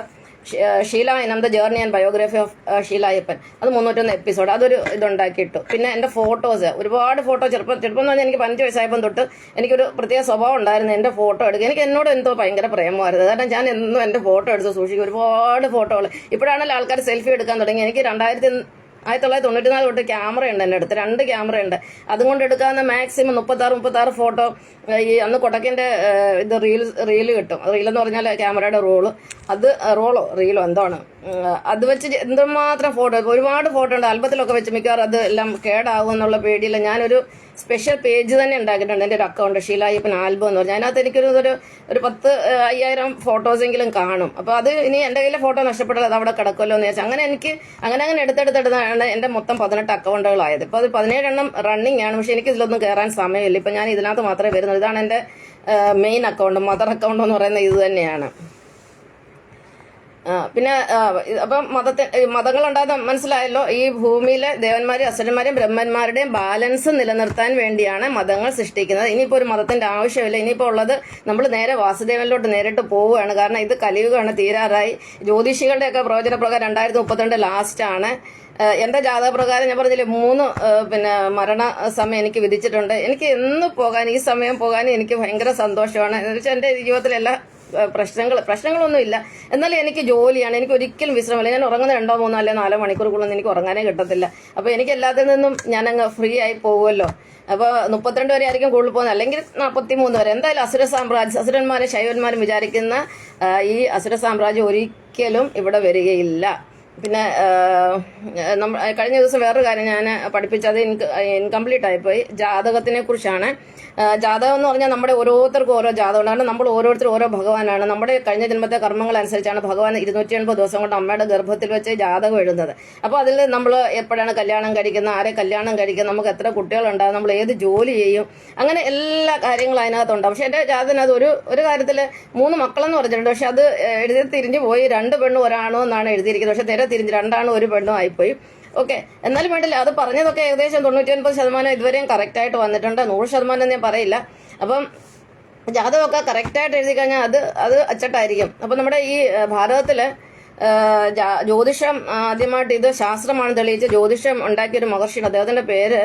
Sheela the journey and biography of Sheela Ayyappan, അത് 301 എപ്പിസോഡ്, അതൊരു ഇതുണ്ടാക്കിയിട്ടു. പിന്നെ എൻ്റെ ഫോട്ടോസ്, ഒരുപാട് ഫോട്ടോ ചെറുപ്പം എന്ന് പറഞ്ഞാൽ എനിക്ക് 15 വയസ്സായപ്പം തൊട്ട് എനിക്കൊരു പ്രത്യേക സ്വഭാവം ഉണ്ടായിരുന്നു എൻ്റെ ഫോട്ടോ എടുക്കുക. എനിക്ക് എന്നോട് എന്തോ ഭയങ്കര പ്രേമമായിരുന്നു. കാരണം ഞാൻ എന്നും എൻ്റെ ഫോട്ടോ എടുത്ത് സൂക്ഷിക്കും. ഒരുപാട് ഫോട്ടോകൾ. ഇപ്പോഴാണല്ലോ ആൾക്കാർ സെൽഫി എടുക്കാൻ തുടങ്ങി. എനിക്ക് 1994 തൊട്ട് ക്യാമറ ഉണ്ട് എൻ്റെ അടുത്ത്, 2 ക്യാമറ ഉണ്ട്. അതുകൊണ്ട് എടുക്കാവുന്ന മാക്സിമം 36 ഫോട്ടോ. ഈ അന്ന് കൊടക്കിൻ്റെ ഇത് റീല് കിട്ടും. റീലെന്ന് പറഞ്ഞാൽ ക്യാമറയുടെ റീലോ എന്താണ്, അത് വെച്ച് എന്തുമാത്രം ഫോട്ടോ, ഒരുപാട് ഫോട്ടോ ഉണ്ട്. ആൽബത്തിലൊക്കെ വെച്ച് മിക്കവാറും അത് എല്ലാം കേടാവും എന്നുള്ള പേടിയില്ല. ഞാനൊരു സ്പെഷ്യൽ പേജ് തന്നെ ഉണ്ടാക്കിയിട്ടുണ്ട് എൻ്റെ ഒരു അക്കൗണ്ട്, ഷീല അയ്യപ്പൻ ആൽബം എന്ന് പറഞ്ഞാൽ. അതിനകത്ത് എനിക്കൊരു 10,000 ഫോട്ടോസെങ്കിലും കാണും. അപ്പോൾ അത് ഇനി എൻ്റെ കയ്യിലെ ഫോട്ടോ നഷ്ടപ്പെട്ടാൽ അത് അവിടെ കിടക്കുമല്ലോ എന്ന് വെച്ചാൽ അങ്ങനെ എടുത്തെടുത്താണ് എൻ്റെ മൊത്തം 18 അക്കൗണ്ടുകളായത്. ഇപ്പോൾ അത് 17 എണ്ണം റണ്ണിങ് ആണ്. പക്ഷെ എനിക്ക് ഇതിലൊന്നും കയറാൻ സമയമില്ല. ഇപ്പം ഞാൻ ഇതിനകത്ത് മാത്രമേ വരുന്നുള്ളൂ. ഇതാണ് എൻ്റെ മെയിൻ അക്കൗണ്ട്, മദർ അക്കൗണ്ട് എന്ന് പറയുന്നത് ഇത് തന്നെയാണ്. പിന്നെ അപ്പം മതങ്ങളുണ്ടാകുന്ന മനസ്സിലായല്ലോ. ഈ ഭൂമിയിലെ ദേവന്മാരെയും അസുരന്മാരെയും ബ്രഹ്മന്മാരുടെയും ബാലൻസ് നിലനിർത്താൻ വേണ്ടിയാണ് മതങ്ങൾ സൃഷ്ടിക്കുന്നത്. ഇനിയിപ്പോൾ ഒരു മതത്തിന്റെ ആവശ്യമില്ല. ഇനിയിപ്പോൾ ഉള്ളത് നമ്മൾ നേരെ വാസുദേവനിലോട്ട് നേരിട്ട് പോവുകയാണ്. കാരണം ഇത് കലിയുഗമാണ്, തീരാറായി. ജ്യോതിഷികളുടെയൊക്കെ പ്രവചനപ്രകാരം 2032 ലാസ്റ്റാണ്. എൻ്റെ ജാതകപ്രകാരം ഞാൻ പറഞ്ഞില്ലേ 3 മരണ സമയം എനിക്ക് വിധിച്ചിട്ടുണ്ട്. എനിക്ക് എന്ന് പോകാൻ, ഈ സമയം പോകാൻ എനിക്ക് ഭയങ്കര സന്തോഷമാണ്. എന്ന് വെച്ചാൽ എൻ്റെ ജീവിതത്തിലെല്ലാം പ്രശ്നങ്ങളൊന്നും ഇല്ല. എന്നാലും എനിക്ക് ജോലിയാണ്. എനിക്ക് ഒരിക്കലും വിശ്രമമില്ല. ഞാൻ ഉറങ്ങുന്ന 2, 3 അല്ലെങ്കിൽ 4 മണിക്കൂറുകളൊന്നും എനിക്ക് ഉറങ്ങാനേ കിട്ടത്തില്ല. അപ്പോൾ എനിക്ക് എല്ലാത്തിൽ നിന്നും ഞാനങ്ങ് ഫ്രീ ആയി പോകുമല്ലോ. അപ്പോൾ 32 വരെ ആയിരിക്കും കൂടുതൽ പോകുന്നത്, അല്ലെങ്കിൽ 43 വരെ. എന്തായാലും അസുരന്മാരും ശൈവന്മാരും വിചാരിക്കുന്ന ഈ അസുര സാമ്രാജ്യം ഒരിക്കലും ഇവിടെ വരികയില്ല. പിന്നെ കഴിഞ്ഞ ദിവസം വേറൊരു കാര്യം ഞാൻ പഠിപ്പിച്ചത് ഇൻകംപ്ലീറ്റ് ആയിപ്പോയി. ജാതകത്തിനെ കുറിച്ചാണ്. ജാതകം എന്ന് പറഞ്ഞാൽ നമ്മുടെ ഓരോരുത്തർക്കും ഓരോ ജാതകമാണ്. കാരണം നമ്മൾ ഓരോരുത്തരും ഓരോ ഭഗവാനാണ്. നമ്മുടെ കഴിഞ്ഞ ജന്മത്തെ കർമ്മങ്ങൾ അനുസരിച്ചാണ് ഭഗവാൻ 280 ദിവസം കൊണ്ട് അമ്മയുടെ ഗർഭത്തിൽ വെച്ച് ജാതകം എഴുതുന്നത്. അപ്പോൾ അതിൽ നമ്മൾ എപ്പോഴാണ് കല്യാണം കഴിക്കുന്നത്, ആരെ കല്യാണം കഴിക്കുന്നത്, നമുക്ക് എത്ര കുട്ടികളുണ്ടാകും, നമ്മൾ ഏത് ജോലി ചെയ്യും, അങ്ങനെ എല്ലാ കാര്യങ്ങളും അതിനകത്തുണ്ടാവും. പക്ഷെ എൻ്റെ ജാതകത്തിന് അത് ഒരു കാര്യത്തിൽ 3 മക്കളെന്ന് പറഞ്ഞിട്ടുണ്ട്. പക്ഷെ അത് എഴുതി തിരിഞ്ഞു പോയി. 2 പെണ്ണും 1 ആണും എന്നാണ് എഴുതിയിരിക്കുന്നത്. പക്ഷെ നേരെ തിരിഞ്ഞ് 2 ആണും 1 പെണ്ണും ആയിപ്പോയി. ഓക്കെ, എന്നാലും വേണ്ടില്ല. അത് പറഞ്ഞതൊക്കെ ഏകദേശം 99% ഇതുവരെയും കറക്റ്റായിട്ട് വന്നിട്ടുണ്ട്. 100% ഞാൻ പറയില്ല. അപ്പം ജാതകമൊക്കെ കറക്റ്റായിട്ട് എഴുതി കഴിഞ്ഞാൽ അത് അച്ചട്ടായിരിക്കും. അപ്പം നമ്മുടെ ഈ ഭാരതത്തില് ജ്യോതിഷം ആദ്യമായിട്ട് ഇത് ശാസ്ത്രമാണ് തെളിയിച്ച് ജ്യോതിഷം ഉണ്ടാക്കിയൊരു മഹർഷിയാണ്. അദ്ദേഹത്തിന്റെ പേര്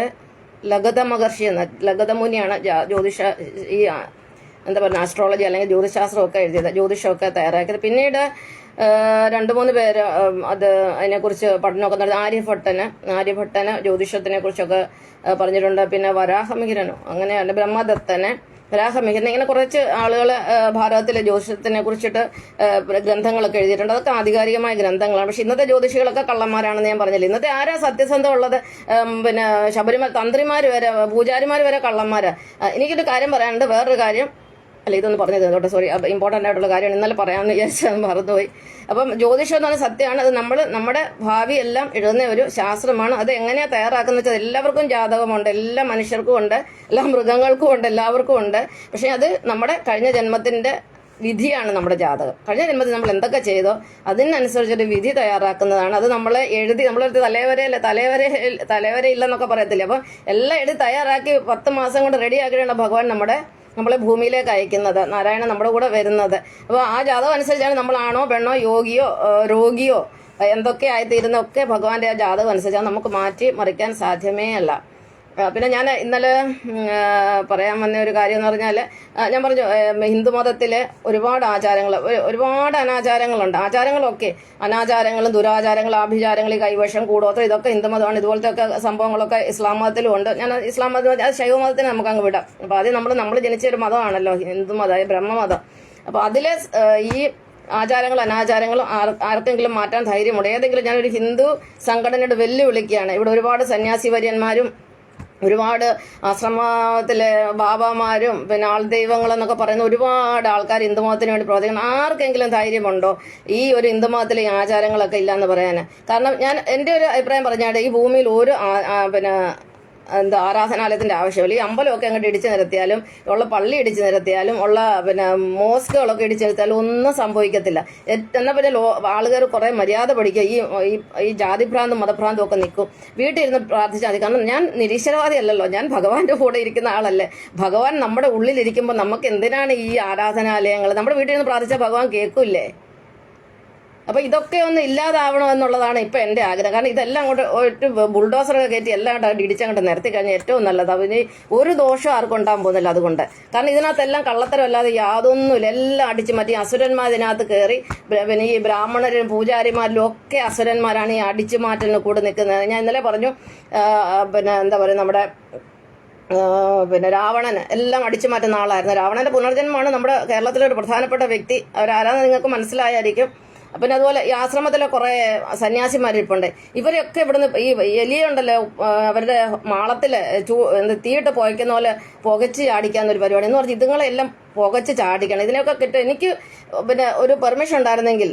ലഗധ മഹർഷി എന്ന ലഗധ മുനിയാണ് ജ്യോതിഷ ഈ എന്താ പറയുക ആസ്ട്രോളജി അല്ലെങ്കിൽ ജ്യോതിശാസ്ത്രമൊക്കെ എഴുതിയത്, ജ്യോതിഷമൊക്കെ തയ്യാറാക്കിയത്. പിന്നീട് 2-3 പേര് അതിനെക്കുറിച്ച് പഠനമൊക്കെ നടത്തി. ആര്യഭട്ടന് ജ്യോതിഷത്തിനെ കുറിച്ചൊക്കെ പറഞ്ഞിട്ടുണ്ട്. പിന്നെ വരാഹമിഹിരനോ അങ്ങനെയല്ല, ബ്രഹ്മദത്തന്, വരാഹമിഹിരൻ, ഇങ്ങനെ കുറച്ച് ആളുകൾ ഭാരതത്തിലെ ജ്യോതിഷത്തിനെ കുറിച്ചിട്ട് ഗ്രന്ഥങ്ങളൊക്കെ എഴുതിയിട്ടുണ്ട്. അതൊക്കെ ആധികാരികമായ ഗ്രന്ഥങ്ങളാണ്. പക്ഷെ ഇന്നത്തെ ജ്യോതിഷികളൊക്കെ കള്ളന്മാരാണെന്ന് ഞാൻ പറഞ്ഞില്ല. ഇന്നത്തെ ആരാ സത്യസന്ധം ഉള്ളത്? ശബരിമല തന്ത്രിമാർ വരെ, പൂജാരിമാർ വരെ കള്ളന്മാരാ. എനിക്കൊരു കാര്യം പറയാനുണ്ട്, വേറൊരു കാര്യം. അല്ല, ഇതൊന്ന് പറഞ്ഞത് കേട്ടോ, സോറി, ഇമ്പോർട്ടൻ്റ് ആയിട്ടുള്ള കാര്യമാണ്. ഇന്നലെ പറയാമെന്ന് വിചാരിച്ചത് മറന്നുപോയി. അപ്പം ജ്യോതിഷം എന്ന് പറഞ്ഞാൽ സത്യമാണ്. അത് നമ്മുടെ ഭാവി എല്ലാം എഴുതുന്ന ഒരു ശാസ്ത്രമാണ്. അത് എങ്ങനെയാണ് തയ്യാറാക്കുന്നത് വെച്ചാൽ എല്ലാവർക്കും ജാതകമുണ്ട്, എല്ലാ മനുഷ്യർക്കും ഉണ്ട്, എല്ലാ മൃഗങ്ങൾക്കും ഉണ്ട്, എല്ലാവർക്കും ഉണ്ട്. പക്ഷെ അത് നമ്മുടെ കഴിഞ്ഞ ജന്മത്തിന്റെ വിധിയാണ് നമ്മുടെ ജാതകം. കഴിഞ്ഞ ജന്മത്തിൽ നമ്മൾ എന്തൊക്കെ ചെയ്തോ അതിനനുസരിച്ചൊരു വിധി തയ്യാറാക്കുന്നതാണ്. അത് നമ്മളെ എഴുതി, നമ്മളൊരു തലവരെ ഇല്ലെന്നൊക്കെ പറയത്തില്ലേ. അപ്പം എല്ലാം എഴുതി തയ്യാറാക്കി 10 മാസം കൊണ്ട് റെഡി ആക്കിയാണ് ഭഗവാൻ നമ്മളെ ഭൂമിയിലേക്ക് അയക്കുന്നത്, നാരായണൻ നമ്മുടെ കൂടെ വരുന്നത്. അപ്പോൾ ആ ജാതകം അനുസരിച്ചാണ് നമ്മളാണോ പെണ്ണോ യോഗിയോ രോഗിയോ എന്തൊക്കെ ആയിത്തീരുന്നൊക്കെ ഭഗവാന്റെ ആ ജാതകം അനുസരിച്ചാണ്. നമുക്ക് മാറ്റി മറിക്കാൻ സാധ്യമേ അല്ല. പിന്നെ ഞാൻ ഇന്നലെ പറയാൻ വന്ന ഒരു കാര്യം എന്ന് പറഞ്ഞാൽ ഞാൻ പറഞ്ഞു ഹിന്ദുമതത്തിൽ ഒരുപാട് ആചാരങ്ങൾ, ഒരുപാട് അനാചാരങ്ങളുണ്ട്. ആചാരങ്ങളൊക്കെ അനാചാരങ്ങളും ദുരാചാരങ്ങളും ആഭിചാരങ്ങൾ, കൈവശം, കൂടോത്രം, ഇതൊക്കെ ഹിന്ദുമതമാണ്. ഇതുപോലത്തെ ഒക്കെ സംഭവങ്ങളൊക്കെ ഇസ്ലാം മതത്തിലും ഉണ്ട്. ഞാൻ ഇസ്ലാം മതം, അത് ശൈവ മതത്തിന് നമുക്ക് അങ്ങ് വിടാം. അപ്പോൾ ആദ്യം നമ്മൾ ജനിച്ച ഒരു മതമാണല്ലോ ഹിന്ദുമതം, ബ്രഹ്മമതം. അപ്പോൾ അതിലെ ഈ ആചാരങ്ങളും അനാചാരങ്ങളും ആർക്കെങ്കിലും മാറ്റാൻ ധൈര്യമുണ്ട്? ഏതെങ്കിലും, ഞാനൊരു ഹിന്ദു സംഘടനയുടെ വെല്ലുവിളിക്കുകയാണ്. ഇവിടെ ഒരുപാട് സന്യാസി വര്യന്മാരും ഒരുപാട് ആശ്രമത്തിലെ ബാബാമാരും പിന്നെ ആൾ ദൈവങ്ങളെന്നൊക്കെ പറയുന്ന ഒരുപാട് ആൾക്കാർ ഹിന്ദുമതത്തിന് വേണ്ടി പ്രവർത്തിക്കണം. ആർക്കെങ്കിലും ധൈര്യമുണ്ടോ ഈ ഒരു ഹിന്ദുമതത്തിലെ ഈ ആചാരങ്ങളൊക്കെ ഇല്ലയെന്ന് പറയാൻ? കാരണം ഞാൻ എൻ്റെ ഒരു അഭിപ്രായം പറഞ്ഞാൽ ഈ ഭൂമിയിൽ ഒരു പിന്നെ ആരാധനാലയത്തിന്റെ ആവശ്യമില്ല. ഈ അമ്പലമൊക്കെ അങ്ങോട്ട് ഇടിച്ചു നിരത്തിയാലും, ഉള്ള പള്ളി ഇടിച്ചു നിരത്തിയാലും, ഉള്ള പിന്നെ മോസ്കുകളൊക്കെ ഇടിച്ചു നിരത്തിയാലും ഒന്നും സംഭവിക്കത്തില്ല. എന്നാൽ പിന്നെ ആളുകാർ കുറെ മര്യാദ പഠിക്കുക. ഈ ജാതിഭ്രാന്തും മതഭ്രാന്തും ഒക്കെ നിൽക്കും. വീട്ടിൽ ഇരുന്ന് പ്രാർത്ഥിച്ചാൽ മതി. കാരണം ഞാൻ നിരീശ്വരവാദി അല്ലല്ലോ, ഞാൻ ഭഗവാന്റെ കൂടെ ഇരിക്കുന്ന ആളല്ലേ. ഭഗവാൻ നമ്മുടെ ഉള്ളിലിരിക്കുമ്പോൾ നമുക്ക് എന്തിനാണ് ഈ ആരാധനാലയങ്ങൾ? നമ്മുടെ വീട്ടിൽ നിന്ന് പ്രാർത്ഥിച്ചാൽ ഭഗവാൻ കേൾക്കില്ലേ? അപ്പൊ ഇതൊക്കെ ഒന്ന് ഇല്ലാതാവണം എന്നുള്ളതാണ് ഇപ്പൊ എന്റെ ആഗ്രഹം. കാരണം ഇതെല്ലാം അങ്ങോട്ട് ഒരു ബുൾഡോസറൊക്കെ കയറ്റി എല്ലാം അങ്ങോട്ട് ഇടിച്ചങ്ങോട്ട് നിരത്തി കഴിഞ്ഞാൽ ഏറ്റവും നല്ലത്. അതിന് ഒരു ദോഷം ആർക്കും ഉണ്ടാകാൻ പോകുന്നില്ല. അതുകൊണ്ട് കാരണം ഇതിനകത്തെല്ലാം കള്ളത്തരം അല്ലാതെ യാതൊന്നുമില്ല. എല്ലാം അടിച്ചു മാറ്റി അസുരന്മാർ ഇതിനകത്ത് കയറി. പിന്നെ ഈ ബ്രാഹ്മണരും പൂജാരിമാരിലും ഒക്കെ അസുരന്മാരാണ് ഈ അടിച്ചു മാറ്റലിന് കൂടെ നിൽക്കുന്നത്. ഞാൻ ഇന്നലെ പറഞ്ഞു, പിന്നെ എന്താ പറയുക, നമ്മുടെ പിന്നെ രാവണന് എല്ലാം അടിച്ചു മാറ്റുന്ന ആളായിരുന്നു. രാവണന്റെ പുനർജന്മമാണ് നമ്മുടെ കേരളത്തിലെ ഒരു പ്രധാനപ്പെട്ട വ്യക്തി. അവരാരാന്ന് നിങ്ങൾക്ക് മനസ്സിലായായിരിക്കും. പിന്നെ അതുപോലെ ഈ ആശ്രമത്തിലെ കുറെ സന്യാസിമാരിപ്പുണ്ട്. ഇവരൊക്കെ ഇവിടുന്ന് ഈ എലിയുണ്ടല്ലോ, അവരുടെ മാളത്തില് തീയിട്ട് പുകയ്ക്കുന്ന പോലെ പുകച്ച് ചാടിക്കാന്നൊരു പരിപാടി എന്ന് പറഞ്ഞ് ഇതുങ്ങളെല്ലാം പുകച്ച് ചാടിക്കണം. ഇതിനൊക്കെ കിട്ടും. എനിക്ക് പിന്നെ ഒരു പെർമിഷൻ ഉണ്ടായിരുന്നെങ്കിൽ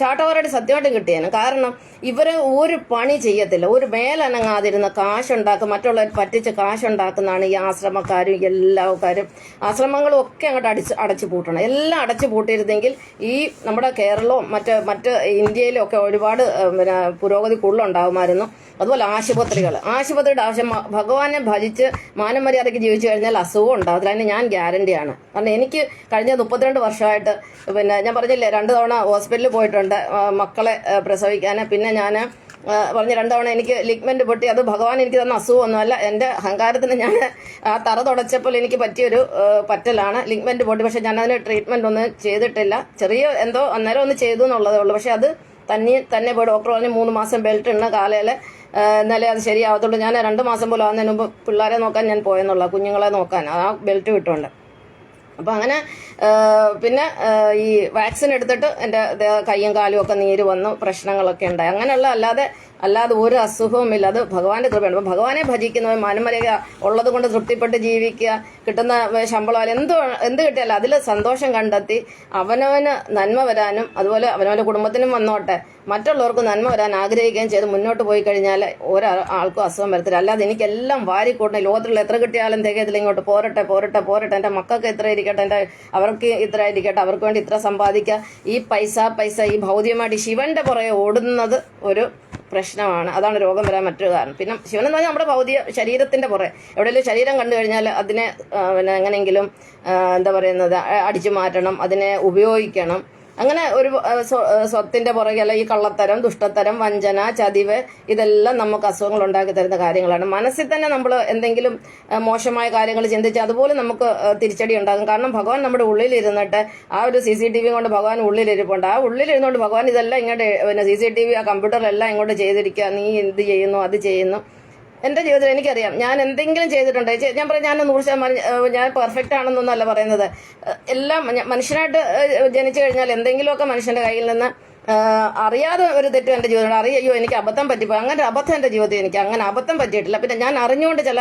ചാട്ടവാറായിട്ട് സത്യമായിട്ടും കിട്ടിയാണ്. കാരണം ഇവര് ഒരു പണി ചെയ്യത്തില്ല. ഒരു മേലനങ്ങാതിരുന്ന കാശുണ്ടാക്കും, മറ്റുള്ളവർ പറ്റിച്ച് കാശുണ്ടാക്കുന്നതാണ് ഈ ആശ്രമക്കാരും എല്ലാവരും. ആശ്രമങ്ങളും ഒക്കെ അങ്ങോട്ട് അടച്ചു പൂട്ടണം. എല്ലാം അടച്ചു പൂട്ടിയിരുന്നെങ്കിൽ ഈ നമ്മുടെ കേരളവും മറ്റ് ഇന്ത്യയിലും ഒക്കെ ഒരുപാട് പിന്നെ പുരോഗതി കൂടുതലുണ്ടാകുമായിരുന്നു. അതുപോലെ ആശുപത്രിയുടെ ആവശ്യം, ഭഗവാനെ ഭജിച്ച് മാനം മര്യാദയ്ക്ക് ജീവിച്ചു കഴിഞ്ഞാൽ അസുഖം ഉണ്ടാകത്തില്ല. അതിന് ഞാൻ ഗ്യാരണ്ടിയാണ്. കാരണം എനിക്ക് കഴിഞ്ഞ 32 വർഷമായിട്ട് പിന്നെ ഞാൻ പറഞ്ഞില്ലേ 2 തവണ ഹോസ്പിറ്റലിൽ പോയിട്ടുണ്ട് മക്കളെ പ്രസവിക്കാൻ. പിന്നെ ഞാൻ പറഞ്ഞ 2 തവണ എനിക്ക് ലിഗ്മെന്റ് പൊട്ടി. അത് ഭഗവാൻ എനിക്ക് തന്ന അസുഖമൊന്നുമല്ല, എൻ്റെ അഹങ്കാരത്തിന് ഞാൻ ആ തറ തുടച്ചപ്പോൾ എനിക്ക് പറ്റിയൊരു പറ്റലാണ്, ലിഗ്മെന്റ് പൊട്ടി. പക്ഷെ ഞാൻ അതിന് ട്രീറ്റ്മെന്റ് ഒന്നും ചെയ്തിട്ടില്ല. ചെറിയ എന്തോ അന്നേരം ഒന്ന് ചെയ്തു എന്നുള്ളതേ ഉള്ളൂ. പക്ഷെ അത് തന്നെ പോയി ഡോക്ടർ പറഞ്ഞ് 3 മാസം ബെൽറ്റ് ഇടണ കാലയിൽ എന്നാലേ അത് ശരിയാവത്തുള്ളൂ. ഞാൻ 2 മാസം പോലും ആവുന്നതിന് മുമ്പ് പിള്ളേരെ നോക്കാൻ ഞാൻ പോയെന്നുള്ള, കുഞ്ഞുങ്ങളെ നോക്കാൻ ആ ബെൽറ്റ് വിട്ടുകൊണ്ട്. അപ്പം അങ്ങനെ പിന്നെ ഈ വാക്സിൻ എടുത്തിട്ട് എൻ്റെ കയ്യും കാലും ഒക്കെ നീര് വന്നു, പ്രശ്നങ്ങളൊക്കെ ഉണ്ടായി. അങ്ങനെയുള്ള അല്ലാതെ ഒരു അസുഖവും ഇല്ല. അത് ഭഗവാന്റെ കൃപയാണ്. അപ്പം ഭഗവാനെ ഭജിക്കുന്നവർ മനമരക ഉള്ളത് കൊണ്ട് തൃപ്തിപ്പെട്ട് ജീവിക്കുക. കിട്ടുന്ന ശമ്പളം എന്ത് കിട്ടിയാലും അതിൽ സന്തോഷം കണ്ടെത്തി അവനവന് നന്മ വരാനും അതുപോലെ അവനവൻ്റെ കുടുംബത്തിനും വന്നോട്ടെ മറ്റുള്ളവർക്ക് നന്മ വരാൻ ആഗ്രഹിക്കുകയും ചെയ്ത് മുന്നോട്ട് പോയി കഴിഞ്ഞാൽ ഒരാൾക്കും അസുഖം വരത്തില്ല. അല്ലാതെ എനിക്കെല്ലാം വാരിക്കൂട്ടണം, ലോകത്തിലുള്ള എത്ര കിട്ടിയാലും തികയത്തില്ല, ഇങ്ങോട്ട് പോരട്ടെ, എൻ്റെ മക്കൾക്ക് ഇത്ര ഇരിക്കട്ടെ, അവർക്ക് ഇത്ര ഇരിക്കട്ടെ, അവർക്ക് വേണ്ടി ഇത്ര സമ്പാദിക്കുക. ഈ പൈസ ഈ ഭൗതികമായിട്ട് ശിവന്റെ പുറകെ ഓടുന്നത് ഒരു പ്രശ്നമാണ്. അതാണ് രോഗം വരാൻ മറ്റൊരു കാരണം. പിന്നെ ശിവൻ എന്ന് പറഞ്ഞാൽ നമ്മുടെ ഭൗതിക ശരീരത്തിന്റെ പുറകെ എവിടെയെങ്കിലും ശരീരം കണ്ടു കഴിഞ്ഞാൽ അതിനെ പിന്നെ എങ്ങനെയെങ്കിലും എന്താ പറയുന്നത് അടിച്ചു മാറ്റണം, അതിനെ ഉപയോഗിക്കണം. അങ്ങനെ ഒരു സ്വത്തിന്റെ പുറകെ അല്ല ഈ കള്ളത്തരം, ദുഷ്ടത്തരം, വഞ്ചന, ചതിവ്, ഇതെല്ലാം നമുക്ക് അസുഖങ്ങൾ ഉണ്ടാക്കി തരുന്ന കാര്യങ്ങളാണ്. മനസ്സിൽ തന്നെ നമ്മൾ എന്തെങ്കിലും മോശമായ കാര്യങ്ങൾ ചിന്തിച്ച് അതുപോലെ നമുക്ക് തിരിച്ചടി ഉണ്ടാകും. കാരണം ഭഗവാൻ നമ്മുടെ ഉള്ളിലിരുന്നിട്ട് ആ ഒരു CCTV കൊണ്ട് ഭഗവാൻ ഉള്ളിലിരിപ്പുണ്ട്. ആ ഉള്ളിലിരുന്നുകൊണ്ട് ഭഗവാൻ ഇതെല്ലാം ഇങ്ങോട്ട് പിന്നെ CCTV ആ കമ്പ്യൂട്ടറിലെല്ലാം ഇങ്ങോട്ട് ചെയ്തിരിക്കുക. നീ എന്ത് ചെയ്യുന്നു, അത് ചെയ്യുന്നു. എന്റെ ജീവിതത്തിൽ എനിക്കറിയാം ഞാൻ എന്തെങ്കിലും ചെയ്തിട്ടുണ്ട്. ഞാൻ പറയാം, ഞാൻ 100% ഞാൻ പെർഫെക്റ്റ് ആണെന്നൊന്നും അല്ല പറയുന്നത്. എല്ലാം മനുഷ്യനായിട്ട് ജനിച്ചു കഴിഞ്ഞാൽ എന്തെങ്കിലുമൊക്കെ മനുഷ്യന്റെ കയ്യിൽ നിന്ന് അറിയാതെ ഒരു തെറ്റും എന്റെ ജീവിതത്തിൽ അറിയോ എനിക്ക് അബദ്ധം പറ്റിപ്പോയി. അങ്ങനെ അബദ്ധം എന്റെ ജീവിതത്തിൽ എനിക്ക് അങ്ങനെ അബദ്ധം പറ്റിയിട്ടില്ല. പിന്നെ ഞാൻ അറിഞ്ഞുകൊണ്ട് ചില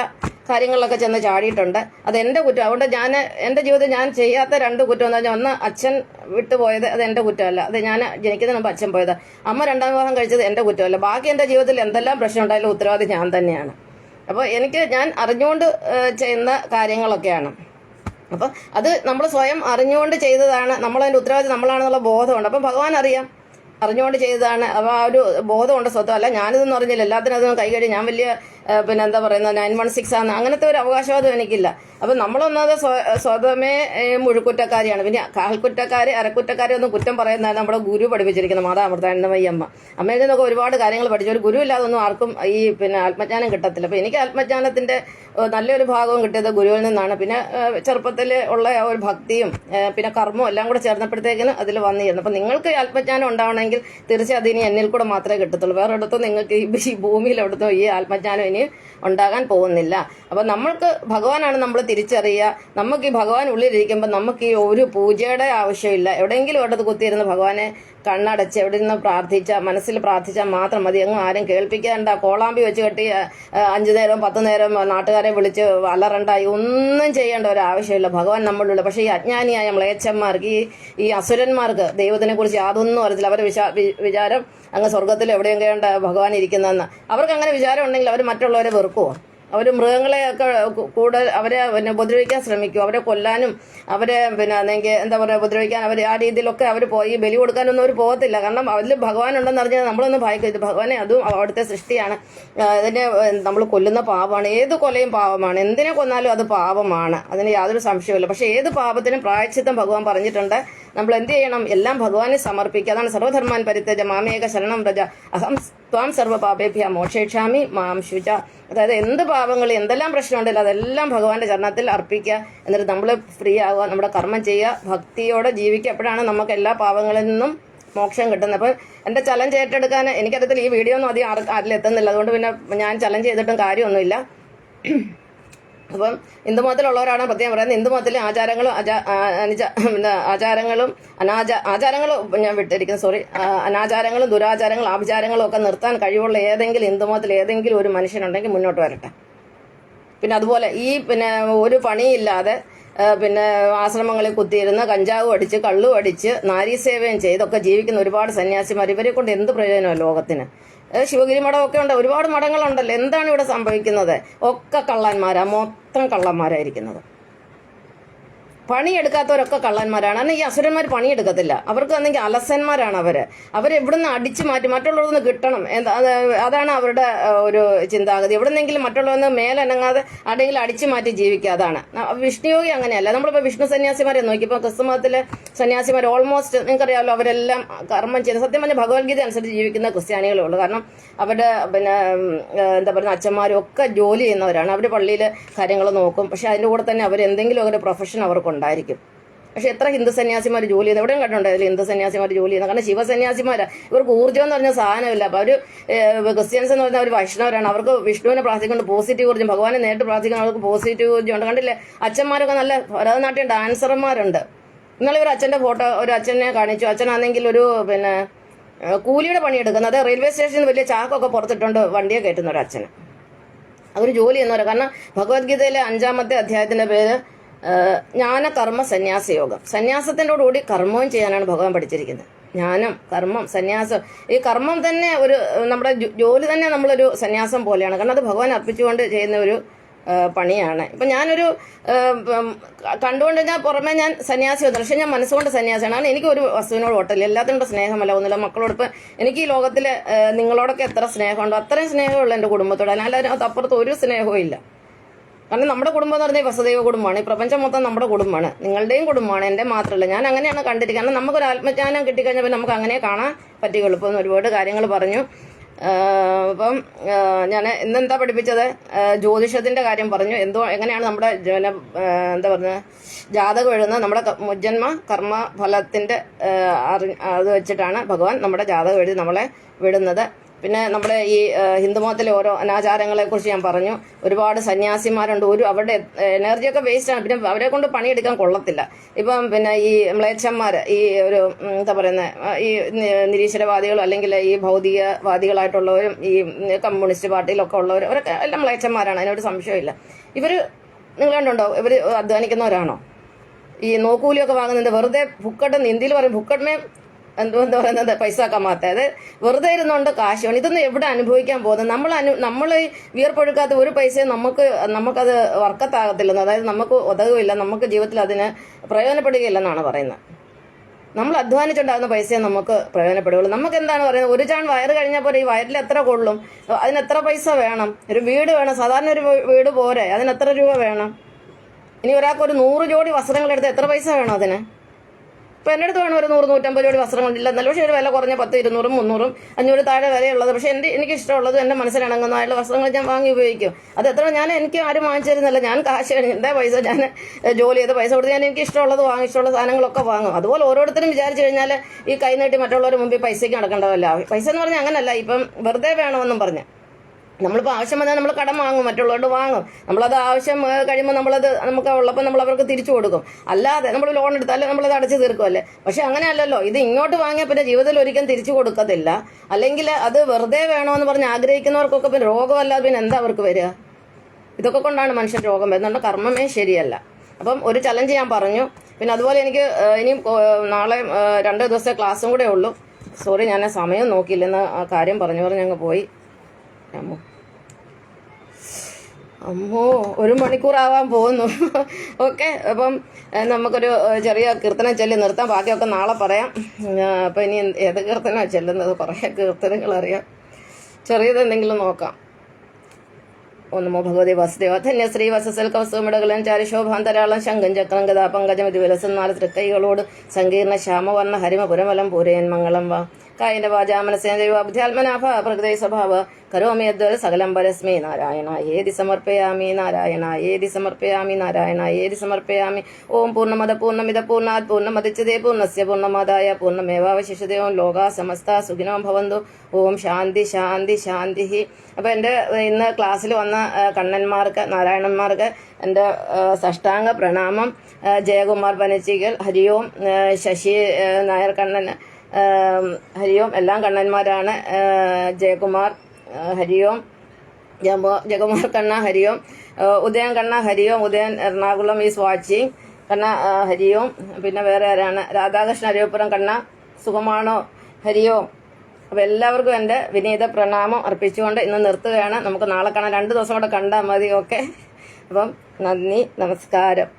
കാര്യങ്ങളിലൊക്കെ ചെന്ന് ചാടിയിട്ടുണ്ട്. അത് എന്റെ കുറ്റം. അതുകൊണ്ട് ഞാൻ എന്റെ ജീവിതത്തിൽ ഞാൻ ചെയ്യാത്ത 2 കുറ്റം എന്ന് പറഞ്ഞാൽ, ഒന്ന് അച്ഛൻ വിട്ടുപോയത്, അത് എന്റെ കുറ്റമല്ല. അത് ഞാൻ ജനിക്കുന്നതിന് മുമ്പ് അച്ഛൻ പോയത്. അമ്മ 2ാം വിവാഹം കഴിച്ചത് എന്റെ കുറ്റമല്ല. ബാക്കി എന്റെ ജീവിതത്തിൽ എന്തെല്ലാം പ്രശ്നം ഉണ്ടായാലും ഉത്തരവാദി ഞാൻ തന്നെയാണ്. അപ്പോൾ ഞാൻ അറിഞ്ഞുകൊണ്ട് ചെയ്യുന്ന കാര്യങ്ങളൊക്കെയാണ്. അപ്പം അത് നമ്മൾ സ്വയം അറിഞ്ഞുകൊണ്ട് ചെയ്തതാണ്. നമ്മളതിന്റെ ഉത്തരവാദി നമ്മളാണെന്നുള്ള ബോധമുണ്ട്. അപ്പം ഭഗവാൻ അറിയാം അറിഞ്ഞുകൊണ്ട് ചെയ്തതാണ്. അപ്പോൾ ആ ഒരു ബോധമുണ്ട്. സ്വത്തമല്ല ഞാനിതൊന്നും അറിഞ്ഞില്ല, എല്ലാത്തിനും അതൊന്നും കൈകടി ഞാൻ വലിയ പിന്നെ എന്താ പറയുന്നത് 916 ആണ്, അങ്ങനത്തെ ഒരു അവകാശവാദം എനിക്കില്ല. അപ്പം നമ്മളൊന്നത് സ്വതമേ മുഴുക്കുറ്റക്കാരിയാണ്. പിന്നെ കാൽക്കുറ്റക്കാര് അരക്കുറ്റക്കാരെ ഒന്നും കുറ്റം പറയുന്നതാണ് നമ്മുടെ ഗുരു പഠിപ്പിച്ചിരിക്കുന്നത്, മാതാ അമൃതാനന്ദമയി അമ്മ. അമ്മയിൽ നിന്നൊക്കെ ഒരുപാട് കാര്യങ്ങൾ പഠിച്ചു. ഒരു ഗുരു ഇല്ലാതൊന്നും ആർക്കും ഈ ആത്മജ്ഞാനം കിട്ടത്തില്ല. അപ്പം എനിക്ക് ആത്മജ്ഞാനത്തിന്റെ നല്ലൊരു ഭാഗവും കിട്ടിയത് ഗുരുവിൽ നിന്നാണ്. പിന്നെ ചെറുപ്പത്തിൽ ഉള്ള ഒരു ഭക്തിയും പിന്നെ കർമ്മവും എല്ലാം കൂടെ ചേർന്നപ്പോഴത്തേക്കിന് അതിൽ വന്നിരുന്നു. അപ്പം നിങ്ങൾക്ക് ആത്മജ്ഞാനം ഉണ്ടാവണമെങ്കിൽ തീർച്ചയായും അതിനി എന്നിൽ കൂടെ മാത്രമേ കിട്ടത്തുള്ളൂ. വേറെ ഇടത്തും നിങ്ങൾക്ക് ഈ ഭൂമിയിൽ എവിടത്തും ഈ ആത്മജ്ഞാനം ഇനി ഉണ്ടാകാൻ പോകുന്നില്ല. അപ്പം നമ്മൾക്ക് ഭഗവാനാണ് നമ്മൾ തിരിച്ചറിയുക. നമുക്ക് ഈ ഭഗവാൻ ഉള്ളിലിരിക്കുമ്പോൾ നമുക്ക് ഈ ഒരു പൂജയുടെ ആവശ്യമില്ല. എവിടെയെങ്കിലും ഇടത്ത് കുത്തിയിരുന്ന് ഭഗവാനെ കണ്ണടച്ച് എവിടെ നിന്ന് മനസ്സിൽ പ്രാർത്ഥിച്ചാൽ മാത്രം മതി. അങ്ങ് ആരും കേൾപ്പിക്കേണ്ട, കോളാമ്പി വെച്ച് കെട്ടി 5 നേരവും 10 നേരം നാട്ടുകാരെ വിളിച്ച് അലറണ്ടായി ഒന്നും ചെയ്യേണ്ട ഒരു ആവശ്യമില്ല. ഭഗവാൻ നമ്മളുള്ള. പക്ഷേ ഈ അജ്ഞാനിയായ മ്ലേച്ഛന്മാർക്ക് ഈ അസുരന്മാർക്ക് ദൈവത്തിനെ കുറിച്ച് യാതൊന്നും അറിയത്തില്ല. അവരുടെ വിചാരം അങ്ങ് സ്വർഗത്തിൽ എവിടെയെങ്കിലും ഭഗവാൻ ഇരിക്കുന്നതെന്ന്. അവർക്ക് അങ്ങനെ വിചാരം ഉണ്ടെങ്കിൽ അവർ മറ്റുള്ളവരെ വെറുക്കുമോ? അവർ മൃഗങ്ങളെയൊക്കെ കൂടുതൽ അവരെ ഉപദ്രവിക്കാൻ ശ്രമിക്കും. അവരെ കൊല്ലാനും അവരെ എന്താ പറയുക ഉപദ്രവിക്കാൻ അവർ ആ രീതിയിലൊക്കെ അവർ പോയി ബലി കൊടുക്കാനൊന്നും അവർ പോകത്തില്ല. കാരണം അതിൽ ഭഗവാൻ ഉണ്ടെന്ന് അറിഞ്ഞാൽ നമ്മളൊന്നും ഭയക്കരുത്. ഭഗവാനെ അതും അവിടുത്തെ സൃഷ്ടിയാണ്. അതിനെ നമ്മൾ കൊല്ലുന്ന പാപമാണ്. ഏത് കൊലയും പാപമാണ്. എന്തിനെ കൊന്നാലും അത് പാപമാണ്. അതിന് യാതൊരു സംശയമില്ല. പക്ഷെ ഏത് പാപത്തിനും പ്രായശ്ചിത്തം ഭഗവാൻ പറഞ്ഞിട്ടുണ്ട്. നമ്മൾ എന്ത് ചെയ്യണം? എല്ലാം ഭഗവാനെ സമർപ്പിക്കുക. അതാണ് സർവധർമാൻ പരിത്യജ മാമേക ശരണം വ്രജ അഹം ത്വാം സർവ്വപാപേഭ്യ മോക്ഷേക്ഷാമി മാം ശുച. അതായത് എന്ത് പാപങ്ങൾ എന്തെല്ലാം പ്രശ്നമുണ്ടല്ലോ അതെല്ലാം ഭഗവാന്റെ ചരണത്തിൽ അർപ്പിക്കുക. എന്നിട്ട് നമ്മൾ ഫ്രീ ആവുക, നമ്മുടെ കർമ്മം ചെയ്യുക, ഭക്തിയോടെ ജീവിക്കുക. അപ്പോഴാണ് നമുക്ക് എല്ലാ പാപങ്ങളിൽ നിന്നും മോക്ഷം കിട്ടുന്നത്. അപ്പം എൻ്റെ ചലഞ്ച് ഏറ്റെടുക്കാൻ എനിക്കറിയത്തില്ല. ഈ വീഡിയോ ഒന്നും അധികം ആരിൽ എത്തുന്നില്ല. അതുകൊണ്ട് പിന്നെ ഞാൻ ചലഞ്ച് ചെയ്തിട്ടും കാര്യമൊന്നുമില്ല. അപ്പം ഹിന്ദുമതത്തിലുള്ളവരാണ് പ്രത്യേകം പറയുന്നത്. ഹിന്ദുമതത്തിലെ ആചാരങ്ങളും ആചാരങ്ങളും ഞാൻ വിട്ടിരിക്കുന്നു, അനാചാരങ്ങളും ദുരാചാരങ്ങളും ആഭിചാരങ്ങളും ഒക്കെ നിർത്താൻ കഴിവുള്ള ഏതെങ്കിലും ഹിന്ദുമതത്തിൽ ഏതെങ്കിലും ഒരു മനുഷ്യനുണ്ടെങ്കിൽ മുന്നോട്ട് വരട്ടെ. പിന്നെ അതുപോലെ ഈ ഒരു പണിയില്ലാതെ ആശ്രമങ്ങളിൽ കുത്തിയിരുന്ന് കഞ്ചാവ് അടിച്ച് കള്ളു അടിച്ച് നാരീസേവയും ചെയ്തൊക്കെ ജീവിക്കുന്ന ഒരുപാട് സന്യാസിമാർ. ഇവരെ കൊണ്ട് എന്ത് പ്രയോജനമാണ് ലോകത്തിന്? ശിവഗിരി മഠമൊക്കെ ഉണ്ട്, ഒരുപാട് മഠങ്ങളുണ്ടല്ലോ. എന്താണ് ഇവിടെ സംഭവിക്കുന്നത്? ഒക്കെ കള്ളന്മാരാ, മൊത്തം കള്ളന്മാരായിരിക്കുന്നത്. പണിയെടുക്കാത്തവരൊക്കെ കള്ളന്മാരാണ്. കാരണം ഈ അസുരന്മാർ പണിയെടുക്കത്തില്ല. അവർക്ക് വന്നെങ്കിൽ അലസന്മാരാണ്. അവരെവിടുന്ന് അടിച്ചു മാറ്റി മറ്റുള്ളവർക്ക് കിട്ടണം. അതാണ് അവരുടെ ഒരു ചിന്താഗതി. എവിടുന്നെങ്കിലും മറ്റുള്ളവന്ന് മേലനങ്ങാതെ ആരെങ്കിലും അടിച്ചു മാറ്റി ജീവിക്കുക. അതാണ് വിഷ്ണുയോഗി. അങ്ങനെയല്ല. നമ്മളിപ്പോൾ വിഷ്ണു സന്യാസിമാരെ നോക്കി, ഇപ്പോൾ ക്രിസ്തുമതത്തിലെ സന്യാസിമാർ ഓൾമോസ്റ്റ് നിങ്ങൾക്കറിയാമല്ലോ, അവരെല്ലാം കർമ്മം ചെയ്യുന്ന സത്യം പറഞ്ഞ ഭഗവത്ഗീത അനുസരിച്ച് ജീവിക്കുന്ന ക്രിസ്ത്യാനികളേ ഉള്ളൂ. കാരണം അവരുടെ എന്താ പറയുക അച്ഛന്മാരും ഒക്കെ ജോലി ചെയ്യുന്നവരാണ്. അവർ പള്ളിയിൽ കാര്യങ്ങൾ നോക്കും. പക്ഷെ അതിൻ്റെ കൂടെ തന്നെ അവർ എന്തെങ്കിലും ഒരു പ്രൊഫഷൻ അവർക്കുണ്ടായിരിക്കും. പക്ഷെ എത്ര ഹിന്ദു സന്യാസിമാർ ജോലി ചെയ്യുന്നത് എവിടെയും കണ്ടുണ്ട്? അതിൽ ഹിന്ദു സന്യാസിമാർ ജോലി ചെയ്യുന്നത്. കാരണം ശിവസന്യാസിമാരാ. ഇവർക്ക് ഊർജ്ജം എന്ന് പറഞ്ഞ സാധനമില്ല. അപ്പോൾ അവർ ക്രിസ്ത്യൻസ് എന്ന് പറഞ്ഞാൽ അവർ വൈഷ്ണവരാണ്. അവർക്ക് വിഷ്ണുവിനെ പ്രാർത്ഥിക്കൊണ്ട് പോസിറ്റീവ് ഊർജ്ജം, ഭഗവാനെ നേരിട്ട് പ്രാർത്ഥിക്കുന്ന അവർക്ക് പോസിറ്റീവ് ഊർജ്ജം ഉണ്ട്. കണ്ടില്ലേ? അച്ഛന്മാരൊക്കെ നല്ല ഭരതനാട്യം ഡാൻസർമാരുണ്ട്. ഇന്നലെ ഒരു അച്ഛൻ്റെ ഫോട്ടോ ഒരു അച്ഛനെ കാണിച്ചു. അച്ഛനാണെങ്കിൽ ഒരു കൂലിയുടെ പണിയെടുക്കുന്നത്. റെയിൽവേ സ്റ്റേഷനിൽ വലിയ ചാക്കൊക്കെ പുറത്തിട്ടുണ്ട് വണ്ടിയെ കയറ്റുന്ന ഒരു അച്ഛന്. അവർ ജോലി ചെയ്യുന്നവരാ. കാരണം ഭഗവത്ഗീതയിലെ 5-ാമത്തെ അധ്യായത്തിന്റെ പേര് ജ്ഞാനകർമ്മ സന്യാസയോഗം. സന്യാസത്തിൻ്റെ കൂടി കർമ്മവും ചെയ്യാനാണ് ഭഗവാൻ പഠിച്ചിരിക്കുന്നത്. ജ്ഞാനം, കർമ്മം, സന്യാസം. ഈ കർമ്മം തന്നെ ഒരു നമ്മുടെ ജോലി തന്നെ നമ്മളൊരു സന്യാസം പോലെയാണ്. കാരണം അത് ഭഗവാൻ അർപ്പിച്ചുകൊണ്ട് ചെയ്യുന്ന ഒരു പണിയാണ്. ഇപ്പം ഞാനൊരു കണ്ടുകൊണ്ട് ഞാൻ പുറമെ ഞാൻ സന്യാസി വന്നു. പക്ഷെ ഞാൻ മനസ്സുകൊണ്ട് സന്യാസിയാണ്. കാരണം എനിക്ക് ഒരു വസ്തുവിനോട് ഓട്ടമില്ല. എല്ലാത്തിനോട് സ്നേഹമല്ല, ഒന്നുമില്ല. മക്കളോട് ഇപ്പം എനിക്ക് ഈ ലോകത്തിൽ നിങ്ങളോടൊക്കെ എത്ര സ്നേഹമുണ്ടോ അത്രയും സ്നേഹമുള്ള എൻ്റെ കുടുംബത്തോട്. അല്ലാതെ അപ്പുറത്ത് ഒരു സ്നേഹവും ഇല്ല. കാരണം നമ്മുടെ കുടുംബം എന്ന് പറഞ്ഞാൽ വസുദൈവ കുടുംബമാണ്. ഈ പ്രപഞ്ചം മൊത്തം നമ്മുടെ കുടുംബമാണ്, നിങ്ങളുടെയും കുടുംബമാണ്, എൻ്റെ മാത്രമല്ല. ഞാൻ അങ്ങനെയാണ് കണ്ടിരിക്കുന്നത്. കാരണം നമുക്കൊരു ആത്മജ്ഞാനം കിട്ടിക്കഴിഞ്ഞപ്പോൾ നമുക്ക് അങ്ങനെ കാണാൻ പറ്റുകയുള്ളൂ. ഇപ്പം ഒരുപാട് കാര്യങ്ങൾ പറഞ്ഞു. അപ്പം ഞാൻ ഇന്നെന്താ പഠിപ്പിച്ചത്? ജ്യോതിഷത്തിന്റെ കാര്യം പറഞ്ഞു. എങ്ങനെയാണ് നമ്മുടെ എന്താ പറയുക ജാതകം എഴുതുന്നത്? നമ്മുടെ മുജ്ജന്മ കർമ്മ ഫലത്തിന്റെ അത് വെച്ചിട്ടാണ് ഭഗവാൻ നമ്മുടെ ജാതകം എഴുതി നമ്മളെ വിടുന്നത്. പിന്നെ നമ്മുടെ ഈ ഹിന്ദുമതത്തിലെ ഓരോ അനാചാരങ്ങളെ കുറിച്ച് ഞാൻ പറഞ്ഞു. ഒരുപാട് സന്യാസിമാരുണ്ട്. അവരുടെ എനർജിയൊക്കെ വേസ്റ്റാണ്. പിന്നെ അവരെ കൊണ്ട് പണിയെടുക്കാൻ കൊള്ളത്തില്ല. ഇപ്പം ഈ മ്ലേച്ഛന്മാർ, ഈ ഒരു എന്താ പറയുന്നത് ഈ നിരീശ്വരവാദികളും അല്ലെങ്കിൽ ഈ ഭൗതികവാദികളായിട്ടുള്ളവരും ഈ കമ്മ്യൂണിസ്റ്റ് പാർട്ടിയിലൊക്കെ ഉള്ളവർ അവരൊക്കെ എല്ലാം മ്ലേച്ഛന്മാരാണ്. അതിനൊരു സംശയമില്ല. നിങ്ങൾ കണ്ടുണ്ടോ? ഇവർ അധ്വാനിക്കുന്നവരാണോ? ഈ നോക്കൂലിയൊക്കെ വാങ്ങുന്നത് വെറുതെ ഫുക്കട്ട്, ഹിന്ദിയിൽ പറയും ഫുക്കട്ടിനെ എന്താ പറയുന്നത് പൈസ കമാത്ത. അത് വെറുതെ ഇരുന്നുകൊണ്ട് കാശാണ്. ഇതൊന്നും എവിടെ അനുഭവിക്കാൻ പോകുന്നത്? നമ്മൾ വിയർപ്പൊഴുക്കാത്ത ഒരു പൈസയും നമുക്കത് വർക്കത്താകത്തില്ലെന്ന്, അതായത് നമുക്ക് ഉതകുമില്ല, നമുക്ക് ജീവിതത്തിൽ അതിന് പ്രയോജനപ്പെടുകയില്ലെന്നാണ് പറയുന്നത്. നമ്മൾ അധ്വാനിച്ചുണ്ടാകുന്ന പൈസയെ നമുക്ക് പ്രയോജനപ്പെടുകയുള്ളൂ. നമുക്ക് എന്താണ് പറയുന്നത്? ഒരു ചാൺ വയറ് കഴിഞ്ഞാൽ പോലെ ഈ വയറിൽ എത്ര കൊള്ളും? അതിന് എത്ര പൈസ വേണം? ഒരു വീട് വേണം. സാധാരണ ഒരു വീട് പോരെ, അതിന് എത്ര രൂപ വേണം? ഇനി ഒരാൾക്ക് ഒരു 100 ജോഡി വസ്ത്രങ്ങൾ എടുത്ത് എത്ര പൈസ വേണം അതിന്? ഇപ്പം എൻ്റെ അടുത്ത് വേണം ഒരു 100-150 ജോഡി വസ്ത്രങ്ങളില്ല എന്നല്ല, പക്ഷേ ഒരു വില കുറഞ്ഞ 10, 200, 300, 500 താഴെ വിലയുള്ളത്, പക്ഷേ എനിക്ക് ഇഷ്ടമുള്ളത് എൻ്റെ മനസ്സിലിണങ്ങുന്നതായുള്ള വസ്ത്രങ്ങൾ ഞാൻ വാങ്ങി ഉപയോഗിക്കും. അത് എത്ര എനിക്ക് ആരും വാങ്ങിച്ചു തരുന്നില്ല. ഞാൻ കാശ് എൻ്റെ പൈസ ഞാൻ ജോലി ചെയ്ത് പൈസ കൊടുത്ത് ഞാൻ എനിക്ക് ഇഷ്ടമുള്ളത് വാങ്ങും, ഇഷ്ടമുള്ള സാധനങ്ങളൊക്കെ വാങ്ങും. അതുപോലെ ഓരോരുത്തരും വിചാരിച്ചു കഴിഞ്ഞാൽ ഈ കൈ നീട്ടി മറ്റുള്ളവരുടെ മുമ്പിൽ പൈസയ്ക്ക് നടക്കേണ്ടതല്ല. പൈസ എന്ന് പറഞ്ഞാൽ അങ്ങനല്ല, ഇപ്പം വെറുതെ വേണമെന്നും പറഞ്ഞ് നമ്മളിപ്പോൾ ആവശ്യം വന്നാൽ നമ്മൾ കടം വാങ്ങും, മറ്റുള്ളവരോട് വാങ്ങും. നമ്മളത് ആവശ്യം കഴിയുമ്പോൾ നമുക്ക് ഉള്ളപ്പോൾ നമ്മൾ അവർക്ക് തിരിച്ചു കൊടുക്കും. അല്ലാതെ നമ്മൾ ലോൺ എടുത്താൽ നമ്മളത് അടച്ചു തീർക്കുമല്ലേ. പക്ഷെ അങ്ങനെയല്ലല്ലോ, ഇത് ഇങ്ങോട്ട് വാങ്ങിയാൽ പിന്നെ ജീവിതത്തിൽ ഒരിക്കലും തിരിച്ചു കൊടുക്കത്തില്ല. അല്ലെങ്കിൽ അത് വെറുതെ വേണമെന്ന് പറഞ്ഞ് ആഗ്രഹിക്കുന്നവർക്കൊക്കെ പിന്നെ രോഗമല്ലാതെ പിന്നെ എന്താ അവർക്ക് വരിക? ഇതൊക്കെ കൊണ്ടാണ് മനുഷ്യൻ രോഗം വരുന്നുണ്ട്. കർമ്മമേ ശരിയല്ല. അപ്പം ഒരു ചലഞ്ച് ഞാൻ പറഞ്ഞു. പിന്നെ അതുപോലെ എനിക്ക് ഇനിയും നാളെ 2 ദിവസത്തെ ക്ലാസ്സും കൂടെ ഉള്ളൂ. സോറി, ഞാൻ സമയം നോക്കിയില്ലെന്ന് ആ കാര്യം പറഞ്ഞ് അങ്ങ് പോയി. അമ്മോ 1 മണിക്കൂറാവാൻ പോകുന്നു. ഓക്കെ, അപ്പം നമുക്കൊരു ചെറിയ കീർത്തനം ചൊല്ലി നിർത്താം. ബാക്കിയൊക്കെ നാളെ പറയാം. അപ്പം ഇനി ഏത് കീർത്തനമാണ് ചെല്ലുന്നത്? കുറേ കീർത്തനങ്ങൾ അറിയാം. ചെറിയത് എന്തെങ്കിലും നോക്കാം. ഓം നമോ ഭഗവതി വാസുദേവ. ധന്യ ശ്രീ വസസൽ കൗസുമിടകലൻ ചാരിശോഭാന്തരാളം ശങ്കം ചക്രം ഗതാ പങ്കജം ഇത് വിലസം 4 തൃക്കൈകളോട് സങ്കീർണ ശ്യാമവർണ്ണ ഹരിമപുരമലം പൂരയൻ മംഗളം വാ. കായന്റെ വാചാമനസേന ദൈവാബുദ്ധ്യാത്മനാഭ പ്രകൃതി സ്വഭാവ കരോമി യദ്വൽ സകലം പരസ്മി നാരായണ ഏതി സമർപ്പയാമി നാരായണ ഏതി സമർപ്പയാമി നാരായണ ഏതി സമർപ്പയാമി. ഓം പൂർണ്ണമദ പൂർണ്ണമിദ പൂർണ്ണാത് പൂർണ്ണമദച്യതേ പൂർണ്ണസ്യ പൂർണ്ണമാദായ പൂർണ്ണമേവാവശിഷ്യതേ. ഓം ലോകാ സമസ്ത സുഖിനോ ഭവന്തു. ഓം ശാന്തി ശാന്തി ശാന്തി. അപ്പോൾ എൻ്റെ ഇന്ന് ക്ലാസ്സിൽ വന്ന കണ്ണന്മാർക്ക്, നാരായണന്മാർക്ക് എൻ്റെ സഷ്ടാംഗ പ്രണാമം. ജയകുമാർ പനച്ചിക്കൽ, ഹരിയോം. ശശി നായർ കണ്ണൻ, ഹരിയോം. എല്ലാം കണ്ണന്മാരാണ്. ജയകുമാർ, ഹരിയോം. ജയകുമാർ കണ്ണ, ഹരിയോം. ഉദയൻ കണ്ണ, ഹരിയോം. Udayan Ernakulam is watching. കണ്ണ, ഹരിയോം. പിന്നെ വേറെ ആരാണ്? രാധാകൃഷ്ണൻ അരിയപ്പുറം കണ്ണ, സുഖമാണോ? ഹരിയോം. അപ്പോൾ എല്ലാവർക്കും എൻ്റെ വിനീത പ്രണാമം അർപ്പിച്ചുകൊണ്ട് ഇന്ന് നിർത്തുകയാണ്. നമുക്ക് നാളെ കാണാം. 2 ദിവസം കൂടെ കണ്ടാൽ മതി. ഓക്കെ, അപ്പം നന്ദി, നമസ്കാരം.